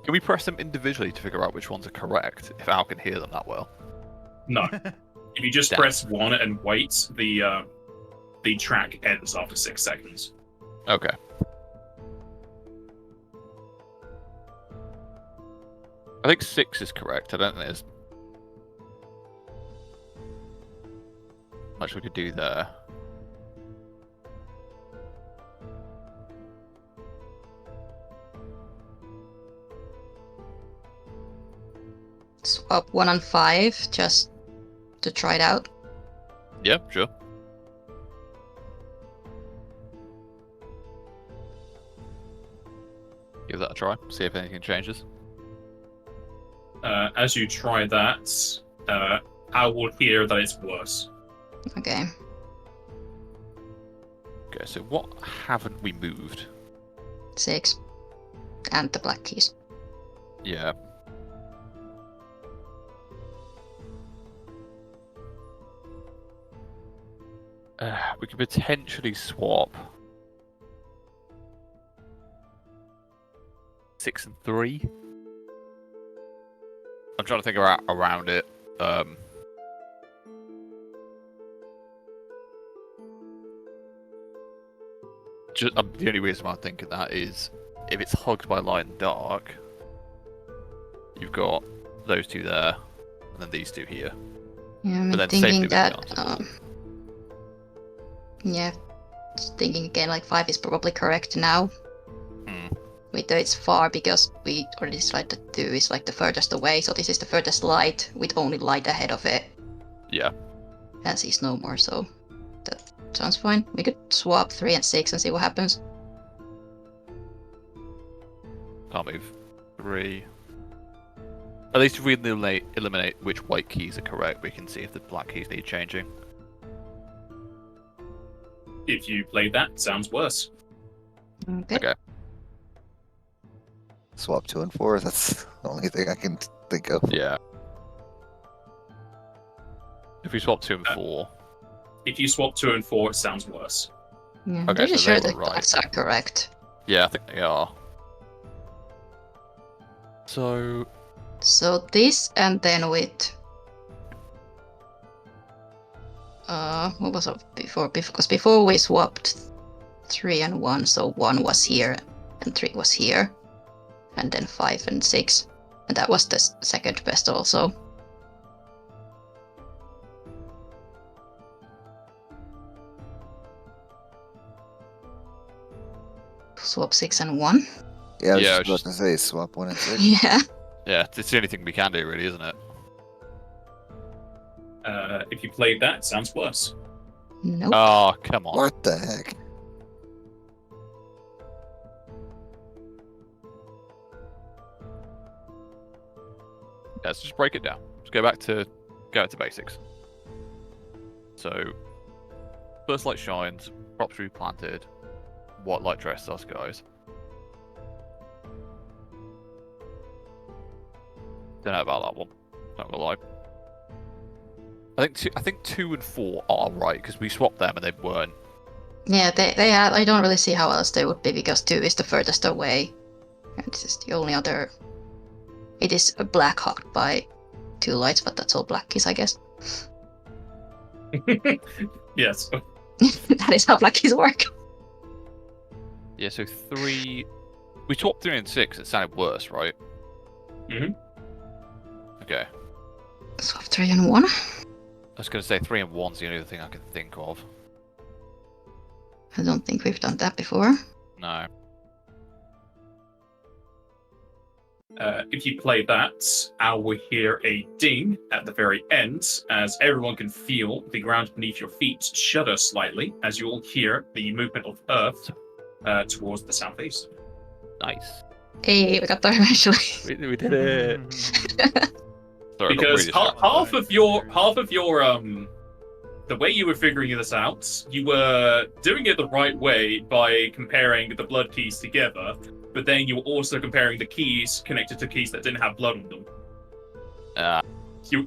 Can we press them individually to figure out which ones are correct, if Al can hear them that well? No. If you just Damn. press 1 and wait, the track ends after 6 seconds. Okay. I think 6 is correct. I don't think there's much we could do there. swap 1 and 5 just to try it out. Yeah, sure. Give that a try. See if anything changes. As you try that, I will hear that it's worse. Okay. Okay, so what haven't we moved? 6. And the black keys. Yeah. We could potentially swap 6 and 3. I'm trying to think around it. The only reason why I'm thinking that is if it's hugged by light and dark, you've got those two there, and then these two here. Yeah, I'm But then thinking safely that. moving on to Yeah. Just thinking again, like 5 is probably correct now. Hmm. Wait, though it's far because we already decided that 2 is like the furthest away, so this is the furthest light with only light ahead of it. Yeah. And sees no more, so that sounds fine. We could swap 3 and 6 and see what happens. Can't move 3. At least if we eliminate which white keys are correct, we can see if the black keys need changing. If you played that, sounds worse. Okay. Okay. Swap 2 and 4. That's the only thing I can think of. Yeah. If we swap 2 and 4. If you swap 2 and 4, it sounds worse. Yeah, I'm Okay, pretty so sure they the were right. blacks are correct. Yeah, I think they are. So So this and then with what was it before? Because before we swapped 3 and 1, so 1 was here and 3 was here, and then 5 and 6, and that was the second best also. Swap 6 and 1. Yeah, I was Yeah, just it's about just- to say swap 1 and 6. Yeah. yeah, it's the only thing we can do, really, isn't it? If you played that, it sounds worse. Nope. Oh, come on. What the heck? Let's just break it down. Let's go back to basics. So, first light shines, crops replanted, white light dressed us guys. Don't know about that one. Not gonna lie. I think 2 and 4 are right because we swapped them and they weren't. Yeah, they are. I don't really see how else they would be because 2 is the furthest away. And this is the only other. It is a black hogged by 2 lights, but that's all black keys, I guess. Yes. That is how black keys work. Yeah, so 3. We swapped 3 and 6. It sounded worse, right? Mhm. Okay. Swap 3 and 1. I was gonna say 3 and 1's the only other thing I can think of. I don't think we've done that before. No. If you play that, I will hear a ding at the very end as everyone can feel the ground beneath your feet shudder slightly as you all hear the movement of Earth towards the southeast. Nice. Hey, we got there eventually. We did it. Sorry, I got Because really distracted. half of your the way you were figuring this out, you were doing it the right way by comparing the blood keys together, but then you were also comparing the keys connected to keys that didn't have blood on them.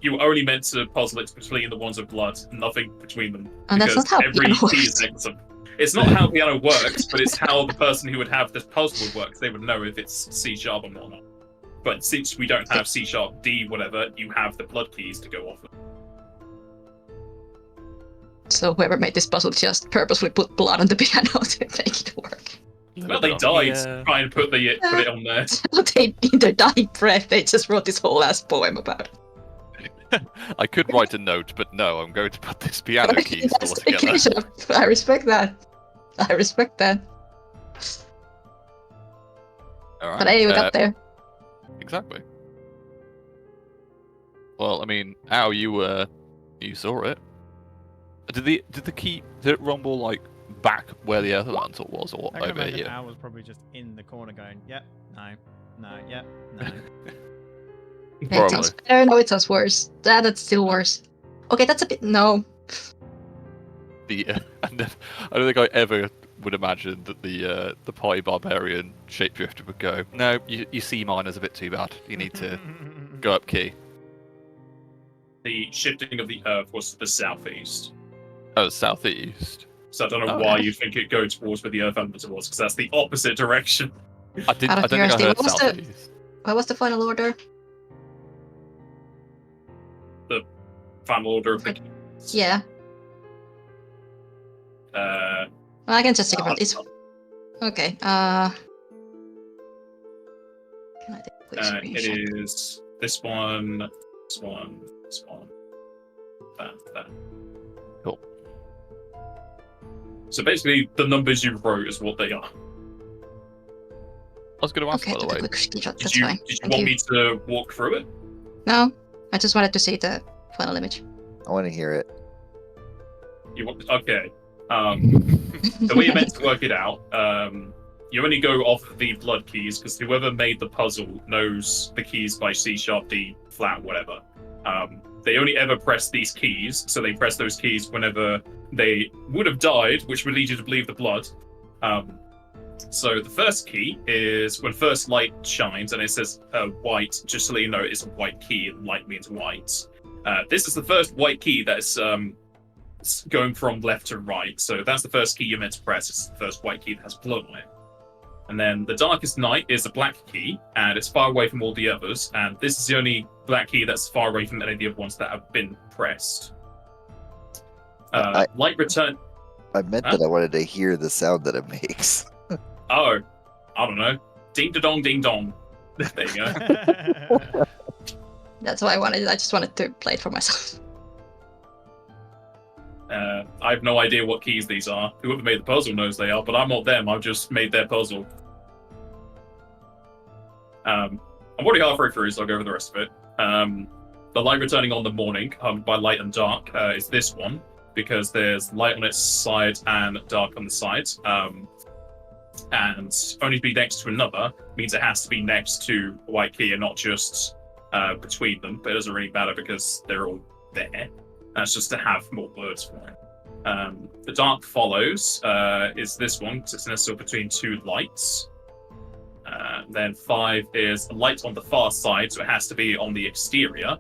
You were only meant to puzzle it between the ones of blood, nothing between them. And that's because not how every piano key is works. necklace. It's not how piano works, but it's how the person who would have this puzzle would work. They would know if it's C sharp or not. But since we don't have C sharp, D, whatever, you have the blood keys to go off of. So whoever made this puzzle just purposefully put blood on the piano to make it work. Well, they died trying to put it on there. So they, in their dying breath, they just wrote this whole ass poem about it. I could write a note, but no, I'm going to put this piano keys all That's together. dedication. I respect that. I respect that. All right. But anyway, we got there. Exactly. Well, I mean, Al, you saw it. Did it rumble like back where the other lantern was, or I can over imagine here? Al was probably just in the corner going, yep, no, yep, no. It Probably. sounds better. No, it sounds worse. That's still worse. Okay, that's a bit. No. I don't think I ever would imagine that the Pi Barbarian shapeshifter would go, no, you C miner's a bit too bad. You need to go up key. The shifting of the Earth was to the southeast. Oh, southeast. So I don't know Oh, why yeah. you think it goes towards where the Earth element was, because that's the opposite direction. I Out don't of think I curiosity, heard what was the- southeast. What was the final order? Final order of the Yeah. Uh, Well, I can just think about this. Okay. Can I take a quick it screenshot? is this one, that. Cool. So basically, the numbers you wrote is what they are. I was going to ask, Okay, by the took a way. quick screenshot. Did That's you fine. did you Thank want you. me to walk through it? No, I just wanted to see the final image. I want to hear it. You want? Okay. The way you're meant to work it out, you only go off of the blood keys because whoever made the puzzle knows the keys by C sharp, D flat, whatever. They only ever press these keys, so they press those keys whenever they would have died, which would lead you to believe the blood. So the first key is when first light shines, and it says white. Just to let you know, it's a white key, and light means white. This is the first white key that's going from left to right. So that's the first key you're meant to press. It's the first white key that has blood on it. And then the darkest night is a black key, and it's far away from all the others. And this is the only black key that's far away from any of the other ones that have been pressed. Light return. I meant Huh? that I wanted to hear the sound that it makes. Oh, I don't know. Ding da dong, ding dong. There you go. That's why I wanted. I just wanted to play it for myself. I have no idea what keys these are. Whoever made the puzzle knows they are, but I'm not them. I've just made their puzzle. I'm already halfway through, so I'll go over the rest of it. The light returning on the morning, by light and dark, is this one, because there's light on its side and dark on the side. And only to be next to another means it has to be next to a white key and not just between them. But it doesn't really matter because they're all there. That's just to have more words for it. The dark follows is this one, because it's nestled between two lights. Then 5 is a light on the far side, so it has to be on the exterior.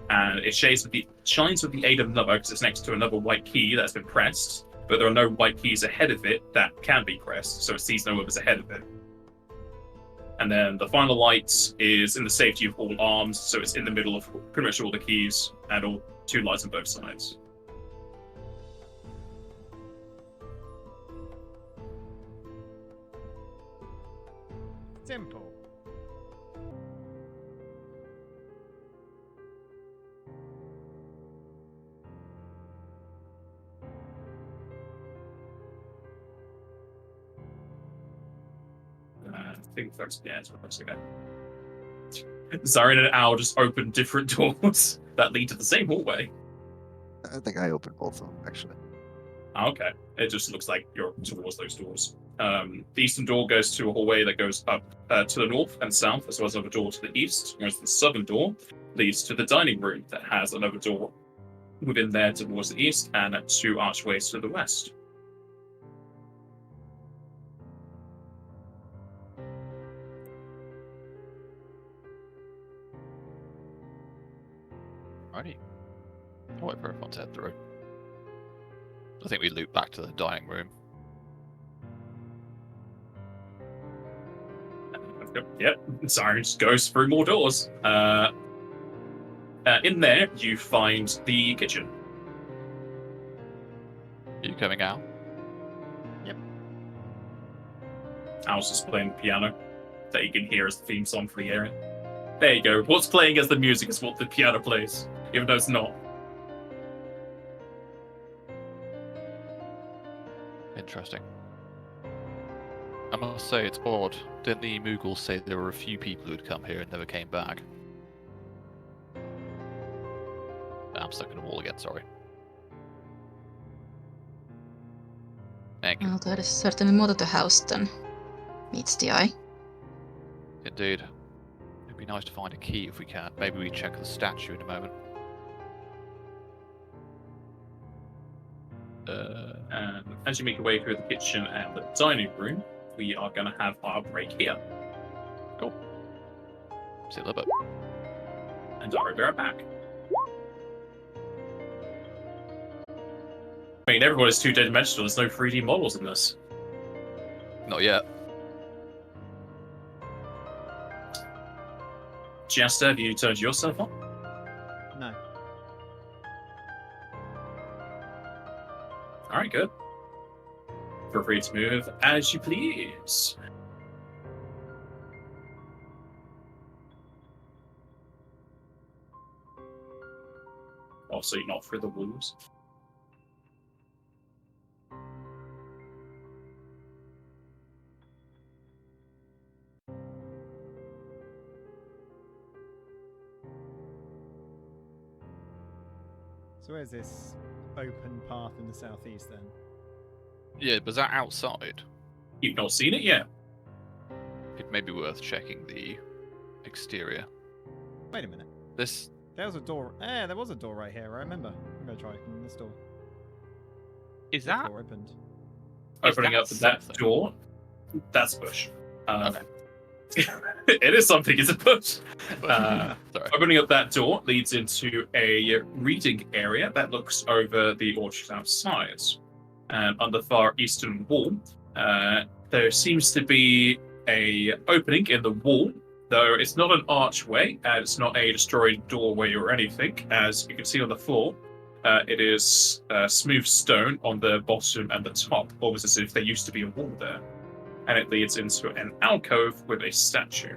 And it shines with the aid of another, because it's next to another white key that's been pressed. But there are no white keys ahead of it that can be pressed, so it sees no others ahead of it. And then the final light is in the safety of all arms, so it's in the middle of pretty much all the keys and all 2 lights on both sides. Simple. I think that's, yeah, it's works again. Zarin and Al just open different doors that lead to the same hallway. I think I opened both of them, actually. Okay. It just looks like you're towards those doors. The eastern door goes to a hallway that goes up to the north and south, as well as another door to the east, whereas the southern door leads to the dining room that has another door within there towards the east and 2 archways to the west. Righty. I'll wait for everyone to head through. I think we loop back to the dining room. Yep, Zarin just goes through more doors. In there, you find the kitchen. Are you coming out? Al's just playing the piano that you can hear as the theme song for the area. There you go. What's playing as the music is what the piano plays, even though it's not. Interesting. I must say it's odd. Didn't the Mughals say there were a few people who'd come here and never came back? I'm stuck in a wall again, sorry. Thank you. Well, there is certainly more to the house than meets the eye. Indeed. Maybe Be nice to find a key if we can. Maybe we check the statue in a moment. And as you make your way through the kitchen and the dining room, we are going to have our break here. See you a little bit. And I'll be right back. I mean, everyone is 2-dimensional. There's no 3D models in this. Not yet. Jester, have you turned yourself on? No. Alright, good. Feel free to move as you please. Also, you're not through the walls. So where's this open path in the southeast then? Yeah, was that outside? You've not seen it yet. It may be worth checking the exterior. Wait a minute. This. There was a door. There was a door right here. I remember. I'm gonna try opening this door. Is This that? door opened? Opening that up that something? door, that's a bush. Okay. It is something, it's a bush. Sorry. Opening up that door leads into a reading area that looks over the orchard outside. And on the far eastern wall, there seems to be a opening in the wall, though it's not an archway, and it's not a destroyed doorway or anything. As you can see on the floor, it is smooth stone on the bottom and the top, almost as if there used to be a wall there. And it leads into an alcove with a statue.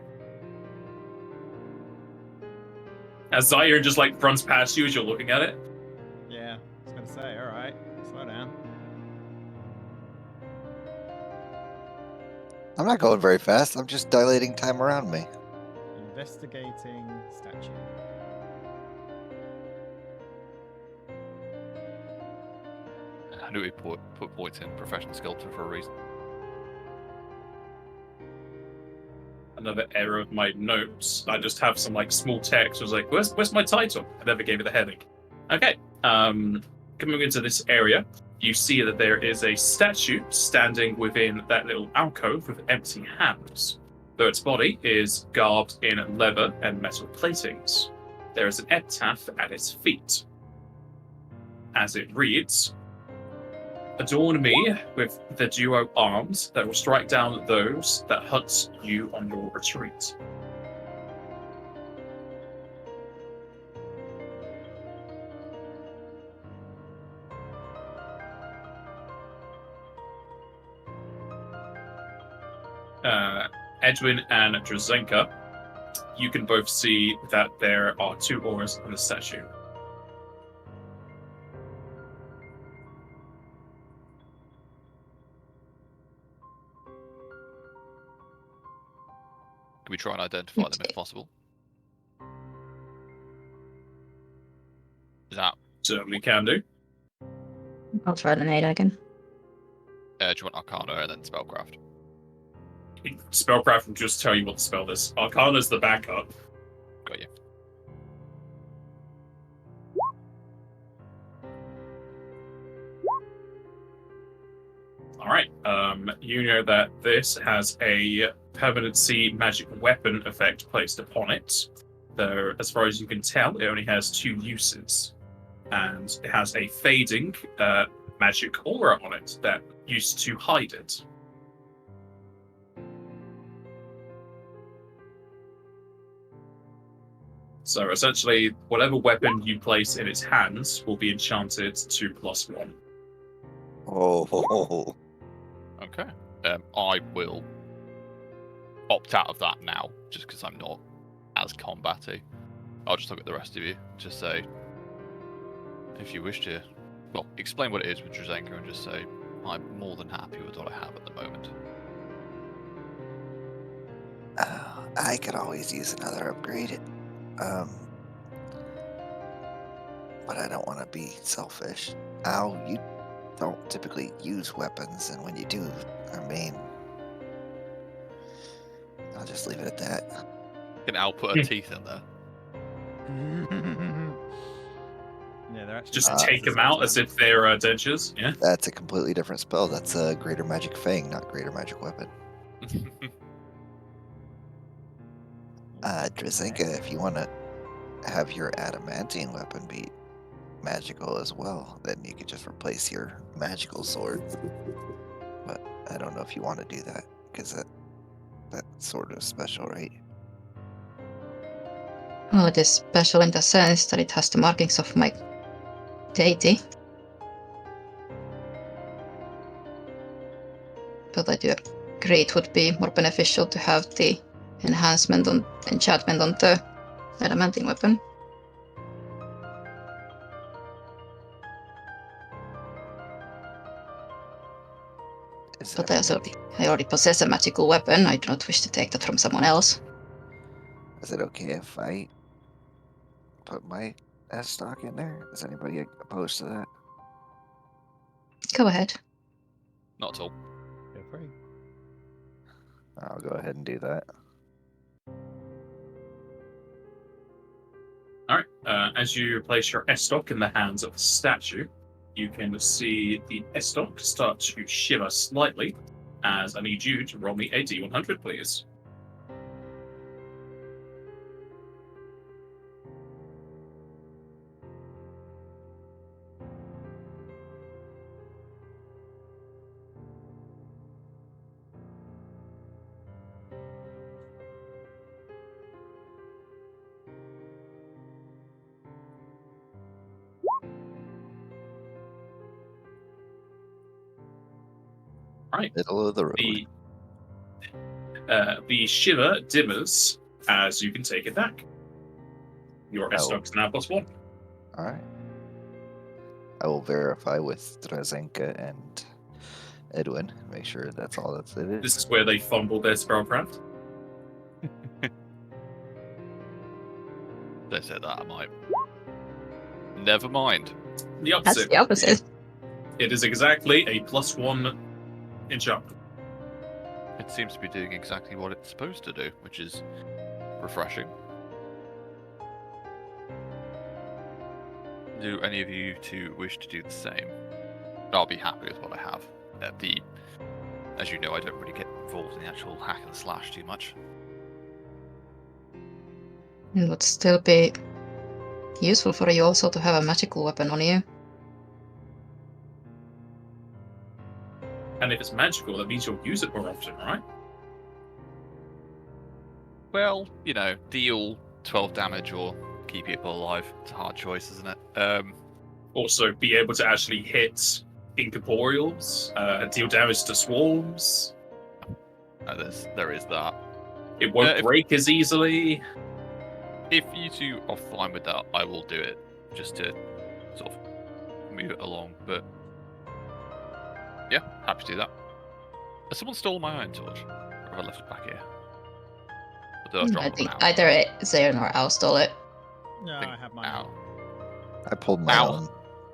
As Zaire just like runs past you as you're looking at it. Yeah. I was gonna say. All right. Slow down. I'm not going very fast. I'm just dilating time around me. Investigating statue. I knew we put points in professional sculptor for a reason. Another error of my notes. I just have some like small text. I was like, where's my title? I never gave it the heading. Okay. Coming into this area, you see that there is a statue standing within that little alcove with empty hands. Though its body is garbed in leather and metal platings. There is an epitaph at its feet. As it reads, "Adorn me with the duo arms that will strike down those that hunt you on your retreat." Edwin and Drazenka, you can both see that there are two auras on the statue. Can we try and identify them if possible? Is that? Certainly can do. I'll try the nade again. Do you want Arcana and then Spellcraft? Spellcraft will just tell you what the spell is. Arcana's the backup. Got you. Alright, you know that this has a permanency magic weapon effect placed upon it. Though, as far as you can tell, it only has two uses. And it has a fading magic aura on it that used to hide it. So essentially, whatever weapon you place in its hands will be enchanted to +1. Oh, Okay. I will opt out of that now, just because I'm not as combaty. I'll just look at the rest of you, just say, if you wish to, well, explain what it is with Drazenka and just say, I'm more than happy with what I have at the moment. I could always use another upgrade. But I don't want to be selfish. Al, you don't typically use weapons, and when you do, I mean, I'll just leave it at that. Can Al put her teeth in there? Yeah, they're actually Just Ah. take them out as if they're dentures. Yeah. That's a completely different spell. That's a Greater Magic Fang, not Greater Magic Weapon. Drazinka, if you want to have your adamantine weapon be magical as well, then you could just replace your magical sword. But I don't know if you want to do that, because that's sort of special, right? Well, it is special in the sense that it has the markings of my deity. But I do agree it would be more beneficial to have the enhancement on enchantment on the adamantine weapon. But I already possess a magical weapon. I do not wish to take that from someone else. Is it okay if I put my S stock in there? Is anybody opposed to that? Go ahead. Not at all. Feel free. I'll go ahead and do that. All right. As you place your S-Stock in the hands of the statue, you can see the S-Stock start to shiver slightly. As I need you to roll me a D100, please. Right. Middle of the road. The shiver dimmers as you can take it back. Your Oh. S-Stock's now +1. All right. I will verify with Drazenka and Edwin. Make sure that's all that it is. This is where they fumbled their spellcraft. They said that I might. Never mind. The opposite. That's the opposite. It is exactly a +1 enchantment. It seems to be doing exactly what it's supposed to do, which is refreshing. Do any of you two wish to do the same? I'll be happy with what I have. As you know, I don't really get involved in the actual hack and slash too much. It would still be useful for you also to have a magical weapon on you. And if it's magical, that means you'll use it more often, right? Well, you know, deal 12 damage or keep people alive. It's a hard choice, isn't it? Also, be able to actually hit incorporeals, deal damage to swarms. There is that. It won't break as easily. If you two are fine with that, I will do it, just to sort of move it along. But yeah, happy to do that. Has someone stolen my iron torch? Or have I left it back here? Or did I drop I it think out? either Zayn or Al stole it. No, I have mine. Ow. I pulled my Ow. own.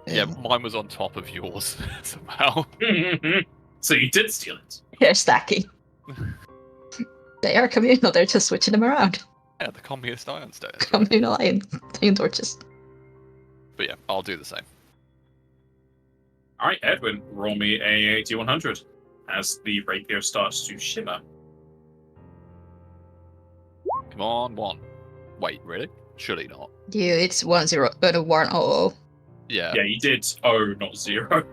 Yeah, in. mine was on top of yours somehow. So you did steal it. They're stacking. They are communal, they're just switching them around. Yeah, the communist iron stones. Right? Communal iron torches. But yeah, I'll do the same. All right, Edwin, roll me a D100 as the rapier starts to shimmer. Come on, 1. Wait, really? Surely not. It's 1-0. Yeah. Yeah, you did. Oh, not 0.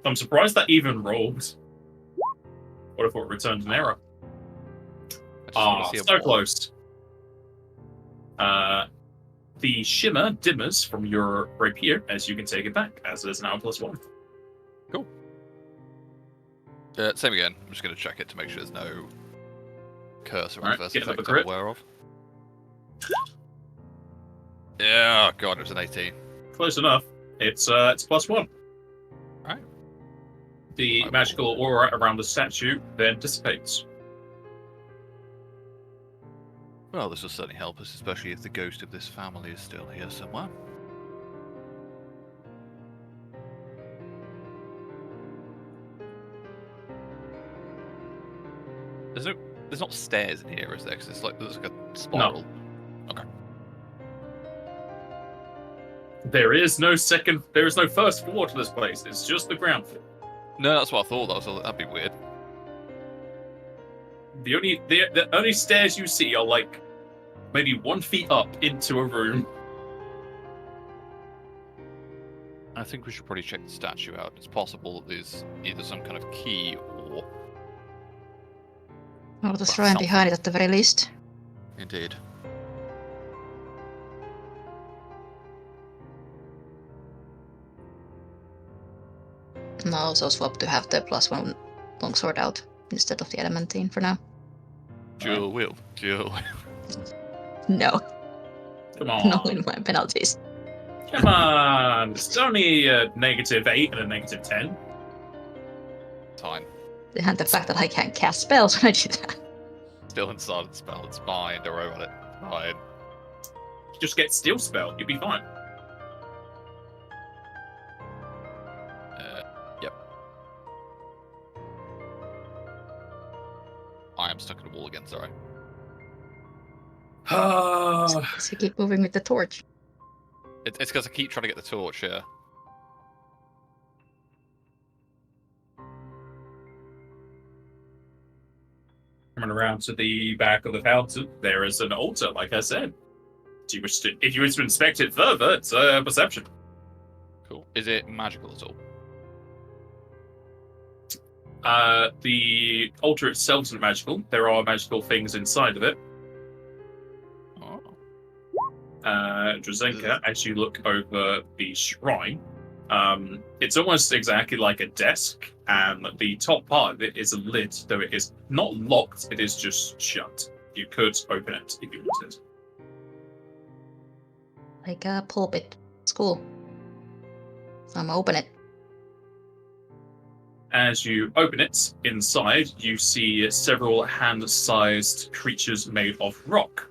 I'm surprised that even rolled. What if it returned an error? I just wanna see a So ball. close. The shimmer dimmers from your rapier as you can take it back, as it is now +1. Cool. Same again. I'm just going to check it to make sure there's no curse or Alright, adverse get another effect I'm crit. aware of. Yeah, God, it was an 18. Close enough. It's +1. Alright. The I magical will- aura around the statue then dissipates. Well, this will certainly help us, especially if the ghost of this family is still here somewhere. There's not stairs in here, is there? Because there's like a spiral. Okay. There is no first floor to this place. It's just the ground floor. No, that's what I thought. That'd be weird. The only stairs you see are like maybe 1 feet up into a room. I think we should probably check the statue out. It's possible that there's either some kind of key or... Or the shrine behind it at the very least. Indeed. And I'll also swap to have the +1 longsword out instead of the adamantine for now. Dual wield. No, Come on. no in my penalties. Come on. It's only a -8 and a -10. Fine. And the fact that I can't cast spells when I do that. Still inside the spell. It's fine. Don't worry about it. Fine. Just get steel spell. You'll be fine. Yep. I am stuck in a wall again, sorry. Ah. So keep moving with the torch. It's because I keep trying to get the torch here. Coming around to the back of the fountain, there is an altar, like I said. If you wish to inspect it further, it's a perception. Cool. Is it magical at all? The altar itself isn't magical. There are magical things inside of it. Oh. Drazenka, as you look over the shrine, it's almost exactly like a desk, and the top part of it is a lid, though it is not locked, it is just shut. You could open it if you wanted. Like a pulpit. It's cool. So I'm gonna open it. As you open it, inside you see several hand-sized creatures made of rock.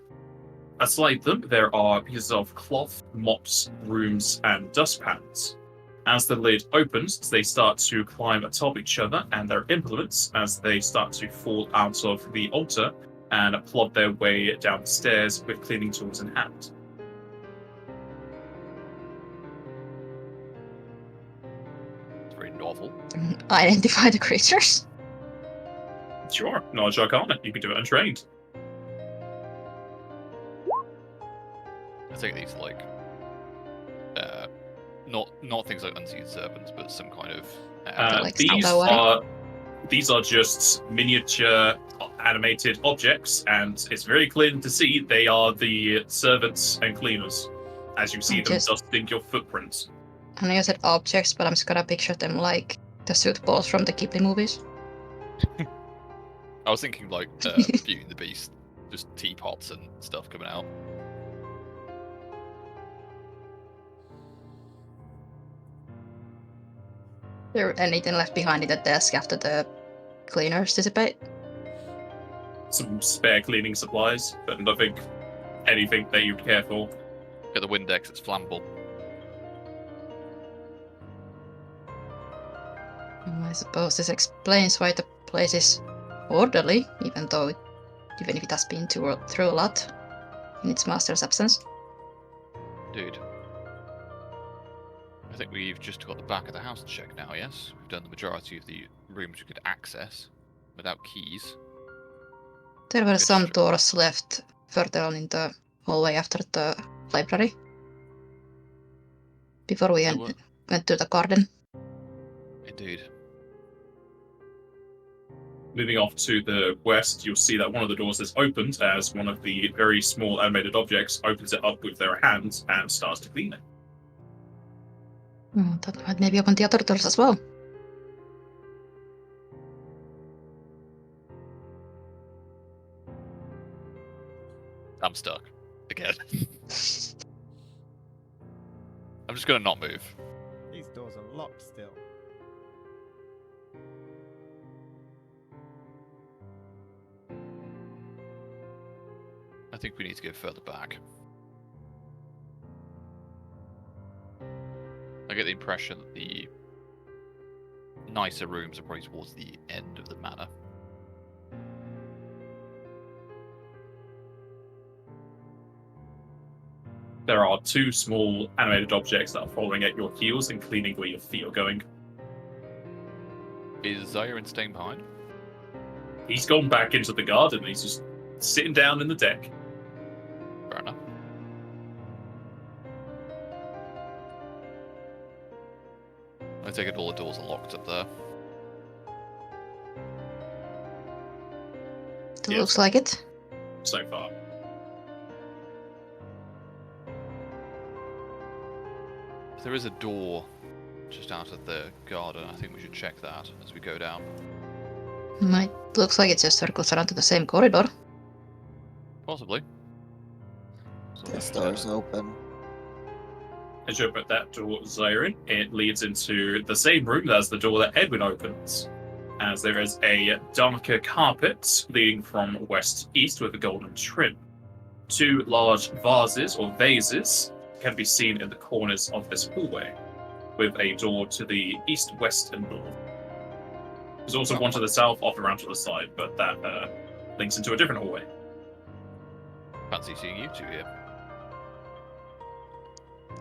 Aside them, there are pieces of cloth, mops, brooms, and dustpans. As the lid opens, they start to climb atop each other and their implements as they start to fall out of the altar and plod their way down the stairs with cleaning tools in hand. It's very novel. Identify the creatures. Sure, knowledge arcana, you can do it untrained. I think these are like not things like unseen servants, but some kind of Like these are just miniature animated objects, and it's very clear to see they are the servants and cleaners, as you see them dusting your footprints. I know you said objects, but I'm just gonna picture them like the suit balls from the Ghibli movies. I was thinking like Beauty and the Beast, just teapots and stuff coming out. Is there anything left behind in the desk after the cleaners dissipate? Some spare cleaning supplies, but nothing, anything that you'd care for. Get the Windex, it's flammable. I suppose this explains why the place is orderly, even if it has been through a lot in its master's absence. Dude. I think we've just got the back of the house to check now, yes? We've done the majority of the rooms we could access without keys. There were some doors left further on in the hallway after the library. Before we went to the garden. Indeed. Moving off to the west, you'll see that one of the doors is opened as one of the very small animated objects opens it up with their hands and starts to clean it. That might maybe open the other doors as well. I'm stuck. Again. I'm just gonna not move. These doors are locked still. I think we need to go further back. I get the impression that the nicer rooms are probably towards the end of the manor. There are two small animated objects that are following at your heels and cleaning where your feet are going. Is Zyron staying behind? He's gone back into the garden. He's just sitting down in the deck. Fair enough. I take it all the doors are locked up there. It Yes. looks like it. So far. If there is a door just out of the garden, I think we should check that as we go down. It looks like it just circles around to the same corridor. Possibly. So This door's open. As you open that door, Zyron, it leads into the same room as the door that Edwin opens. As there is a darker carpet leading from west to east with a golden trim. Two large vases or vases can be seen in the corners of this hallway, with a door to the east, west, and north. There's also one to the south, off around to the side, but that links into a different hallway. fancy seeing you two here.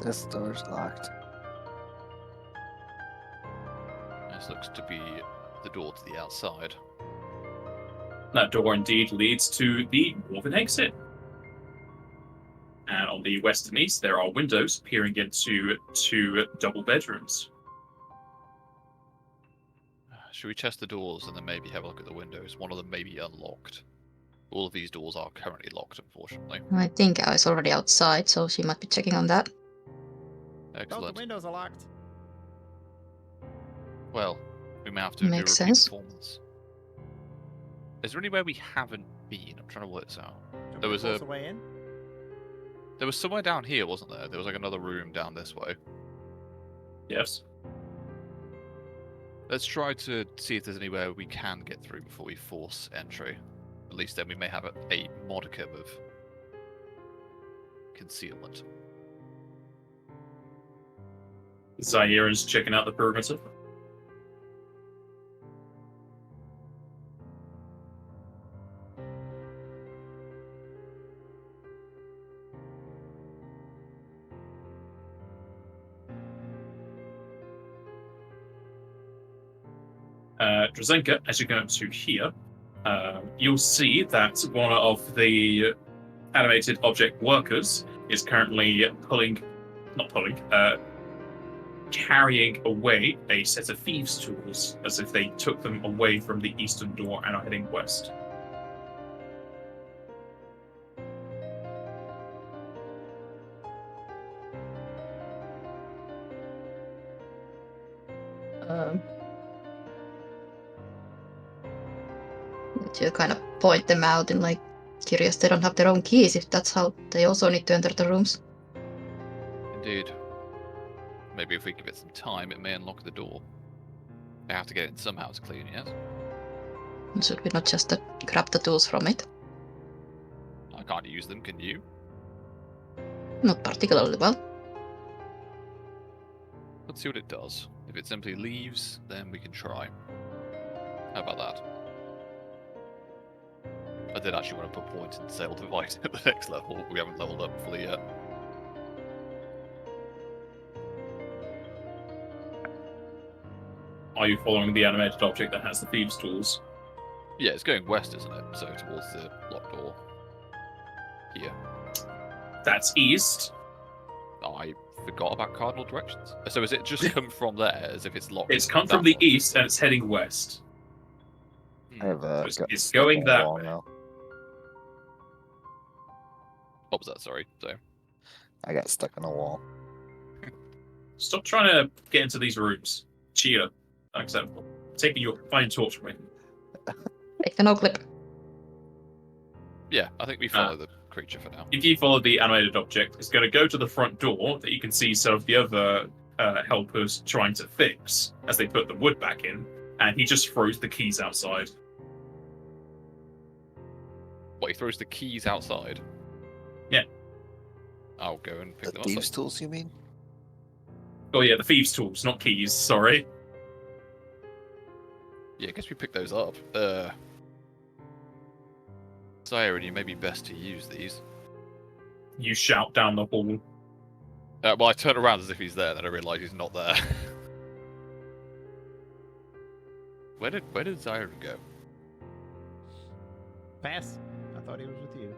This door's locked. This looks to be the door to the outside. That door indeed leads to the northern exit. And on the west and east, there are windows peering into two double bedrooms. Should we test the doors and then maybe have a look at the windows? One of them may be unlocked. All of these doors are currently locked, unfortunately. I think I was already outside, so she might be checking on that. Both Excellent. the windows are locked. Well, we may have to Makes do a repeat sense. performance. Is there anywhere we haven't been? I'm trying to work this out. Should There we was force a- a way in. There was somewhere down here, wasn't there? There was like another room down this way. Yes. Let's try to see if there's anywhere we can get through before we force entry. At least then we may have a modicum of concealment. Zyron's checking out the perimeter. Drazenka, as you go to here, you'll see that one of the animated object workers is currently carrying away a set of thieves' tools, as if they took them away from the eastern door and are heading west. To kind of point them out and like curious they don't have their own keys if that's how they also need to enter the rooms. Indeed. Maybe if we give it some time, it may unlock the door. They have to get it somehow to clean, yes? Should we not just grab the tools from it? I can't use them, can you? Not particularly well. Let's see what it does. If it simply leaves, then we can try. How about that? I did actually want to put points in sail device at the next level. We haven't leveled up fully yet. Are you following the animated object that has the thieves' tools? Yeah, it's going west, isn't it? So towards the locked door. Here. That's east. I forgot about cardinal directions. So is it just come from there as if it's locked? It's come that from the way? east and it's heading west. I have a. It's going that way. Now. What was that? Sorry. So I got stuck on a wall. Stop trying to get into these rooms. Cheater. Unacceptable. Taking your fine torch from me. Take the no clip. yeah, I think we follow the creature for now. If you follow the animated object, it's going to go to the front door that you can see some of the other helpers trying to fix as they put the wood back in, and he just throws the keys outside. What, he throws the keys outside? Yeah. I'll go and pick The them thieves' up. tools, you mean? Oh yeah, the thieves' tools, not keys. Sorry. Yeah, I guess we pick those up. Siren, you may be best to use these. You shout down the hall Well, I turn around as if he's there, then I realise he's not there. Where did Zyron go? Pass. I thought he was with you.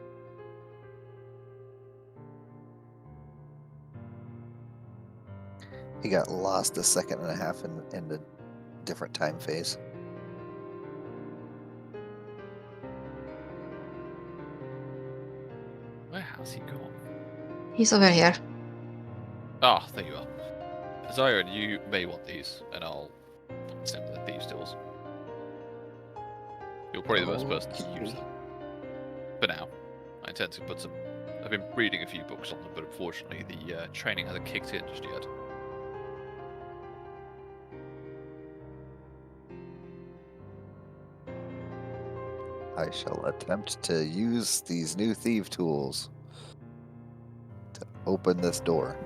He got lost a second and a half in the different time phase. Where has he gone? He's over here. Ah, there you are. Zyron, you may want these, and I'll send the thieves' tools. You're probably the best person to use Okay. them. For now. I intend to put some... I've been reading a few books on them, but unfortunately the training hasn't kicked in just yet. I shall attempt to use these new thief tools to open this door.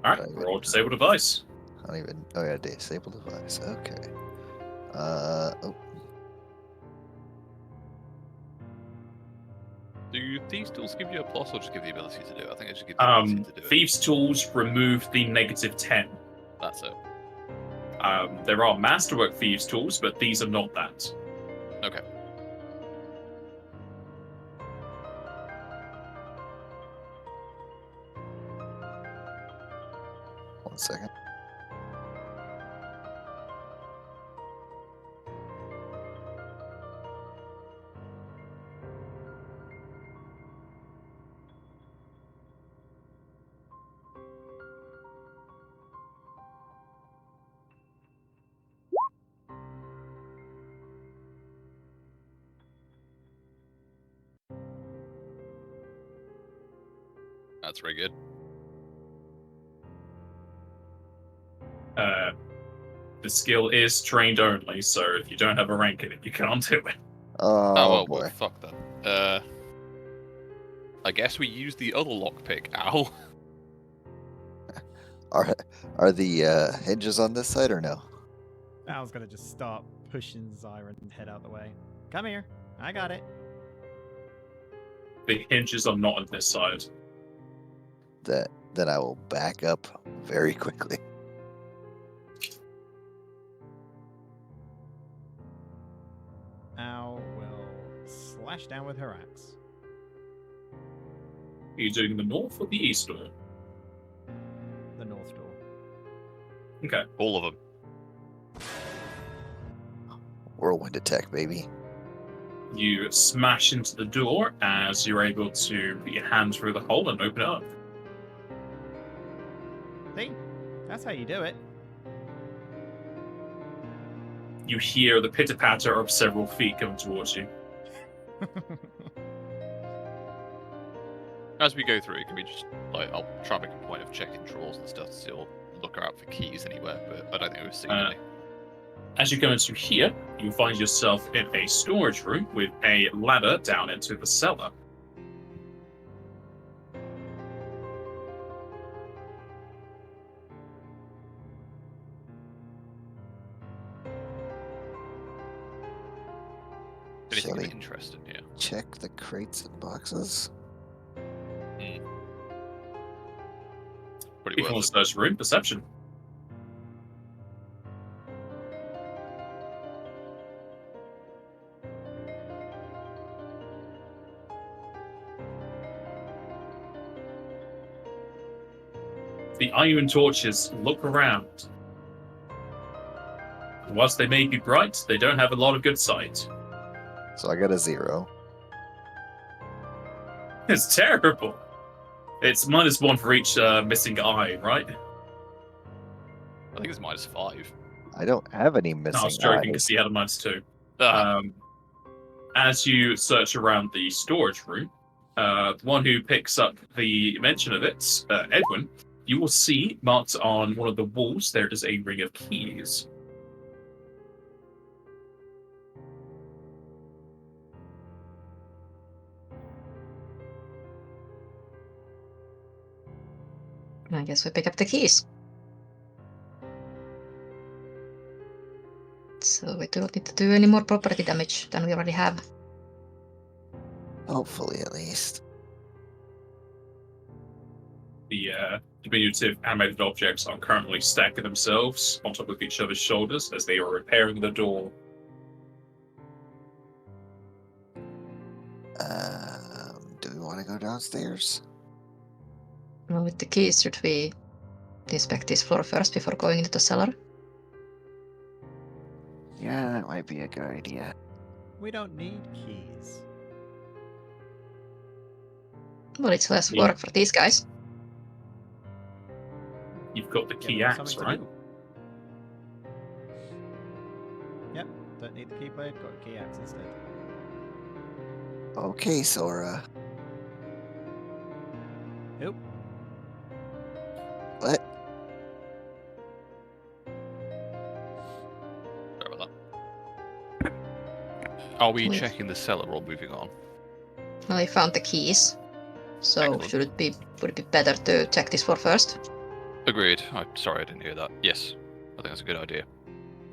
Alright, Right. roll disable device. I don't even. Oh yeah, disable device. Okay. Oh, Do thieves' tools give you a plus or just give the ability to do it? I think it just gives the ability to do it. Thieves' tools remove the -10. That's it. There are masterwork thieves' tools, but these are not that. Okay. one second. That's very good. The skill is trained only, so if you don't have a rank in it, you can't do it. Oh, well, boy. fuck that. I guess we use the other lockpick. Ow. Are the hinges on this side or no? Al's gonna just start pushing Zyron and head out the way. Come here. I got it. The hinges are not on this side. Then I will back up very quickly. Al will slash down with her axe. Are you doing the north or the east door? The north door. Okay. All of them. Whirlwind attack, baby. You smash into the door as you're able to put your hand through the hole and open it up. See? That's how you do it. You hear the pitter-patter of several feet coming towards you. As we go through, can we just, like, I'll try and make a point of checking drawers and stuff to still look out for keys anywhere, but I don't think we've seen any. As you go into here, you find yourself in a storage room with a ladder down into the cellar. Anything Shall of we interest in here? check the crates and boxes? Pretty If you want worth to it. search room, perception. The iron torches look around. Whilst they may be bright, they don't have a lot of good sight. So I got a 0. It's terrible. It's -1 for each missing eye, right? I think it's -5. I don't have any No, missing I was joking eyes. because he had a -2. Ah, As you search around the storage room, the one who picks up the mention of it, Edwin, you will see marked on one of the walls there is a ring of keys. I guess we pick up the keys. So we don't need to do any more property damage than we already have. Hopefully, at least. The diminutive animated objects are currently stacking themselves on top of each other's shoulders as they are repairing the door. Do we want to go downstairs? Well, with the keys, should we inspect this floor first before going into the cellar? Yeah, that might be a good idea. We don't need keys. Well, it's less Yeah. work for these guys. You've got the Yeah, key we have axe, something to right? do. Yep, don't need the keyblade, got a key axe instead. Okay, Sora. Nope. What? Sorry about that. Are we Wait. checking the cellar or moving on? Well, we found the keys. So Excellent. would it be better to check this floor first? Agreed. I'm sorry I didn't hear that. Yes, I think that's a good idea.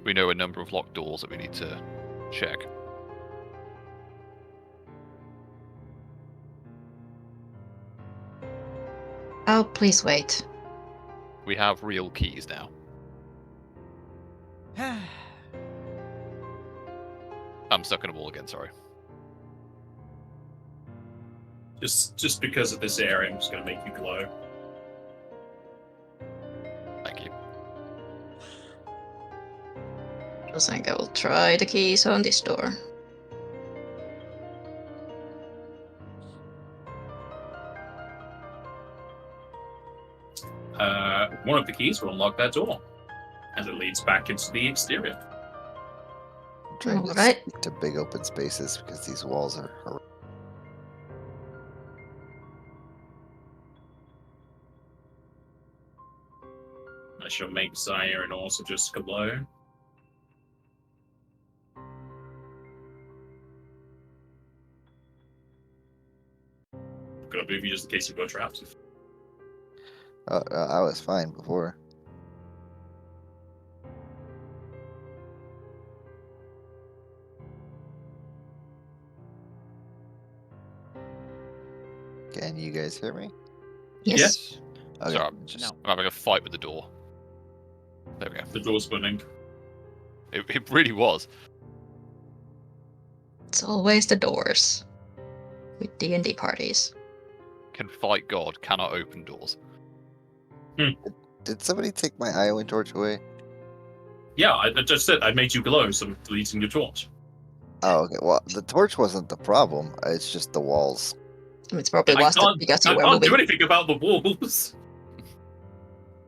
We know a number of locked doors that we need to check. Oh, please wait. We have real keys now. I'm stuck in a wall again, sorry. Just because of this area, I'm just going to make you glow. Thank you. I think I will try the keys on this door. One of the keys will unlock that door, as it leads back into the exterior. I'm trying to Alright. stick to big open spaces because these walls are I shall make Zaire and also just glow. Gonna move you just in case you got trapped. I was fine before. Can you guys hear me? Yes. Okay. Sorry, No. I'm having a fight with the door. There we go. The door's burning. It really was. It's always the doors. With D&D parties. Can fight God, cannot open doors. Did somebody take my Iowa torch away? Yeah, I just said I made you glow, so I'm deleting your torch. Oh, okay. Well, the torch wasn't the problem. It's just the walls. It's probably I was can't, because I you were can't do moving anything about the walls.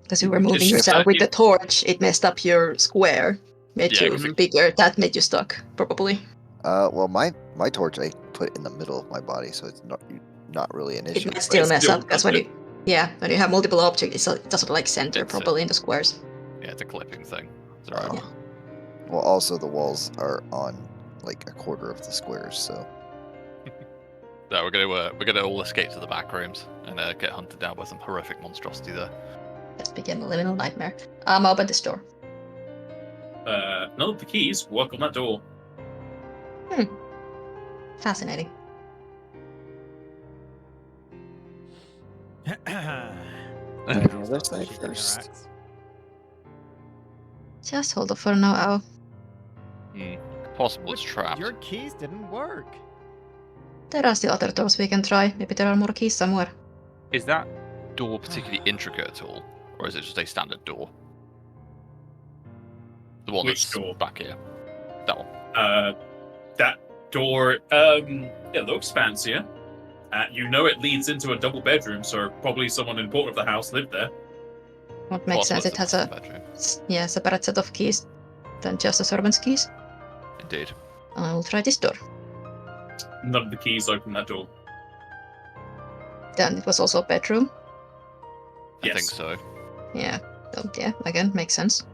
because you were moving just yourself that with you- the torch. It messed up your square. Made Yeah, you 'cause it- bigger. That made you stuck, probably. Well, my torch I put in the middle of my body, so it's not really an It issue. might still It's mess still up because does when you have multiple objects, it doesn't like center It's a- properly in the squares. Yeah, it's a clipping thing. It's alright. Oh. Well, also the walls are on like a quarter of the squares, so No, we're gonna all escape to the back rooms and get hunted down by some horrific monstrosity there. Let's begin a little nightmare. Open this door. None of the keys work on that door. Fascinating. the other Start side sheathing her first. axe. Just hold off for now, Al. Possible it's But trapped. Your keys didn't work. There are still other doors we can try. Maybe there are more keys somewhere. Is that door particularly intricate at all? Or is it just a standard door? The one Which that's door? back here. That one. That door, it looks fancier. You know it leads into a double bedroom, so probably someone important of the house lived there. What makes Possible sense? It it's has a a master bedroom. separate set of keys than just the servant's keys. Indeed. I will try this door. None of the keys open that door. Then it was also a bedroom. I Yes. think so. Yeah. So, yeah, again, makes sense.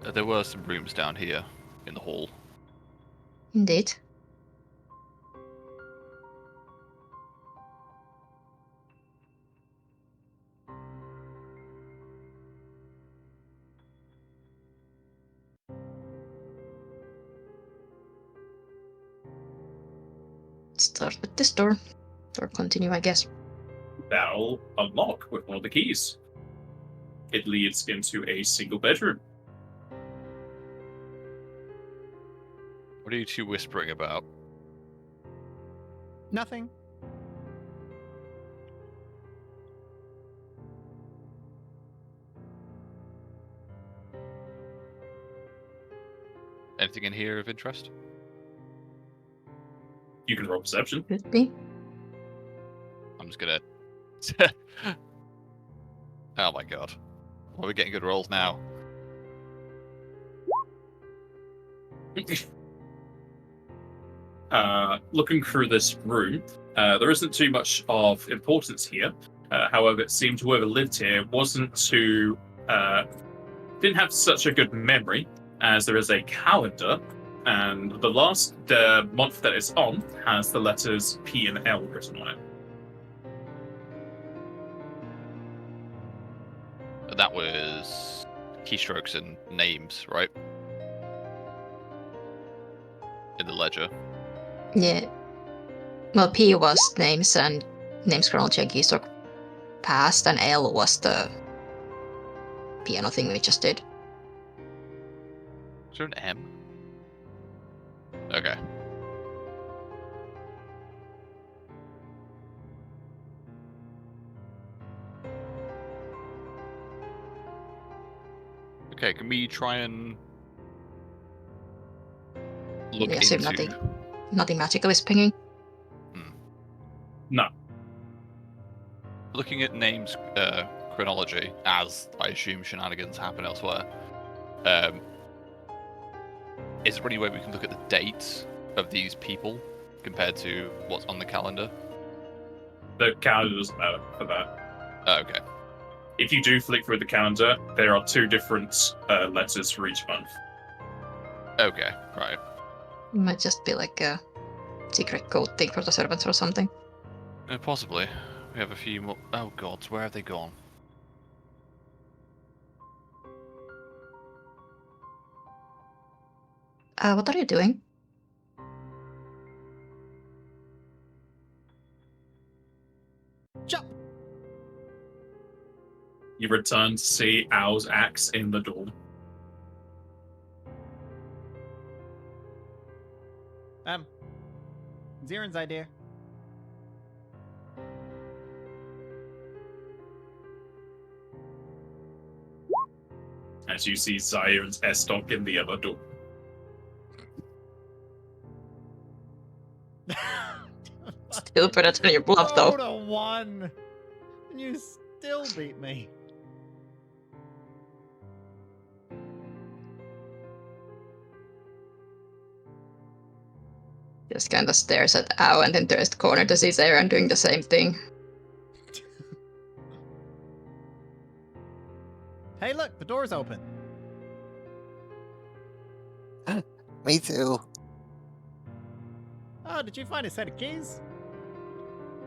There were some rooms down here in the hall. Indeed. Start with this door. Or continue, I guess. that'll unlock with one of the keys. It leads into a single bedroom. What are you two whispering about? Nothing. Anything in here of interest? You can roll perception. Could be. I'm just gonna. Oh my god. Why are we getting good rolls now? Looking through this room, there isn't too much of importance here. However, it seemed whoever lived here didn't have such a good memory, as there is a calendar, and the last month that it's on has the letters P and L written on it. That was keystrokes and names, right? In the ledger. Yeah. Well, P was names chronology and keystroke past, and L was the piano thing we just did. Is there an M? Okay. Okay, can we try and look Yeah, so into... nothing magical is pinging. No. Looking at names chronology, as I assume shenanigans happen elsewhere, is there any way we can look at the dates of these people compared to what's on the calendar? The calendar doesn't matter for that. Oh, okay. If you do flick through the calendar, there are two different letters for each month. Okay, right. It might just be like a secret code thing for the servants or something. Possibly. We have a few more... Oh god, where have they gone? What are you doing? Jump! You return to see Owl's axe in the door. Ziren's idea. As you see Ziren's Estoc in the other door. Still better than your bluff, though. Rolled a 1! And you still beat me. Just kind of stares at Ow and then turns the corner to see Ziren doing the same thing. Hey, look, the door's open. Me too. Oh, did you find a set of keys?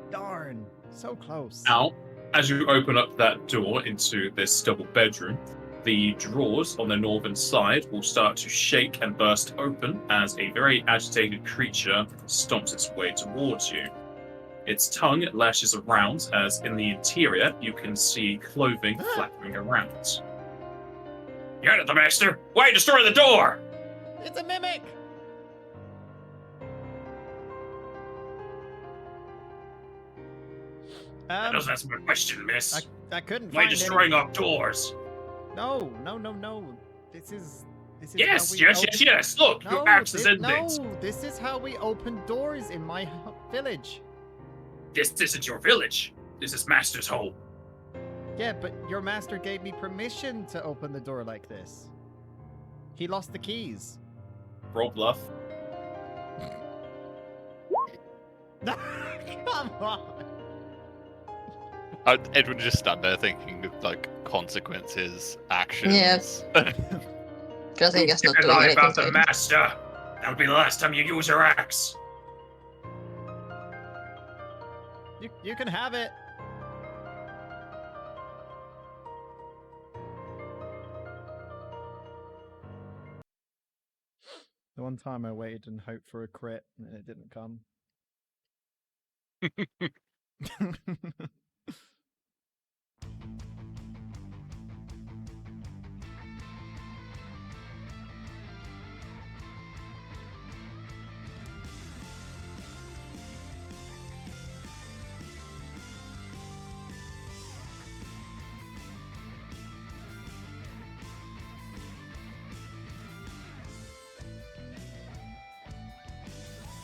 Darn, so close. Now, as you open up that door into this double bedroom, the drawers on the northern side will start to shake and burst open as a very agitated creature stomps its way towards you. Its tongue lashes around as in the interior you can see clothing flapping around. You're not the master! Why destroy the door? It's a mimic! That doesn't answer my question, miss. I couldn't Why find destroying our doors? No. This is Yes, how we yes. Look, your axe is in No, it. this is how we open doors in my village. This isn't your village. This is Master's home. Yeah, but your master gave me permission to open the door like this. He lost the keys. Roll bluff. Come on. Edwin just stand there thinking of, like, consequences, actions. Yes. Just think it's not Keep doing lie anything about to the it. master. That'll be the last time you use your axe. You can have it. The one time I waited and hoped for a crit and it didn't come.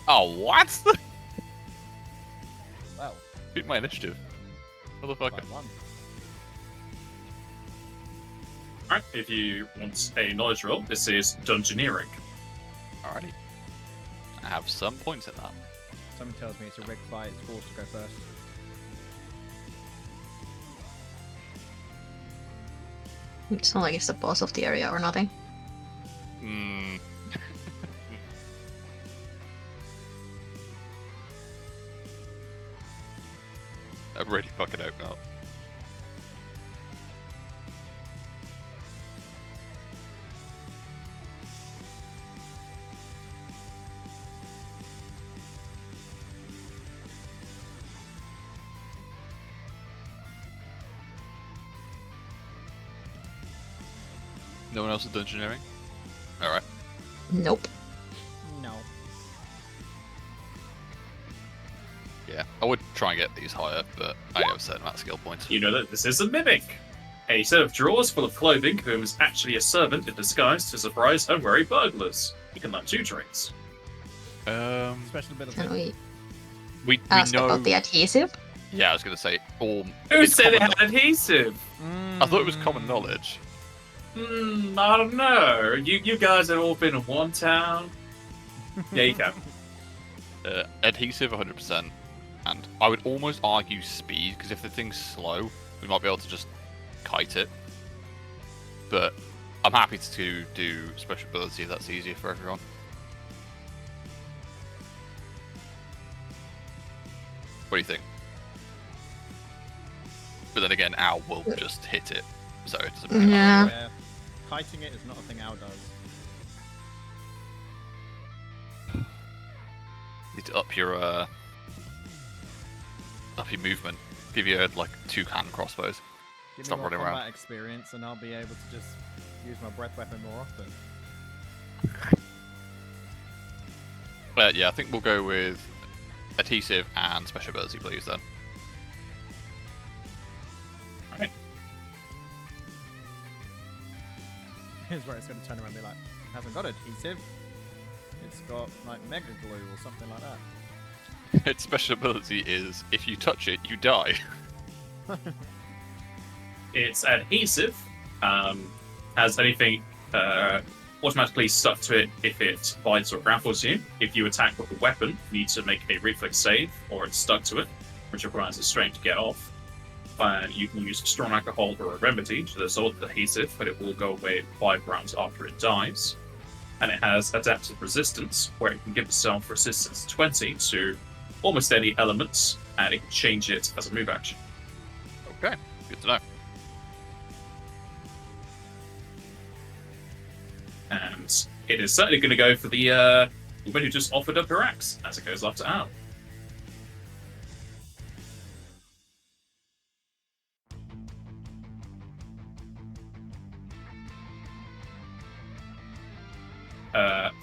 Oh, what? Well, Beat my initiative. Motherfucker. by one. Alright, if you want a knowledge roll, this is Dungeoneering. Alrighty. I have some points in that. Someone tells me it's a rigged fight, it's forced to go first. It's not like it's the boss of the area or nothing. Hmm. I really fucking hope not. No one else is dungeoneering? Alright. Nope. No. Yeah, I would try and get these higher, but I have a certain amount of skill points. You know that this is a mimic. A set of drawers full of clothing whom is actually a servant in disguise to surprise unwary burglars. You can learn 2 traits. Special ability. Can we We ask know. about the adhesive? Yeah, I was gonna say. Who it's said it common had adhesive? I thought it was common knowledge. I don't know. You guys have all been in one town. Yeah, you can. Adhesive 100%, and I would almost argue speed, because if the thing's slow, we might be able to just kite it. But I'm happy to do special ability if that's easier for everyone. What do you think? But then again, Owl will just hit it, so it doesn't really matter. Yeah. Yeah. Kiting it is not a thing Al does. Need to up your movement. Give you like 2-hand crossbows. Give Stop me more running combat around. experience and I'll be able to just use my breath weapon more often. Yeah, I think we'll go with adhesive and special ability, please. Then. Alright. Here's where it's going to turn around and be like, it hasn't got adhesive. It's got like mega glue or something like that. Its special ability is if you touch it, you die. It's adhesive. Has anything automatically stuck to it if it bites or grapples you. If you attack with a weapon, you need to make a reflex save, or it's stuck to it, which requires a strength to get off. And you can use strong alcohol or a remedy to dissolve the adhesive, but it will go away 5 rounds after it dies. And it has adaptive resistance, where it can give itself resistance 20 to almost any elements, and it can change it as a move action. Okay, good to know. And it is certainly going to go for the woman who just offered up her axe as it goes after Al.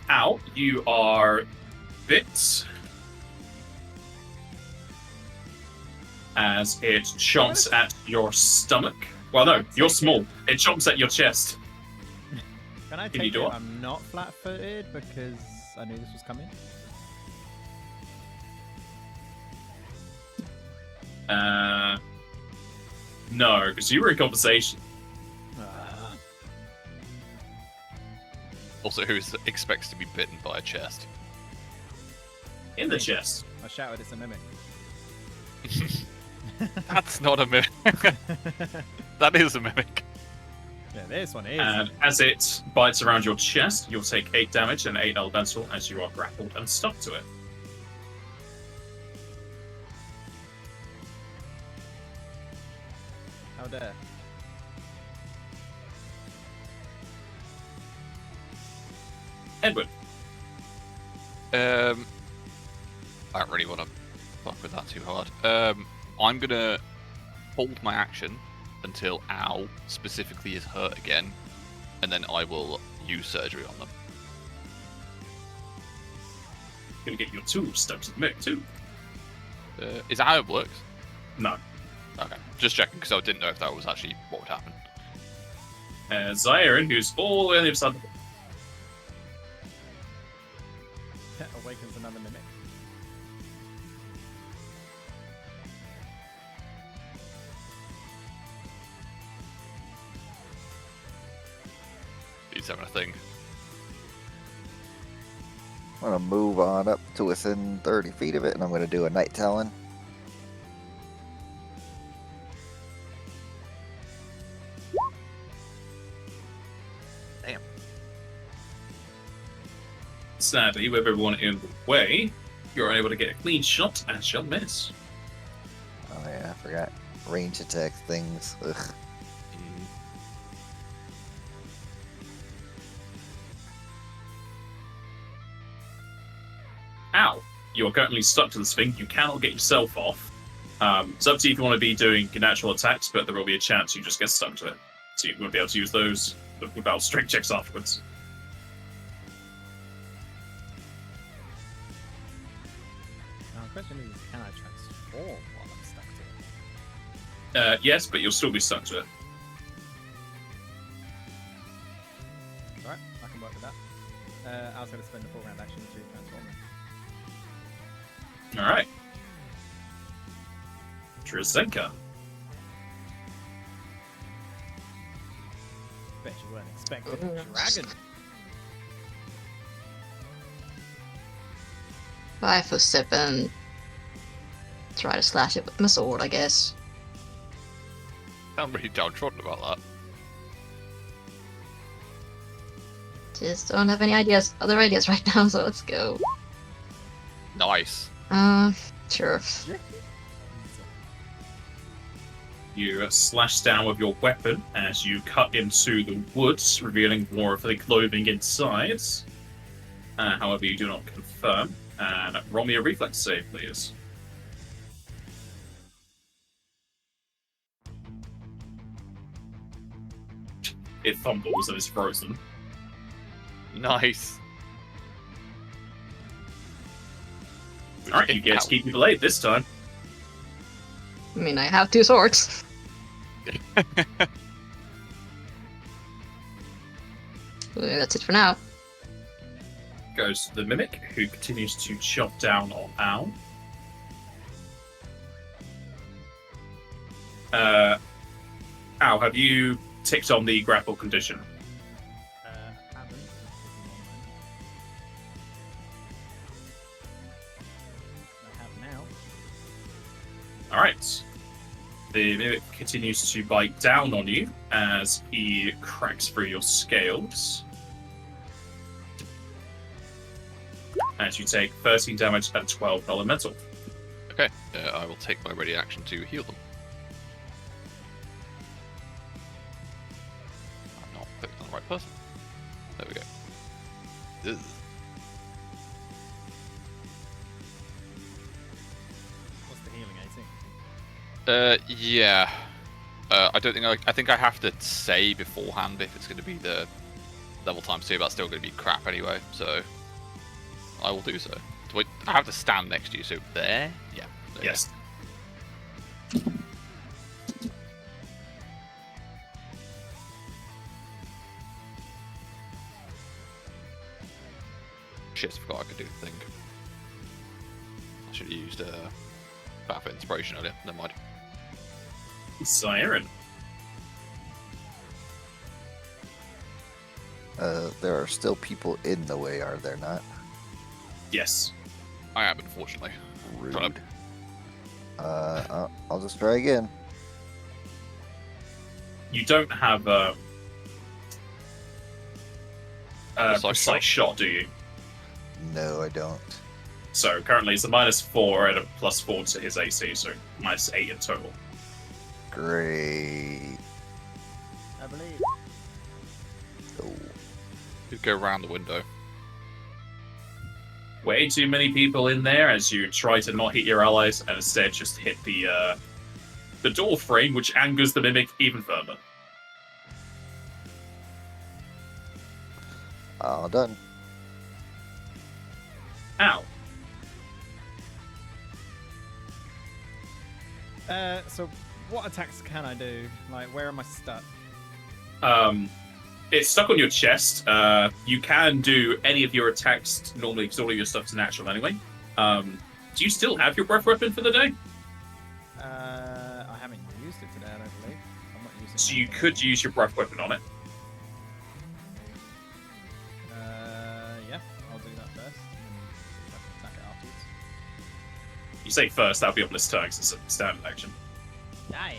Al, you are bit as it chomps at your stomach. Well, no, you're small. It chomps at your chest. Can I Can you take do it it? I'm not flat-footed because I knew this was coming? No, because you were in conversation. Also, who expects to be bitten by a chest? In the chest. I shouted it's a mimic. That's not a mimic. That is a mimic. Yeah, this one is. And as it bites around your chest, you'll take 8 damage and 8 elemental as you are grappled and stuck to it. How dare. Edward, I don't really want to fuck with that too hard. I'm gonna hold my action until Al specifically is hurt again, and then I will use surgery on them. you're going to get your tools stuck to the mic too. Is that how it works? No. Okay, just checking because I didn't know if that was actually what would happen. Zairin, who's all on the other side of the Awakens another mimic. he's having a thing. I'm gonna move on up to within 30 feet of it, and I'm gonna do a night talon. Damn. Sadly, with everyone in the way, you're unable to get a clean shot and shall miss. Oh yeah, I forgot. Range attack things. Ugh. Ow! You are currently stuck to this thing. You cannot get yourself off. It's up to you if you want to be doing your natural attacks, but there will be a chance you just get stuck to it. So you won't be able to use those without strength checks afterwards. Now, the question is, can I transform while I'm stuck to it? Yes, but you'll still be stuck to it. Alright, I can work with that. I was going to spend the full round action to transform it. Alright. Trizenka. Bet you weren't expecting a dragon. 5 or 7. Try to slash it with my sword, I guess. I'm really downtrodden about that. Just don't have any other ideas right now, so let's go. Nice. Sure. You slash down with your weapon as you cut into the woods, revealing more of the clothing inside. However, you do not confirm. And roll me a reflex save, please. It fumbles and is frozen. Nice. Alright, you get to keep your blade this time. I mean, I have 2 swords. That's it for now. Goes to the Mimic, who continues to chop down on Al. Al, have you ticked on the grapple condition? Haven't. I have now. Alright. The Mimic continues to bite down on you as he cracks through your scales. As you take 13 damage and 12 elemental. Okay, I will take my ready action to heal them. I'm not clicked on the right person. There we go. Ugh. What's the healing, 18? Yeah. I don't think I think I have to say beforehand if it's going to be the level times 2, but that's still going to be crap anyway, so I will do so. Wait, I have to stand next to you, so there? Yeah. There Yes. Shit, I forgot I could do the thing. I should have used Path of Inspiration earlier. Never mind. Siren. There are still people in the way, are there not? Yes. I am, unfortunately. Rude. I'll just try again. You don't have precise shot, do you? No, I don't. So currently it's a -4 and a +4 to his AC, so -8 in total. Great. I believe. Oh. You go around the window. Way too many people in there as you try to not hit your allies and instead just hit the door frame, which angers the Mimic even further. All done. Ow. So what attacks can I do? Like, where am I stuck? It's stuck on your chest. You can do any of your attacks normally because all of your stuff's natural anyway. Do you still have your breath weapon for the day? I haven't used it today, I don't believe. I'm not using it. So you could use your breath weapon on it. say first, that'll be on this turn because it's a standard action. Aye.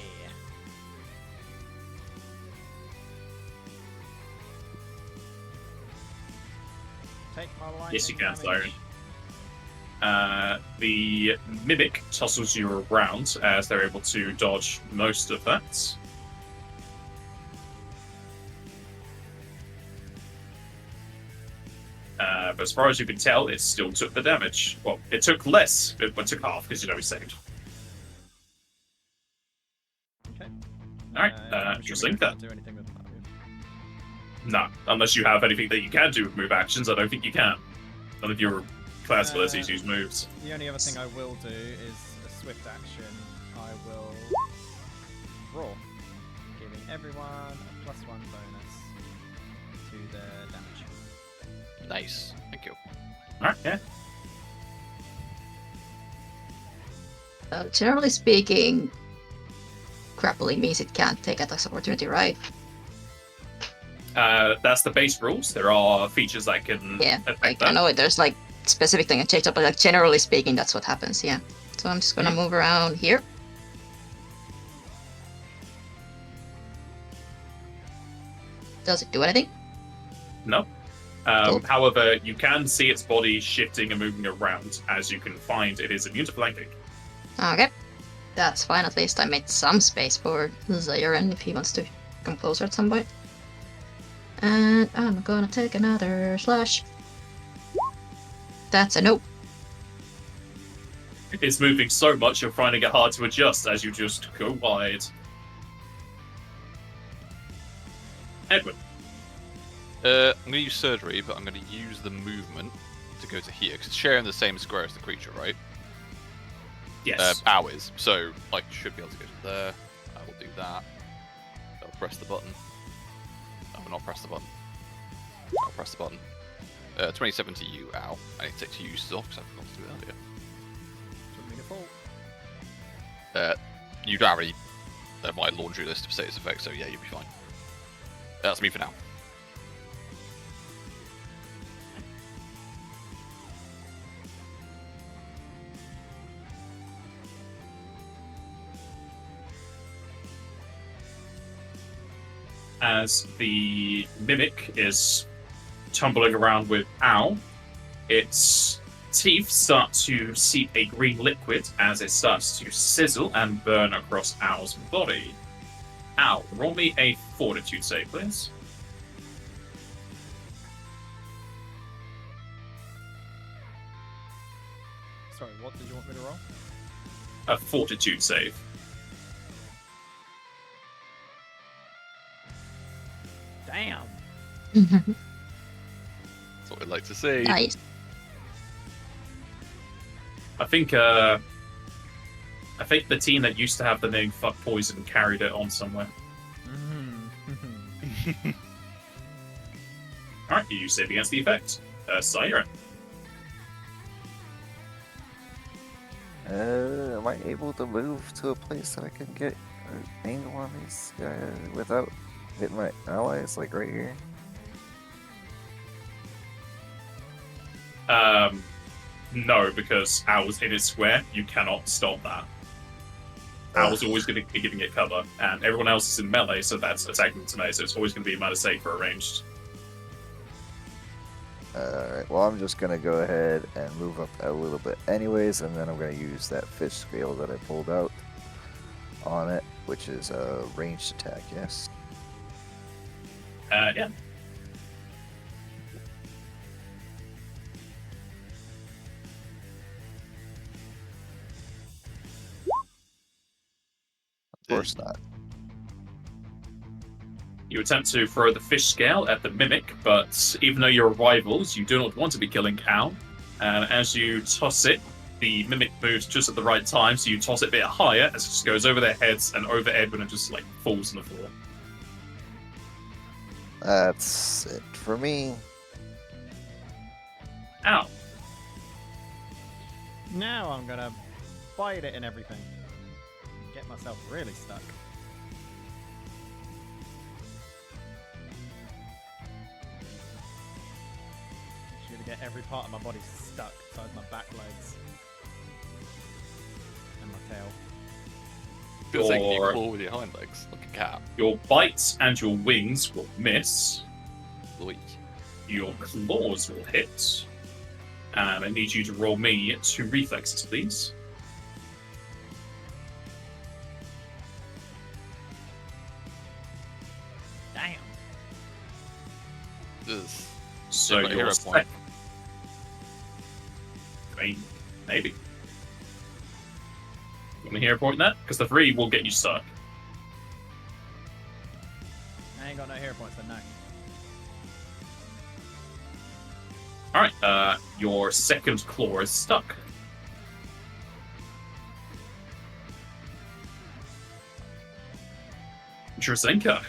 Take my lightning Yes, you can, damage. Siren. The Mimic tussles you around as they're able to dodge most of that. But as far as you can tell, it still took the damage. Well, it took less. It took half because we saved. Okay. Alright, I'm just assuming link I that. can't do anything with that. No, unless you have anything that you can do with move actions, I don't think you can. None of your class abilities use moves. The only other thing I will do is a swift action. I will roar, giving everyone a +1 bonus to the damage. Nice. Thank you. Alright, yeah. Generally speaking, grappling means it can't take attacks of opportunity, right? That's the base rules. There are features that can Yeah, affect like that. I know there's like specific thing that changed up, but like generally speaking, that's what happens. Yeah. So I'm just gonna move around here. Does it do anything? No. Cool. However, you can see its body shifting and moving around. As you can find, it is immune to flanking. Okay. That's fine. At least I made some space for Zaire if he wants to come closer at some point. And I'm gonna take another slash. That's a nope. It's moving so much you're finding it hard to adjust as you just go wide. Edwin. I'm going to use surgery, but I'm going to use the movement to go to here because it's sharing the same square as the creature, right? Yes. Ours. So I should be able to go to there. I will do that. I'll press the button. I will not press the button. I'll press the button. 27 to you, ow. I need to take 2 uses off because I forgot to do it earlier. You'd already my laundry list of status effects, so yeah, you'll be fine. That's me for now. As the Mimic is tumbling around with Owl, its teeth start to seep a green liquid as it starts to sizzle and burn across Owl's body. Owl, roll me a fortitude save, please. Sorry, what did you want me to roll? A fortitude save. Damn. That's what we'd like to see. Nice. I think the team that used to have the name Fuck Poison carried it on somewhere. Alright, you save against the effect. Siren. Am I able to move to a place that I can get an angle on these guys without hitting my allies, like right here? No, because Owl's in its square. You cannot stop that. Owl's always going to be giving it cover, and everyone else is in melee, so that's attacking to melee, so it's always going to be a matter safe for a ranged. Alright, well I'm just gonna go ahead and move up a little bit anyways, and then I'm gonna use that fish scale that I pulled out on it, which is a ranged attack, yes? Yeah. Of course not. You attempt to throw the fish scale at the Mimic, but even though you're rivals, you do not want to be killing Owl. And as you toss it, the Mimic moves just at the right time, so you toss it a bit higher as it just goes over their heads and over Edwin and just falls on the floor. That's it for me. Ow. Now I'm gonna bite it and everything. Get myself really stuck. Just gonna get every part of my body stuck besides my back legs. fail. Feels like you Your, claw with your hind legs, like a cat. your bites and your wings will miss. Oi. Your claws will hit. And I need you to roll me 2 reflexes, please. Damn. This. So Got a your hero point. I mean, maybe. You want to hero point that? Because the 3 will get you stuck. I ain't got no hero points, then no. Alright, your second claw is stuck. Drazenka.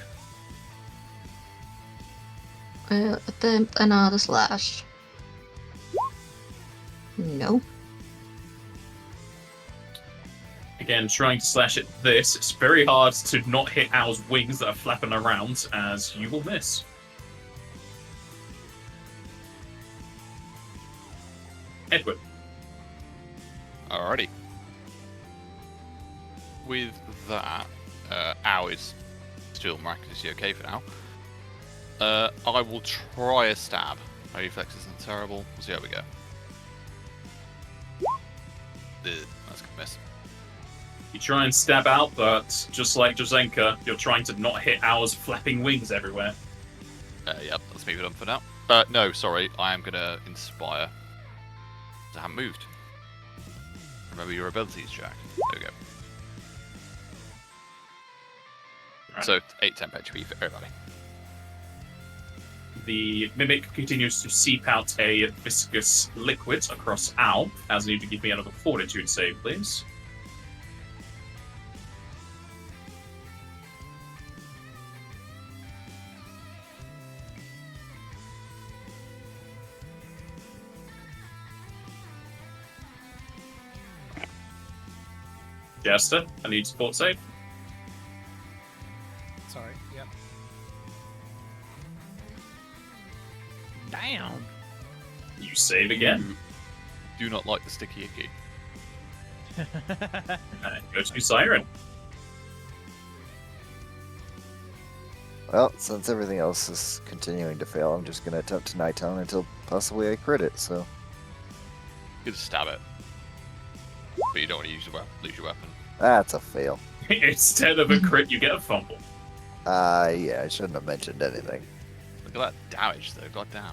Attempt another slash. No. Again, trying to slash at this. It's very hard to not hit Owl's wings that are flapping around, as you will miss. Edward. Alrighty. With that, Ow is still miraculously okay for now. I will try a stab. My reflex isn't terrible. We'll see how we go. That's a good miss. You try and stab out, but just like Drazenka, you're trying to not hit Owl's flapping wings everywhere. Yep, let's move it on for now. No, sorry, I am gonna inspire. I haven't moved. Remember your abilities, Jack. There we go. Right. So 8 temp HP for everybody. The Mimic continues to seep out a viscous liquid across Owl, as I need to give me another fortitude save, please. Jester, I need support save. Sorry, yep. Damn! You save again. Do not like the sticky icky. And go to Siren. Well, since everything else is continuing to fail, I'm just gonna attempt to nighttime until possibly I crit it. So You just stab it. But you don't want to use lose your weapon. that's a fail. Instead of a crit, you get a fumble. Yeah, I shouldn't have mentioned anything. Look at that damage though, goddamn.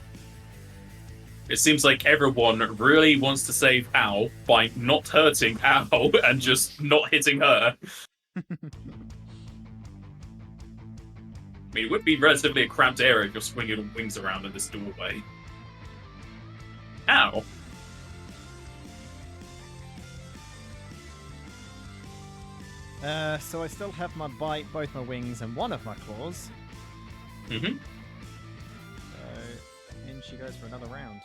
It seems like everyone really wants to save Owl by not hurting Owl and just not hitting her. I mean, it would be relatively a cramped area if you're swinging your wings around in this doorway. Ow. So I still have my bite, both my wings, and one of my claws. Mm-hmm. So in she goes for another round.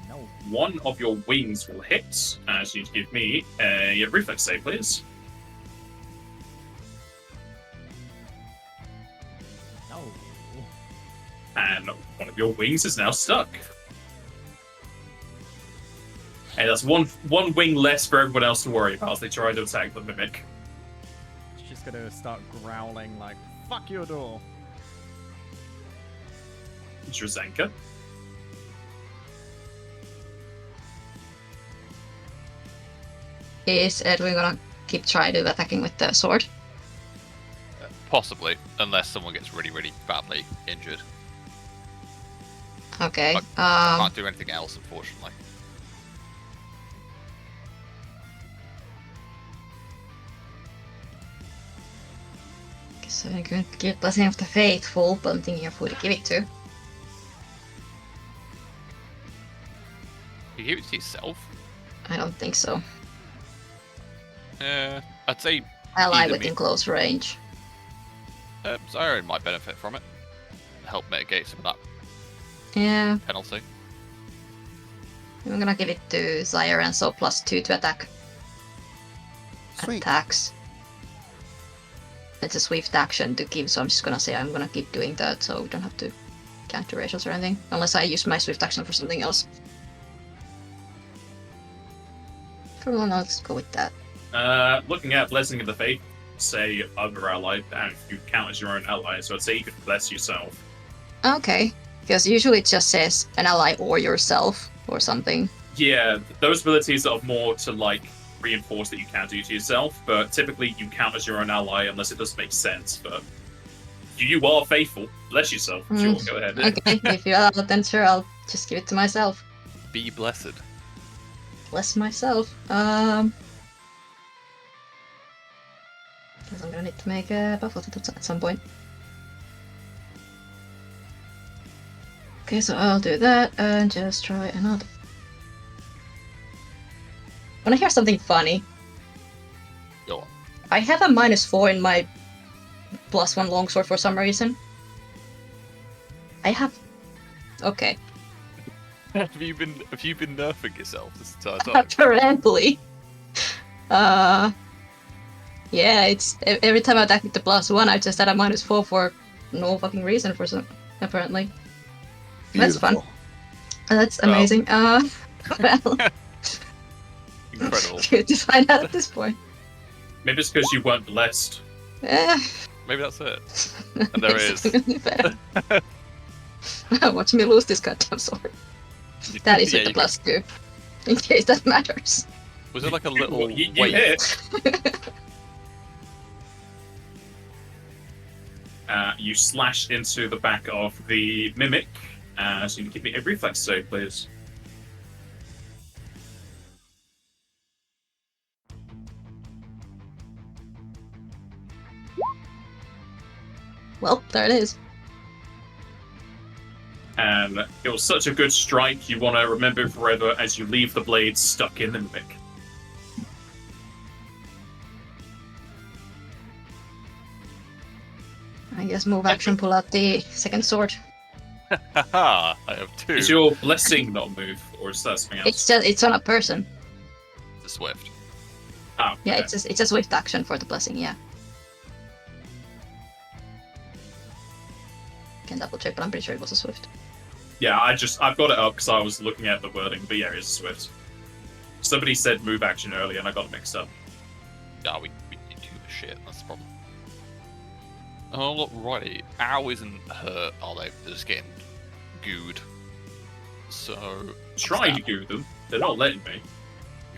No. One of your wings will hit, as you give me a reflex save, please. No. And one of your wings is now stuck. Hey, that's one wing less for everyone else to worry about as they try to attack the Mimic. She's gonna start growling like, fuck your door. Drazenka. Is Edwin gonna keep trying to attacking with the sword? Possibly, unless someone gets really, really badly injured. Okay. I can't do anything else, unfortunately. So I'm going to give Blessing of the Faithful, but I'm thinking of who to give it to. You give it to yourself? I don't think so. I'd say Ally either within close range. Zyron might benefit from it. Help mitigate some of that Yeah, penalty. I'm gonna give it to Zyran, so +2 to attack. Sweet. Attacks. It's a swift action to give, so I'm just gonna say I'm gonna keep doing that, so we don't have to counter ratios or anything, unless I use my swift action for something else. Let's go with that. Looking at Blessing of the Faith, say other ally, and you count as your own ally, so I'd say you could bless yourself. Okay, because usually it just says an ally or yourself or something. Yeah, those abilities are more to, like, reinforce that you can do to yourself, but typically you count as your own ally unless it doesn't make sense, but you are faithful. Bless yourself. Sure, go ahead. Okay, if you allow it, then sure, I'll just give it to myself. Be blessed. Bless myself. Guess I'm gonna need to make a buff of it at some point. Okay, so I'll do that and just try another. Wanna hear something funny? Go on. I have a -4 in my +1 longsword for some reason. I have. Okay. Have you been nerfing yourself this entire time? Apparently. Yeah, it's every time I attack with the +1, I just add a -4 for no fucking reason for some. Apparently. That's fun. Beautiful. That's amazing. Well, Incredible. good to find out at this point. Maybe it's because you weren't blessed. Eh, Maybe that's it. And there it's is. really bad. Watch me lose this goddamn sword. That is Yeah, with the you +2. In case that matters. Was it like a little You weight? hit. You slash into the back of the mimic. So you can give me a reflex save, please. Well, there it is. And it was such a good strike, you want to remember it forever as you leave the blade stuck in the mimic. I guess move action, pull out the second sword. Haha, I have two. Is your blessing not a move, or is that something else? It's on a person. The Swift. Ah, Yeah, okay. it's a swift action for the blessing. Yeah. Can double check, but I'm pretty sure it was a swift. Yeah, I've got it up because I was looking at the wording, but yeah, it's Swift. Somebody said move action earlier and I got it mixed up. No, we need to do the shit, that's the problem. Oh, look, righty. Ow isn't hurt, are they? They're just getting gooed. So... Trying to goo them, they're not letting me,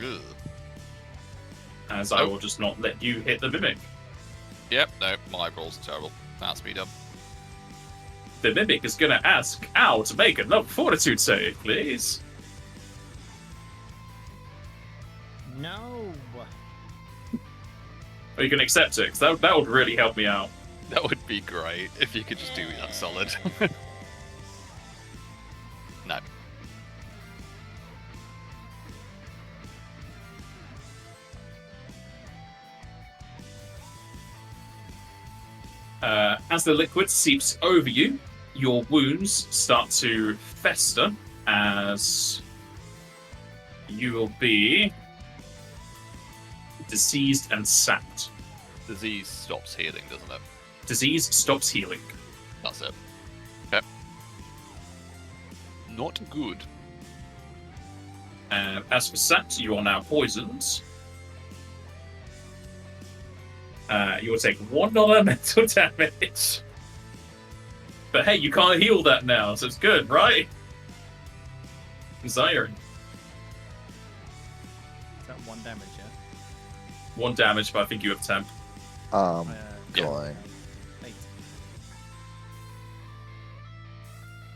Ugh. as I will just not let you hit the mimic. Yep, no, my rolls are terrible. That's me done. The mimic is gonna ask Ow to make another fortitude save, please. No. Or you can accept it, because that would really help me out. That would be great if you could just do that solid. No. As the liquid seeps over you, your wounds start to fester as you will be diseased and sapped. Disease stops healing, doesn't it? Disease stops healing. That's it. Okay. Not good. As for sapped, you are now poisoned. You will take 1 mental damage. But hey, you can't heal that now, so it's good, right? Zion. Is that 1 damage, yeah? 1 damage, but I think you have temp. Yeah. Going. 8.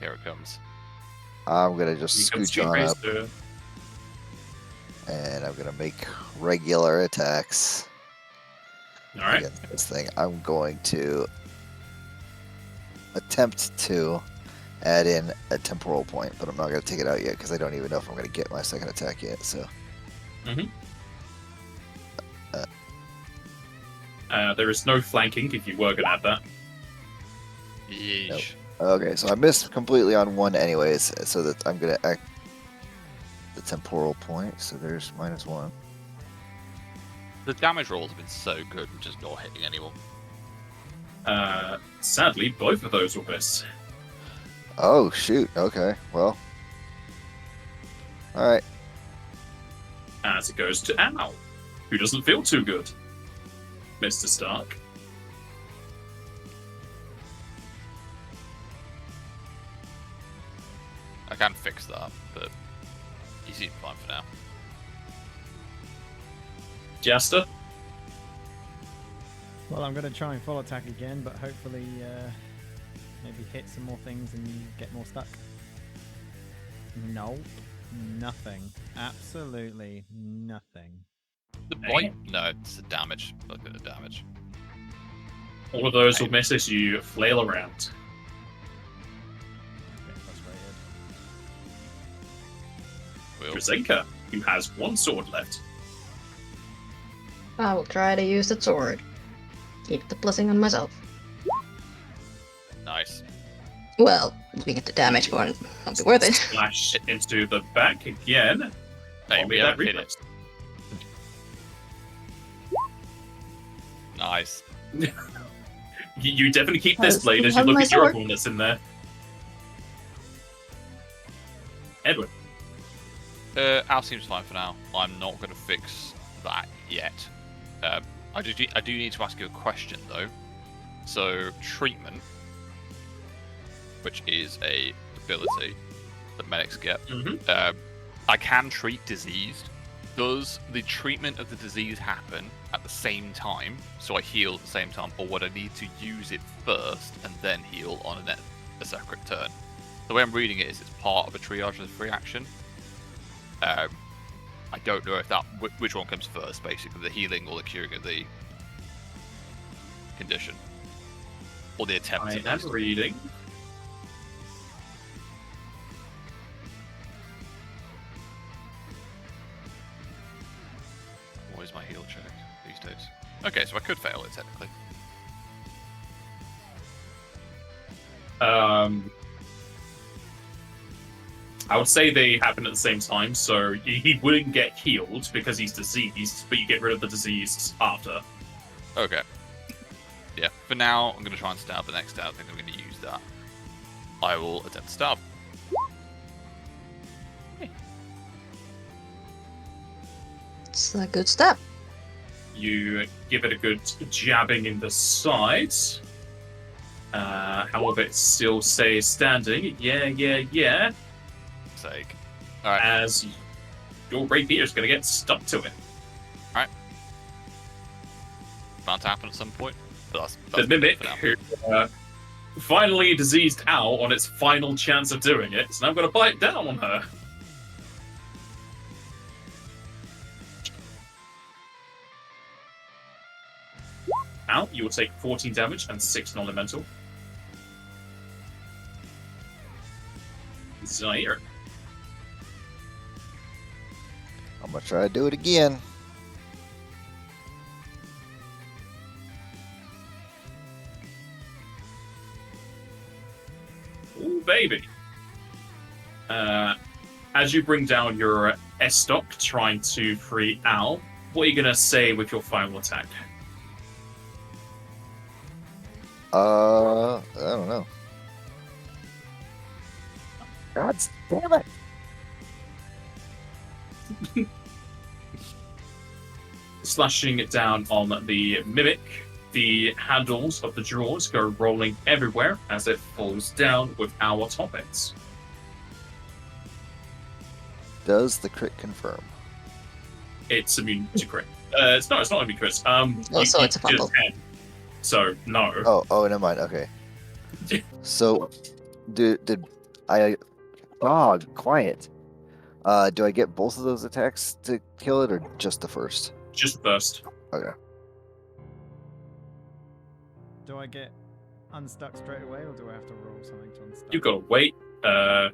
Here it comes. I'm gonna just You can scooch on up, to and I'm gonna make regular attacks Alright. against this thing. I'm going to attempt to add in a temporal point, but I'm not gonna take it out yet because I don't even know if I'm gonna get my second attack yet. So There is no flanking if you were going to add that. Yeesh. okay, so I missed completely on one anyways, so that I'm gonna act the temporal point. So there's -1. The damage rolls have been so good, I'm just not hitting anyone. Sadly, both of those will miss. Oh shoot. Okay. Well. All right. as it goes to Al, who doesn't feel too good. Mr. Stark. I can fix that, but he seems fine for now. Jester. Well, I'm going to try and full attack again, but hopefully maybe hit some more things and get more stuck. Nope. Nothing. Absolutely nothing. The bite? No, it's the damage. Look at the damage. All of those will miss as you flail around. Getting frustrated. Will. Drazenka, who has one sword left. I will try to use the sword. Keep the blessing on myself. Nice. Well, looking at the damage, won't be worth it. Splash into the back again. Hey, I'll we be haven't that hit reflex. it. Nice. You definitely keep I this still blade as you have look my at your sword. one that's in there. Edwin. Al seems fine for now. I'm not going to fix that yet. I do need to ask you a question though. So treatment, which is a ability that medics get. Mm-hmm. I can treat diseased. Does the treatment of the disease happen at the same time, so I heal at the same time, or would I need to use it first and then heal on a separate turn? The way I'm reading it is it's part of a triage as a free action. I don't know if which one comes first, basically, the healing or the curing of the condition, or the attempt. I at am least. reading. What is my heal check these days? Okay, so I could fail it technically. I would say they happen at the same time, so he wouldn't get healed because he's diseased, but you get rid of the disease after. Okay. Yeah, for now, I'm going to try and stab the next stab. I think I'm going to use that. I will attempt to stab. It's a good step. You give it a good jabbing in the side. However, it still stays standing. Yeah. Sake. Alright. As your rapier is going to get stuck to it. Bound to happen at some point. But that's The mimic, for now. who finally diseased Al on its final chance of doing it, so now I'm going to bite down on her. Al, you will take 14 damage and 6 non-elemental. Zaire. I'm gonna try to do it again. Ooh, baby. As you bring down your S-Stock trying to free Al, what are you going to say with your final attack? I don't know. God damn it! Slashing it down on the mimic, the handles of the drawers go rolling everywhere as it falls down with our top ends. Does the crit confirm? It's immune to crit. It's not immune to crit. So it's a did fumble. 10, so no. Oh, never mind. Okay. So, did I? Dog, quiet. Do I get both of those attacks to kill it, or just the first? Just first. Okay. Do I get unstuck straight away, or do I have to roll something to unstuck? You've got to wait. Got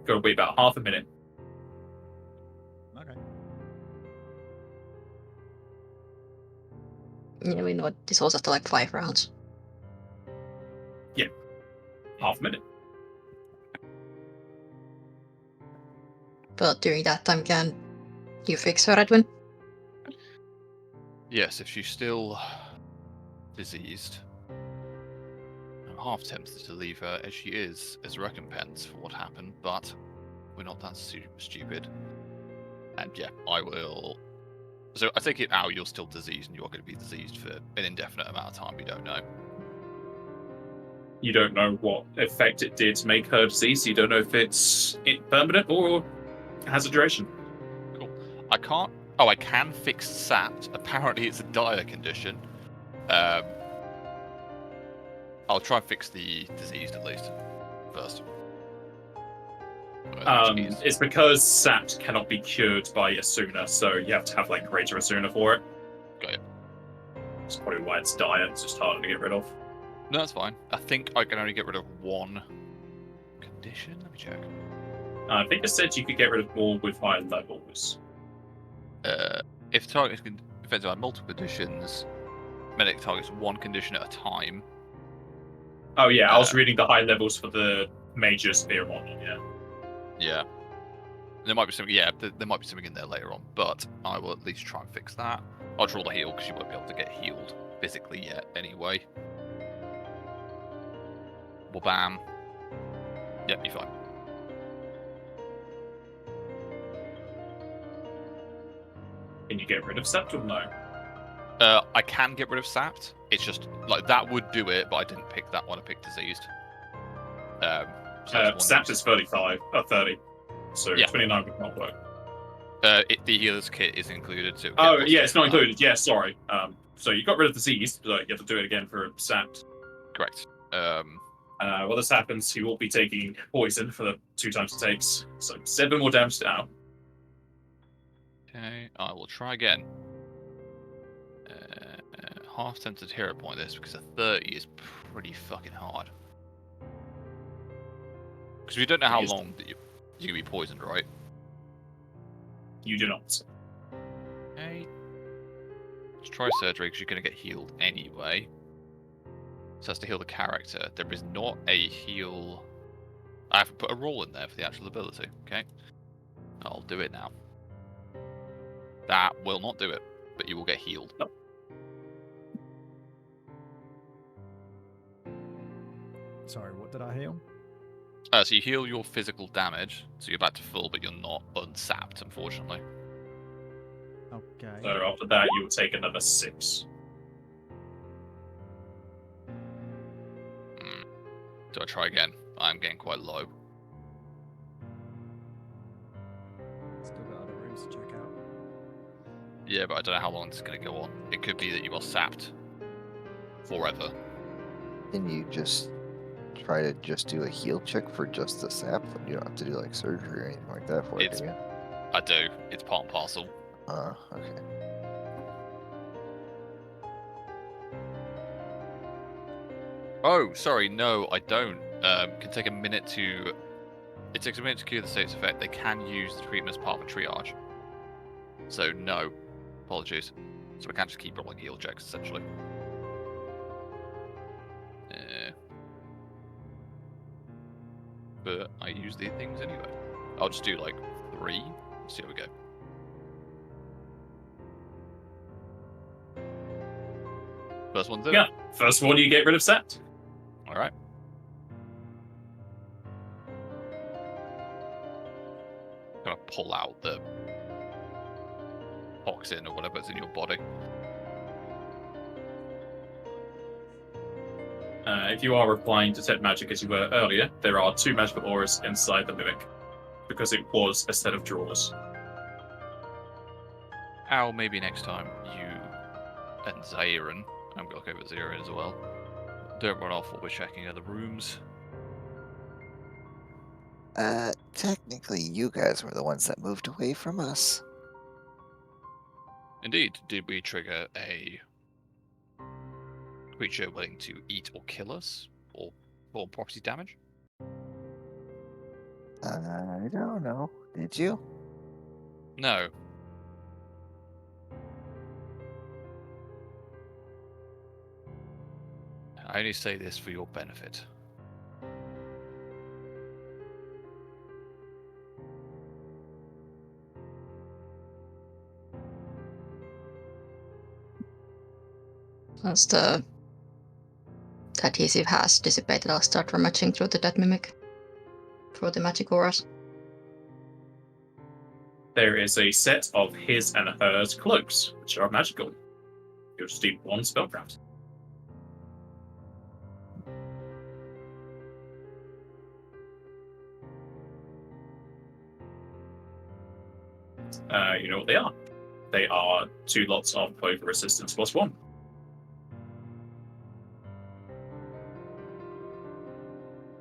to wait about half a minute. Okay. Yeah, we know this was after like 5 rounds. Half a minute. But during that time, can you fix her, Edwin? Yes, if she's still diseased, I'm half tempted to leave her as she is as recompense for what happened, but we're not that stupid. And yeah, I will. So I take it now you're still diseased, and you are going to be diseased for an indefinite amount of time. We don't know. You don't know what effect it did to make her diseased. You don't know if it's permanent or has a duration. Cool. I can't. Oh, I can fix sapped. Apparently, it's a dire condition. I'll try and fix the diseased at least first. It's because sapped cannot be cured by Asuna, so you have to have like greater Asuna for it. Got it. That's probably why it's dire. It's just harder to get rid of. No, that's fine. I think I can only get rid of one condition. Let me check. I think it said you could get rid of more with higher levels. If target is affected by multiple conditions, medic targets one condition at a time. Oh yeah, I was reading the high levels for the major spear model. Yeah. Yeah. There might be something. Yeah, there might be something in there later on, but I will at least try and fix that. I'll draw the heal because you won't be able to get healed physically yet, anyway. Well, bam. Yep, you're fine. Can you get rid of sapped or no? I can get rid of sapped. It's just like that would do it, but I didn't pick that one. I picked diseased. Sapped is 35 or 30, so Yeah. 29 would not work. The healer's kit is included too. Oh yeah, it's not included. Yeah, sorry. So you got rid of diseased, but you have to do it again for sapped. Correct. Well, this happens. He will be taking poison for the 2 times it takes, so 7 more damage now. Okay, I will try again. Half tempted hero point this because a 30 is pretty fucking hard. Because we don't know how long that you're gonna be poisoned, right? You do not. Okay. Let's try surgery because you're gonna get healed anyway. So that's to heal the character. There is not a heal. I have to put a roll in there for the actual ability. Okay. I'll do it now. That will not do it, but you will get healed. Nope. Sorry, what did I heal? So you heal your physical damage, so you're back to full, but you're not unsapped, unfortunately. Okay. So after that, you will take another 6. Do I try again? I'm getting quite low. Still got other rooms to check out. Yeah, but I don't know how long this is going to go on. It could be that you are sapped forever. Can you just try to just do a heal check for just the sap? You don't have to do like surgery or anything like that for it, do you? I do. It's part and parcel. Okay. Oh, sorry, no, I don't. Can take a minute to. It takes a minute to cure the state's effect. They can use the treatment as part of a triage. So no, apologies. So I can't just keep rolling heal checks essentially. But I use these things anyway. I'll just do like 3. See how we go. First one, Yeah, first one you get rid of sapped. All right. Gonna pull out the toxin or whatever's in your body. If you are applying Detect Magic as you were earlier, there are 2 magical auras inside the Mimic, because it was a set of drawers. Al, maybe next time you and Zaeren, I'm gonna look over Zaeren as well, don't run off while we're checking other rooms. Technically, you guys were the ones that moved away from us. Indeed, did we trigger a creature willing to eat or kill us, or perform property damage? I don't know. Did you? No. I only say this for your benefit. Once the adhesive has dissipated, I'll start rummaging through the dead mimic for the magic auras. there is a set of his and hers cloaks, which are magical. You'll just need one spellcraft. You know what they are. They are 2 lots of cloak resistance +1.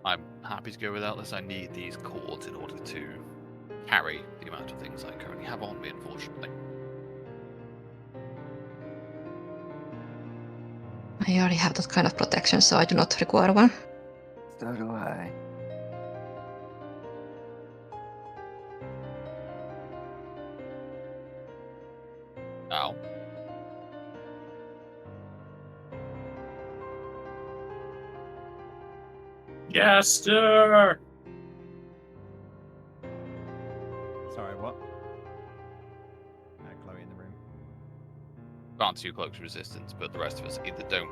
I'm happy to go without this. I need these cords in order to carry the amount of things I currently have on me, unfortunately. I already have that kind of protection, so I do not require one. So do I. Ow. Gaster! Sorry, what? Chloe in the room. Grant 2 cloaks of resistance, but the rest of us either don't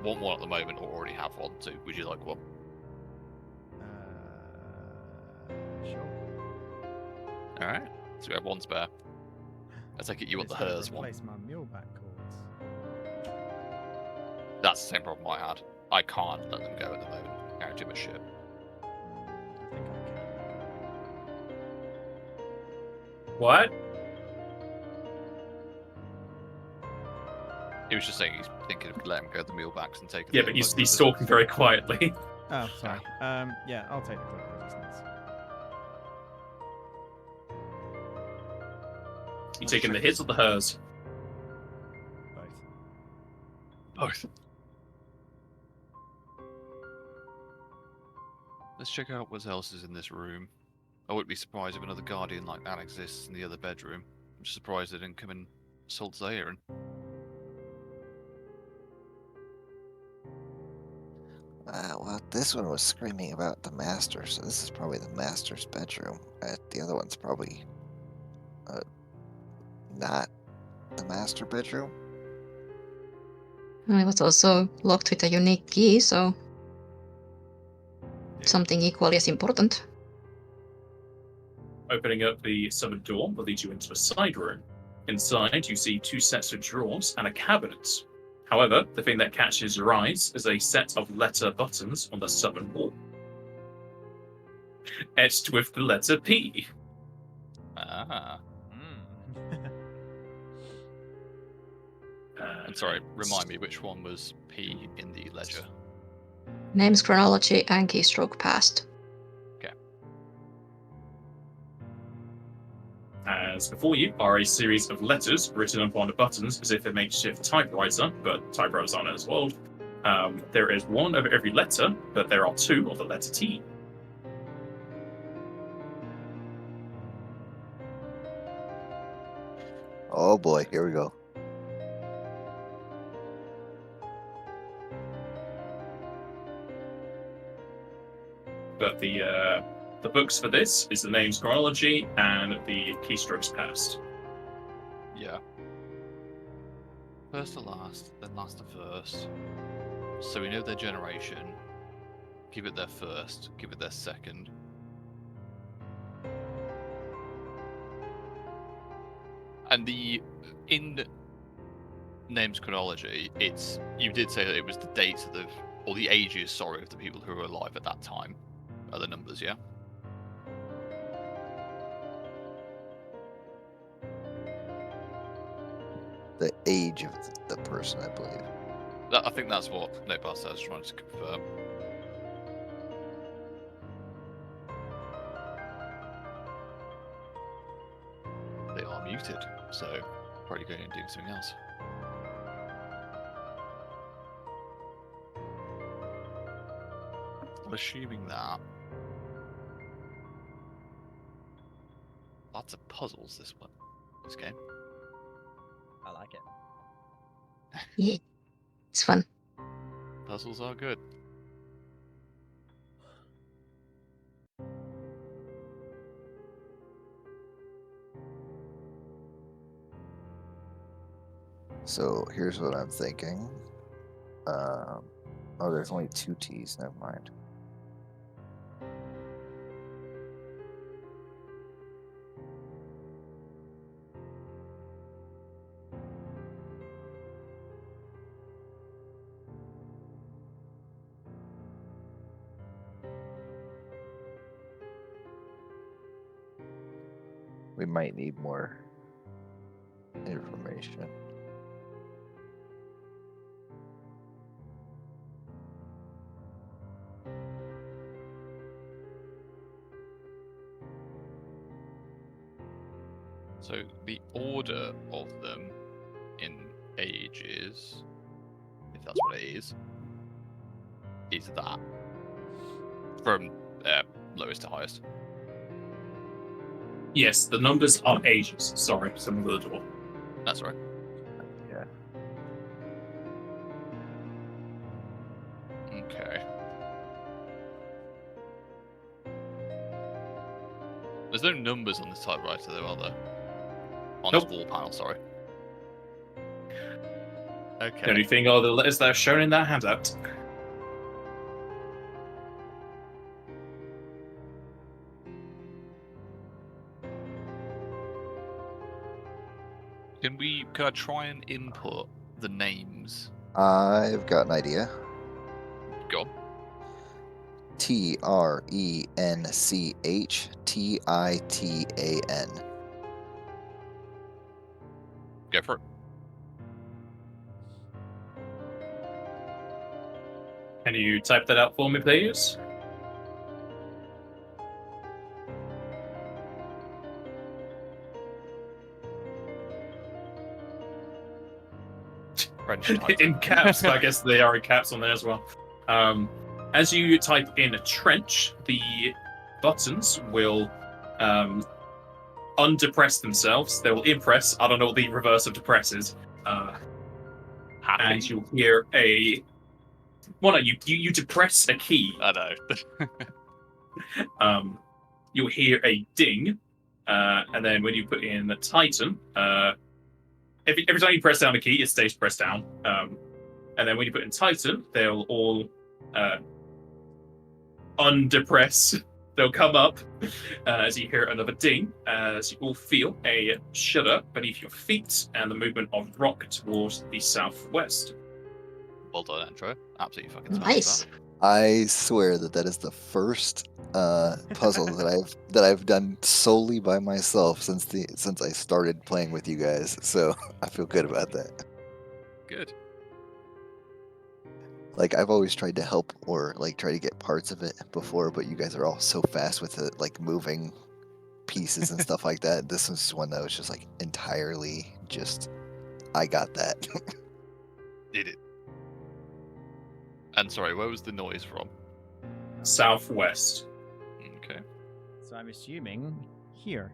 want one at the moment or already have one. So, would you like one? Sure. All right. So we have 1 spare. I take it you want the hers one. Replace my muleback cords. That's the same problem I had. I can't let them go at the moment. Carry too much shit. I think I can. What? He was just saying he's thinking of letting go of the mulebacks and taking. Yeah, the but cloak he's resistance. talking very quietly. Oh, sorry. Yeah, I'll take the cloak resistance. You taking the his or the hers? Both. Both. Let's check out what else is in this room. I wouldn't be surprised if another guardian like that exists in the other bedroom. I'm just surprised they didn't come and assault Zaire. Well, this one was screaming about the master, so this is probably the master's bedroom. The other one's probably not the master bedroom. And it was also locked with a unique key, so something equally as important. Opening up the summoned door will lead you into a side room. Inside, you see 2 sets of drawers and a cabinet. However, the thing that catches your eyes is a set of letter buttons on the southern wall, etched with the letter P. Ah. Mm. And sorry, remind me which one was P in the ledger. Names, chronology, and keystroke past. As before you are a series of letters written upon the buttons as if a makeshift typewriter, but typewriters aren't as well. There is 1 of every letter, but there are 2 of the letter T. Oh boy, here we go. But the books for this is the names chronology and the keystrokes past. Yeah. First to last, then last to first. So we know their generation. Give it their first, give it their second. And in names chronology, you did say that it was the dates of or the ages, sorry, of the people who were alive at that time. Are the numbers, yeah? The age of the person, I believe. I think that's what Notepad says, trying to confirm. They are muted, so probably going and doing something else. I'm assuming that. Lots of puzzles this game. I like it. Yeah, it's fun. Puzzles are good. So here's what I'm thinking. Oh, there's only 2 T's. Never mind. We might need more information. So the order of them in ages, if that's what it is that from lowest to highest. Yes, the numbers are ages. Sorry, some of the door. That's right. Yeah. Okay. There's no numbers on this typewriter, though, are there? On Nope. this wall panel, sorry. The Okay. only thing are the letters that are shown in that handout. Can I try and input the names? I've got an idea. Go on. TRENCHTITAN. Go for it. Can you type that out for me, please? French title. In caps, but I guess they are in caps on there as well. As you type in trench, the buttons will undepress themselves. They will impress. I don't know what the reverse of depress is. And you'll hear a... Well, no, you depress a key. I know. You'll hear a ding. And then when you put in the Titan... Every time you press down a key, it stays pressed down. And then when you put in Titan, they'll all undepress. They'll come up as you hear another ding, as you all feel a shudder beneath your feet and the movement of rock towards the southwest. Well done, intro. Absolutely fucking smashed Nice. that. I swear that is the first puzzle that I've done solely by myself since I started playing with you guys. So I feel good about that. Good. Like I've always tried to help or like try to get parts of it before, but you guys are all so fast with it, like moving pieces and stuff like that. This was one that was just like entirely just I got that. Did it. And sorry, where was the noise from? Southwest. Okay. So I'm assuming here.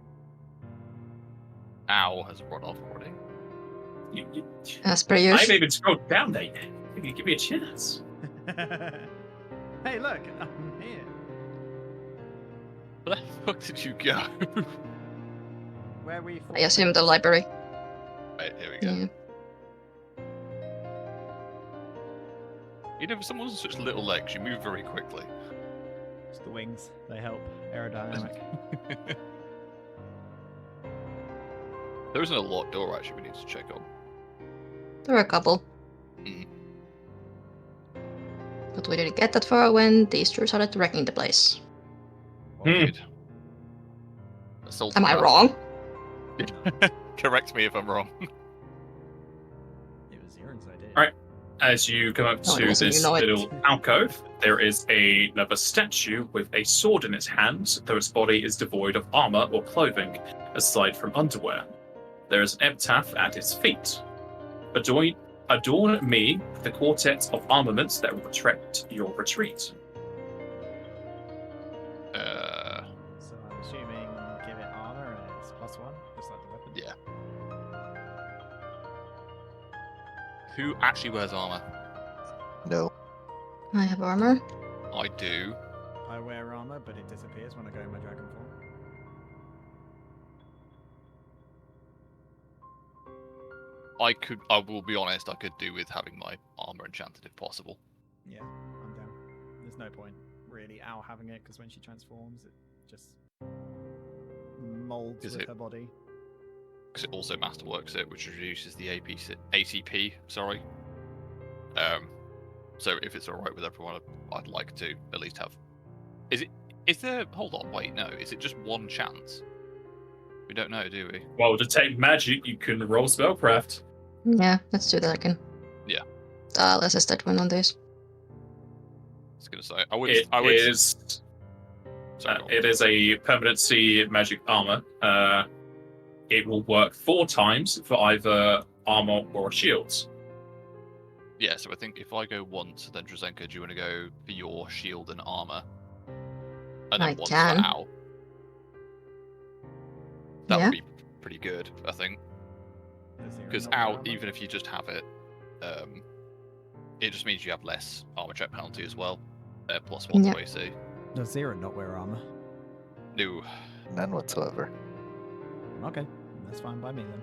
Owl has run off already. As per I usual. haven't even scrolled down there yet. Give me a chance. Hey, look, I'm here. Where the fuck did you go? Where were you? I assume the library. Right, here we go. Yeah. You know, for someone with such little legs, you move very quickly. It's the wings. They help. Aerodynamic. There isn't a locked door actually we need to check on. There were a couple. Mm. But we didn't get that far when these two started wrecking the place. Good. Assault Am I around. wrong? Correct me if I'm wrong. It was Aaron's idea. Alright. As you come up Oh, to it wasn't, this you know it. little alcove, there is another statue with a sword in its hand, though its body is devoid of armor or clothing, aside from underwear. There is an epitaph at its feet. Adorn me with the quartet of armaments that will retract your retreat. So I'm assuming give it armor and it's +1, just like the weapon. Yeah. Who actually wears armor? No. I have armor. I do. I wear armor, but it disappears when I go in my dragon form. I will be honest, I could do with having my armor enchanted if possible. Yeah, I'm down. There's no point, really, Owl having it, because when she transforms, it just molds Is with it- her body. Because it also masterworks it, which reduces the ATP, sorry. So if it's alright with everyone, I'd like to at least have... Is there... Hold on, wait, no. Is it just one chance? We don't know, do we? Well, detect magic, you can roll spellcraft. Yeah, let's do that again. Yeah. Let's just start one on this. I was gonna say I would. It is. Sorry, go on. It is a permanency magic armor. It will work 4 times for either armor or shields. Yeah, so I think if I go once, then Drazenka, do you want to go for your shield and armor? And then I once can. for Al. That Yeah. would be pretty good, I think. Does Zero Because not wear Al, armor? even if you just have it, it just means you have less armor check penalty as well. +1 Yeah. to AC. Does Zero not wear armor? No. None whatsoever. Okay, that's fine by me then.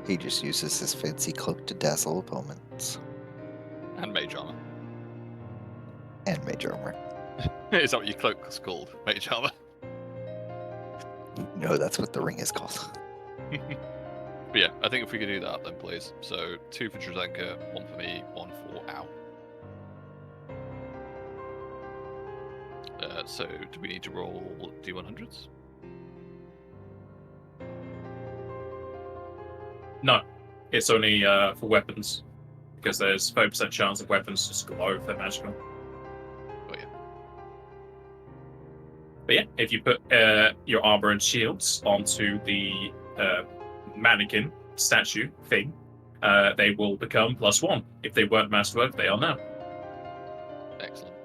He just uses his fancy cloak to dazzle opponents. And mage armor. And major armor. Is that what your cloak's called? Mage armor? No, that's what the ring is called. But yeah, I think if we could do that, then please. So 2 for Drazenka, 1 for me, 1 for Al. So do we need to roll D100s? No, it's only for weapons. Because there's 5% chance of weapons just glow if they're magical. Oh yeah. But yeah, if you put your armor and shields onto the mannequin statue thing, they will become +1. If they weren't masterwork, they are now. Excellent.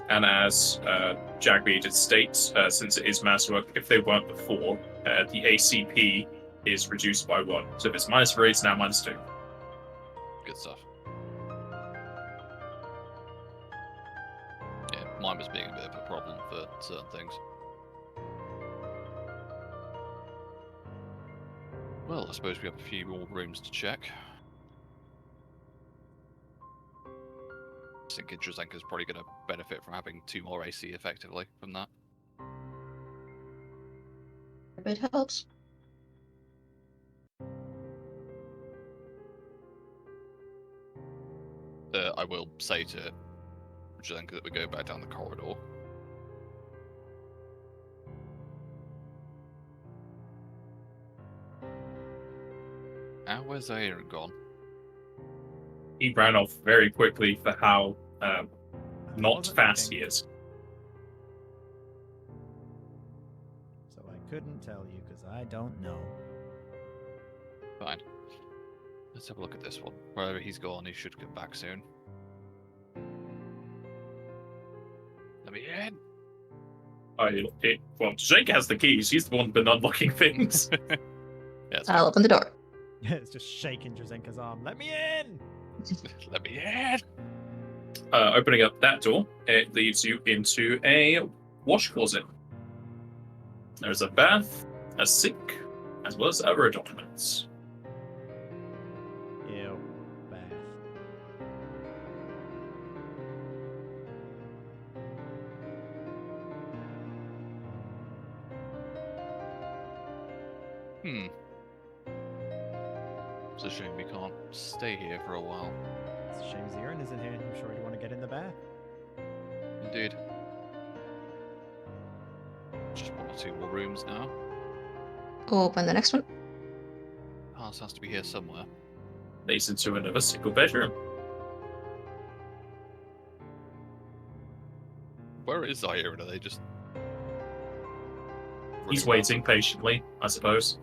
And as Jagby did state, since it is masterwork, if they weren't before, the ACP is reduced by 1. So if it's -3, it's now -2. Good stuff. Yeah, mine was being a bit of a problem for certain things. Well, I suppose we have a few more rooms to check. I think Drazenka's probably going to benefit from having 2 more AC effectively from that. It helps. I will say to Drazenka that we go back down the corridor. Where's Aaron gone? He ran off very quickly for how I not wasn't fast looking, he is. So I couldn't tell you because I don't know. Fine. Let's have a look at this one. Wherever he's gone, he should come back soon. Let me in. Well, Jake has the keys. He's the one been unlocking things. Yes. I'll open the door. It's just shaking Drazenka's arm. Let me in! Let me in. Opening up that door, it leads you into a wash closet. There's a bath, a sink, as well as other adornments. Ew. Bath. It's a shame we can't stay here for a while. It's a shame Zirin isn't here. I'm sure he'd want to get in the bath. Indeed. Just 1 or 2 more rooms now. Open the next one. Pass has to be here somewhere. Leads into another single bedroom. Where is Zaire? Are they just... He's running waiting patiently, I suppose.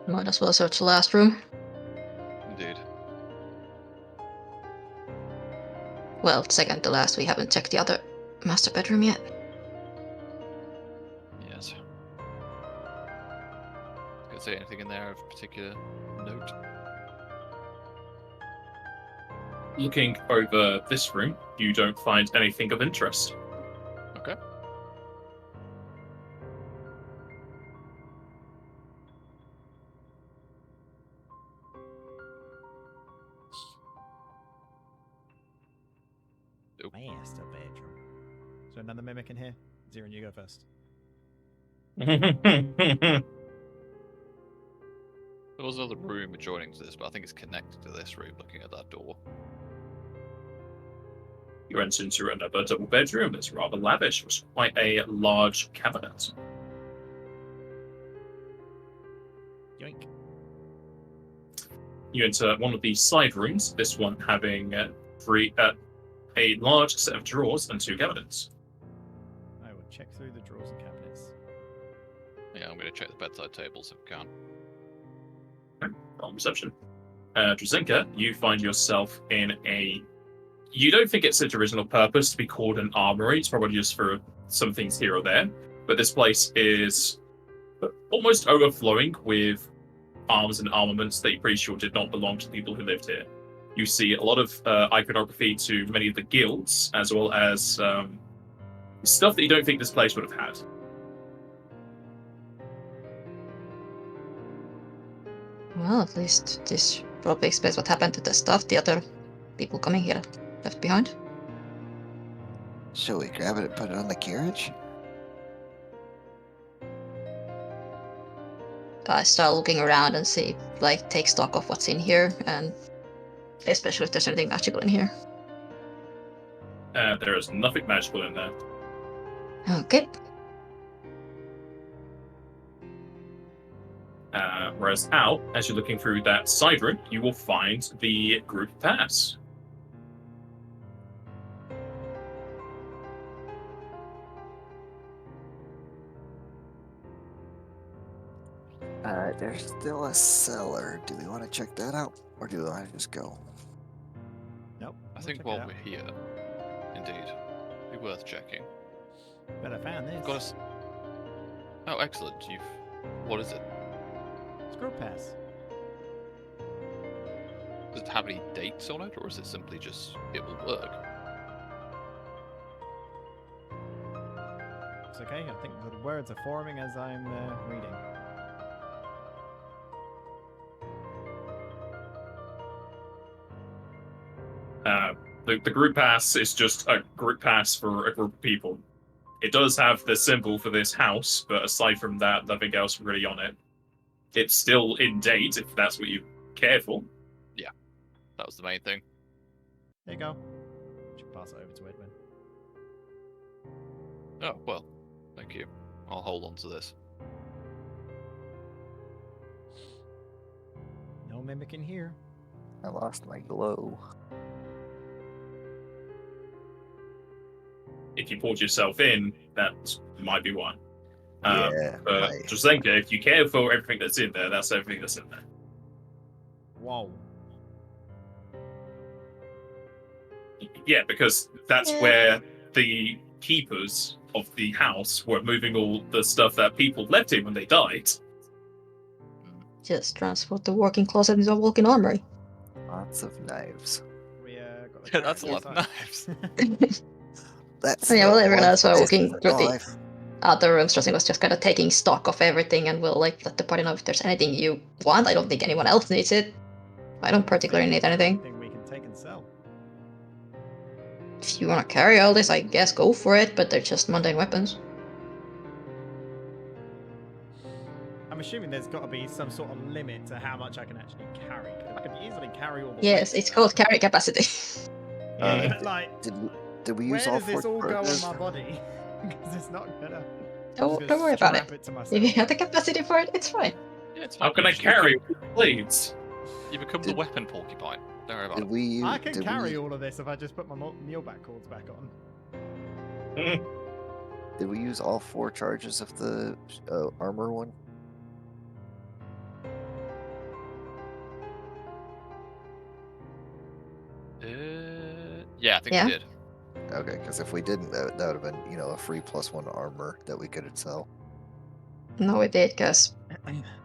Might as well search the last room. around? Indeed. Well, second to last. We haven't checked the other master bedroom yet. Yes. Could say anything in there of particular note? Looking over this room, you don't find anything of interest. Okay. Nope. Master bedroom. So another mimic in here? Zirin, you go first. There was another room adjoining to this, but I think it's connected to this room, looking at that door. You enter into another double bedroom that's rather lavish, with quite a large cabinet. Yoink. You enter one of the side rooms, this one having a large set of drawers and 2 cabinets. I will check through the drawers and cabinets. Yeah, I'm going to check the bedside tables if I can. On reception. Drazinka, you find yourself in a... You don't think it's its original purpose to be called an armory. It's probably just for some things here or there. But this place is almost overflowing with arms and armaments that you're pretty sure did not belong to the people who lived here. You see a lot of iconography to many of the guilds, as well as stuff that you don't think this place would have had. Well, at least this probably explains what happened to the stuff the other people coming here left behind. Shall we grab it and put it on the carriage? I start looking around and see, like, take stock of what's in here, and especially if there's anything magical in here. There is nothing magical in there. Okay. Whereas out, as you're looking through that side room, you will find the group pass. There's still a cellar. Do we want to check that out? Or do I just go? Nope. I think while we're here, indeed, be worth checking. But I found this. Got us. Oh, excellent. You've. What is it? Scroll pass. Does it have any dates on it, or is it simply just it will work? It's okay. I think the words are forming as I'm reading. The group pass is just a group pass for a group of people. It does have the symbol for this house, but aside from that, nothing else really on it. It's still in date, if that's what you care for. That was the main thing. There you go. Should pass it over to Edwin. Oh, well, thank you. I'll hold on to this. No mimicking here. I lost my glow. If you poured yourself in, that might be one. Yeah. But my- Drazenka, if you care for everything that's in there, that's everything that's in there. Whoa. Yeah, because that's Yeah. where the keepers of the house were moving all the stuff that people left in when they died. Just transport the working closet into a walking armory. Lots of knives. We got the Yeah, that's a carrot lot of inside. knives. That's Oh, yeah, the well, everyone one else were place looking in through the- life. Other rooms, Justin was just kind of taking stock of everything, and we'll like let the party know if there's anything you want. I don't think anyone else needs it. I don't particularly need anything. Anything we can take and sell. If you want to carry all this, I guess go for it, but they're just mundane weapons. I'm assuming there's got to be some sort of limit to how much I can actually carry. 'Cause I could easily carry all the Yes, weight it's of called that. carry capacity. Yeah, Uh, but like, Did we where use all does this four all go on charges? my body? Because it's not gonna. I'm just Don't gonna worry about strap it. to myself. If you have the capacity for it, it's fine. Yeah, it's How fine. can I You carry blades? You become the Did- weapon porcupine. Don't worry about Did it. we use? I can did carry we, all of this if I just put my mealback cords back on. Did we use all 4 charges of the armor one? Yeah, I think Yeah. we did. Okay, because if we didn't, that would have been, a free +1 armor that we could sell. No, we did, because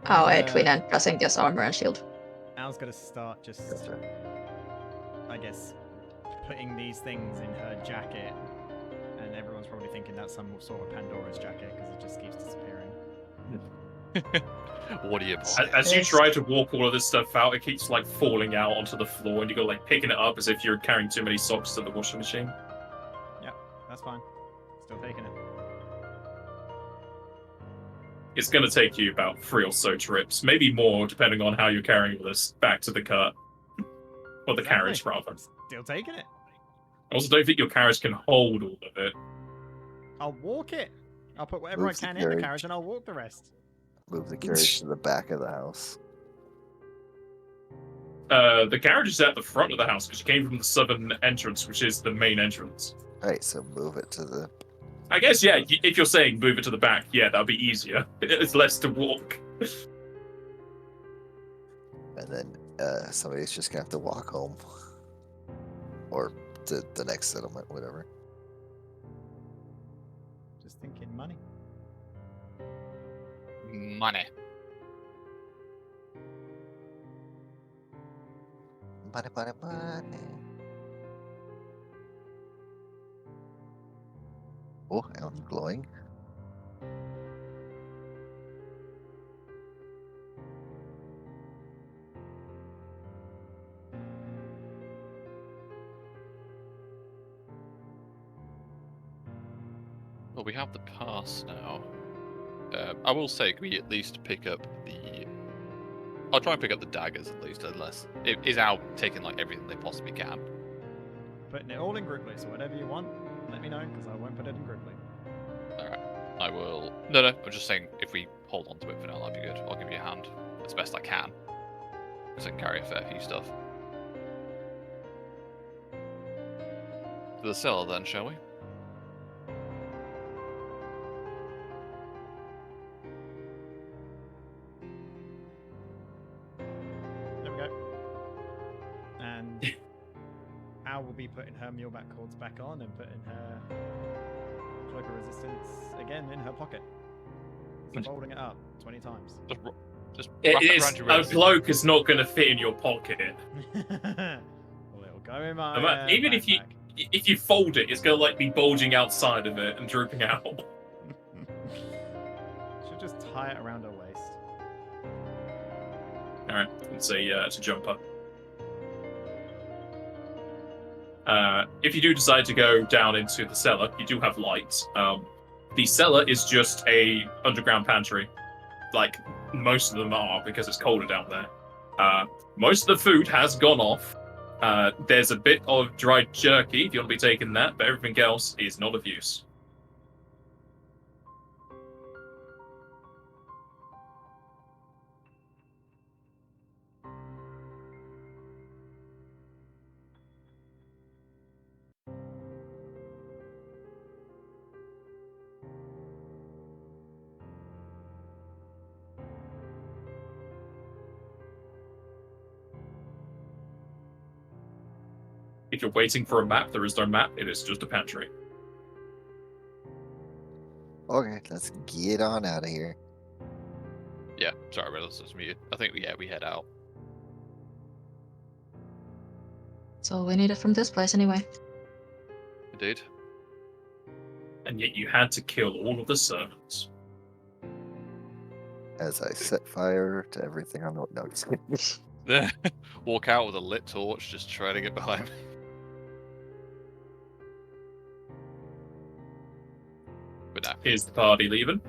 Edwin and Drasenka's armor and shield. Al's gonna start just, Gotcha. I guess, putting these things in her jacket, and everyone's probably thinking that's some sort of Pandora's jacket because it just keeps disappearing. What do you As you try to walk all of this stuff out, it keeps like falling out onto the floor, and you go like picking it up as if you're carrying too many socks to the washing machine. That's fine. Still taking it. It's going to take you about 3 or so trips, maybe more, depending on how you're carrying this back to the cart. Or the carriage, rather. I'm still taking it. I also don't think your carriage can hold all of it. I'll walk it. I'll put whatever Moves I the can in the carriage. carriage and I'll walk the rest. Move the carriage to the back of the house. The carriage is at the front of the house because you came from the southern entrance, which is the main entrance. Right, so move it to the. I guess, yeah, if you're saying move it to the back, yeah, that'll be easier. It's less to walk. And then somebody's just gonna have to walk home. Or to the next settlement, whatever. Just thinking money. Money. Money, money, money. Oh, I'm glowing. Well, we have the pass now. I will say, can we at least pick up the... I'll try and pick up the daggers at least, unless... It is out taking like everything they possibly can. Putting it all in group loot, so whatever you want, let me know, because I won't put it in group loot. Alright. I will... No, I'm just saying, if we hold on to it for now, that'd be good. I'll give you a hand as best I can. Because I can carry a fair few stuff. To the cellar then, shall we? There we go. And Al will be putting her muleback cords back on and putting her cloak of resistance again in her pocket. So folding it up 20 times. Just wrap it around your A wrist. cloak is not going to fit in your pocket. Well, it'll go in my Even if you fold it, it's going to like be bulging outside of it and drooping out. Should just tie it around her waist. Alright, it's a jumper. If you do decide to go down into the cellar, you do have lights. The cellar is just a underground pantry. Like, most of them are, because it's colder down there. Most of the food has gone off. There's a bit of dried jerky, if you want to be taking that, but everything else is not of use. If you're waiting for a map, there is no map. It is just a pantry. Okay, let's get on out of here. Yeah, sorry, I realised I was muted. I think, we head out. So we need it from this place anyway. Indeed. And yet you had to kill all of the servants. As I set fire to everything on the. No, just kidding. Walk out with a lit torch, just trying to get behind me. But no. Is the party leaving?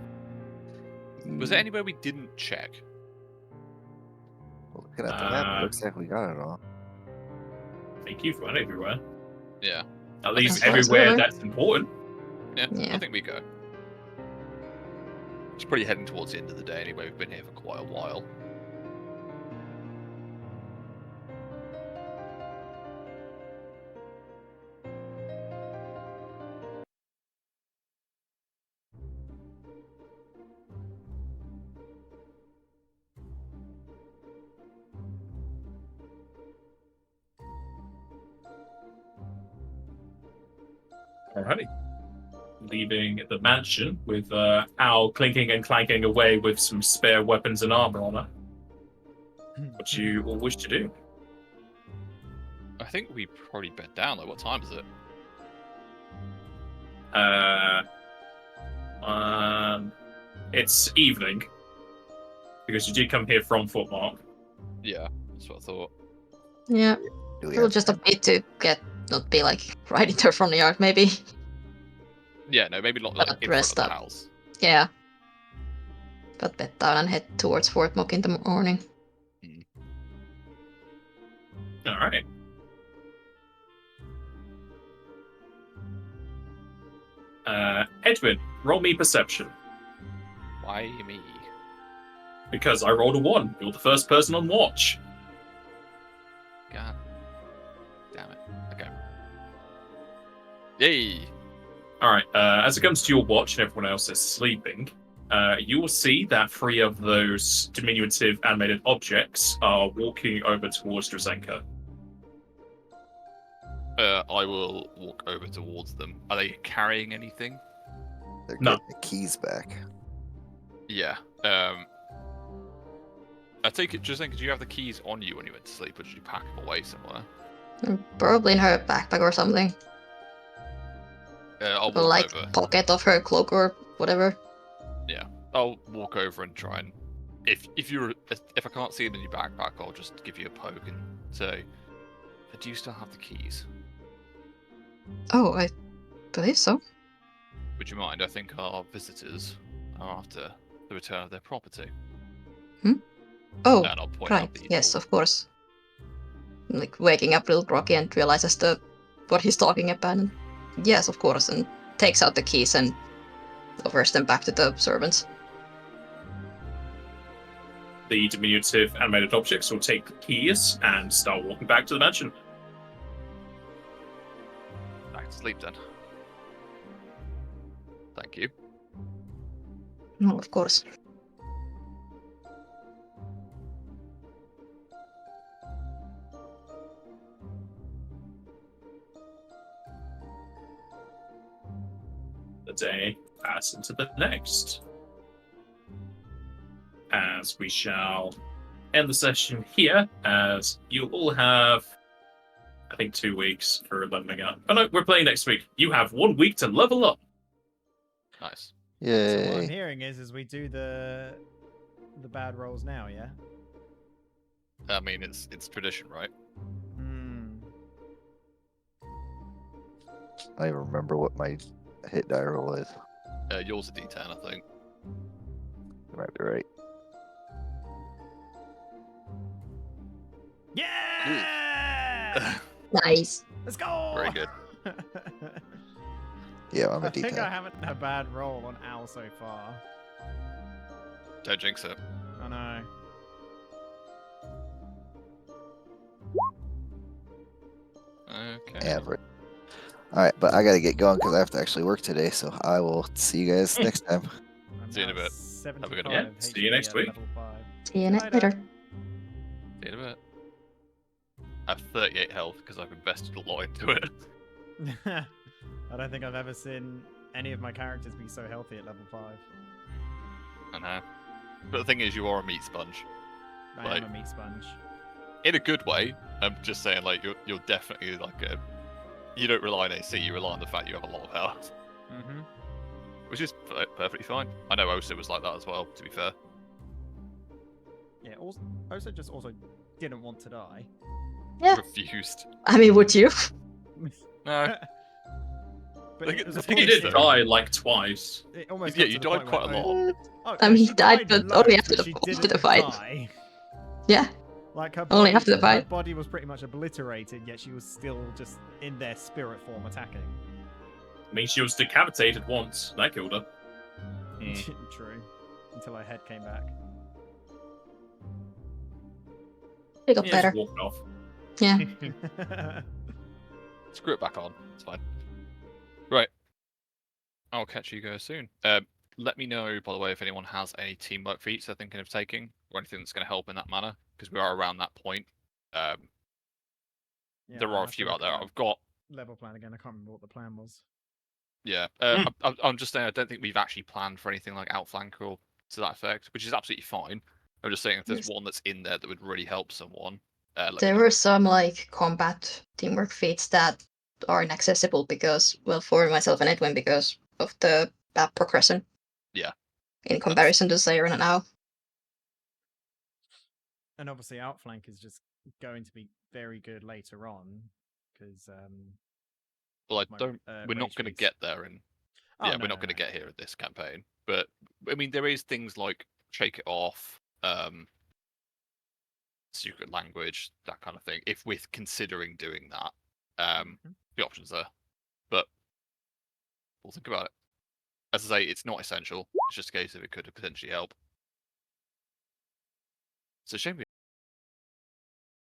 Was there anywhere we didn't check? Looking at the map, it looks like we got it all. I think you've run everywhere. Yeah. At least Okay. everywhere Absolutely. that's important. Yeah, Yeah. I think we go. It's pretty heading towards the end of the day anyway. We've been here for quite a while. Alrighty. Leaving the mansion with Al clinking and clanking away with some spare weapons and armor on her. What you all wish to do? I think we probably bed down though. What time is it? It's evening. Because you did come here from Fort Mark. Yeah, that's what I thought. Yeah, Do we we'll have just a bit to not be like right in there from the yard, maybe. Yeah, no, maybe not like But in front of rest the up. house. Yeah. But bed down and head towards Fort Mock in the morning. All right. Edwin, roll me perception. Why me? Because I rolled a 1. You're the first person on watch. God damn it. Okay. Yay! Alright, as it comes to your watch and everyone else is sleeping, you will see that 3 of those diminutive animated objects are walking over towards Drazenka. I will walk over towards them. Are they carrying anything? They're No. getting the keys back. Yeah. I take it, just think, did you have the keys on you when you went to sleep, or did you pack them away somewhere? Probably in her backpack or something. I'll Or walk like over. pocket of her cloak or whatever. Yeah, I'll walk over and try and if I can't see them in your backpack, I'll just give you a poke and say, "Do you still have the keys? Oh, I believe so. Would you mind? I think our visitors are after the return of their property." Oh, And I'll point right. out the Yes, door. of course. Like waking up real groggy and realizes what he's talking about. And yes, of course, and takes out the keys and offers them back to the servants. The diminutive animated objects will take the keys and start walking back to the mansion. Back to sleep then. Thank you. No, of course. The day pass into the next. As we shall end the session here, as you all have, I think, 2 weeks for leveling up. Oh no, we're playing next week. You have 1 week to level up. Nice. So what I'm Yay. hearing is we do the bad rolls now, yeah? I mean, it's tradition, right? Hmm. I don't even remember what my hit die roll is. Yours a D10, I think. You might be right. Yeah! Nice. Let's go! Very good. Yeah, I'm a I think I D10. haven't had a bad roll on Owl so far. Don't jinx it. I know. Okay. Average. Alright, but I gotta get going because I have to actually work today, so I will see you guys next time. I'm See you in a now bit. 75 Have a good one. Yeah, see you HP next at week. level 5. See you later. See you in a bit. I have 38 health because I've invested a lot into it. I don't think I've ever seen any of my characters be so healthy at level 5. I know. But the thing is, you are a meat sponge. I Like- am a meat sponge. In a good way. I'm just saying, like, you're definitely like a. You don't rely on AC, you rely on the fact you have a lot of health. Mm-hmm. Which is perfectly fine. I know Osa was like that as well, to be fair. Yeah, also just didn't want to die. Yeah. Refused. I mean, would you? No. But Like, it was the a thing You point is, did though- die like twice. It almost Yeah, got you to the died point quite a where lot. Oh, I mean, she he died, loads, but only after but the- she after didn't the fight. die. Yeah. Like her Only body, after the her fight. body was pretty much obliterated, yet she was still just in their spirit form attacking. I mean, she was decapitated once. That killed her. True. Until her head came back. They got Yeah, better. just walked off. Yeah. Screw it back on. It's fine. Right. I'll catch you guys soon. Let me know, by the way, if anyone has any teamwork feats they're thinking of taking, or anything that's going to help in that manner, because we are around that point. Yeah, There I'll are a have to few look out there. at I've got. level plan again. I can't remember what the plan was. Yeah. Hmm. I'm just saying, I don't think we've actually planned for anything like outflank or to that effect, which is absolutely fine. I'm just saying, if there's Yes. one that's in there that would really help someone, let me There know. were some like combat teamwork feats that are inaccessible because, well, for myself and Edwin, because of the bad progression. Yeah. In comparison to Slayer and now. And obviously, outflank is just going to be very good later on because. Well, my, we're not rage going to feats. get there in. Oh, Yeah, no, we're not no, going to no. get here at this campaign. But I mean, there is things like shake it off, secret language, that kind of thing. If we're considering doing that, the options there. But we'll think about it. As I say, it's not essential. It's just a case of it could potentially help. It's a shame we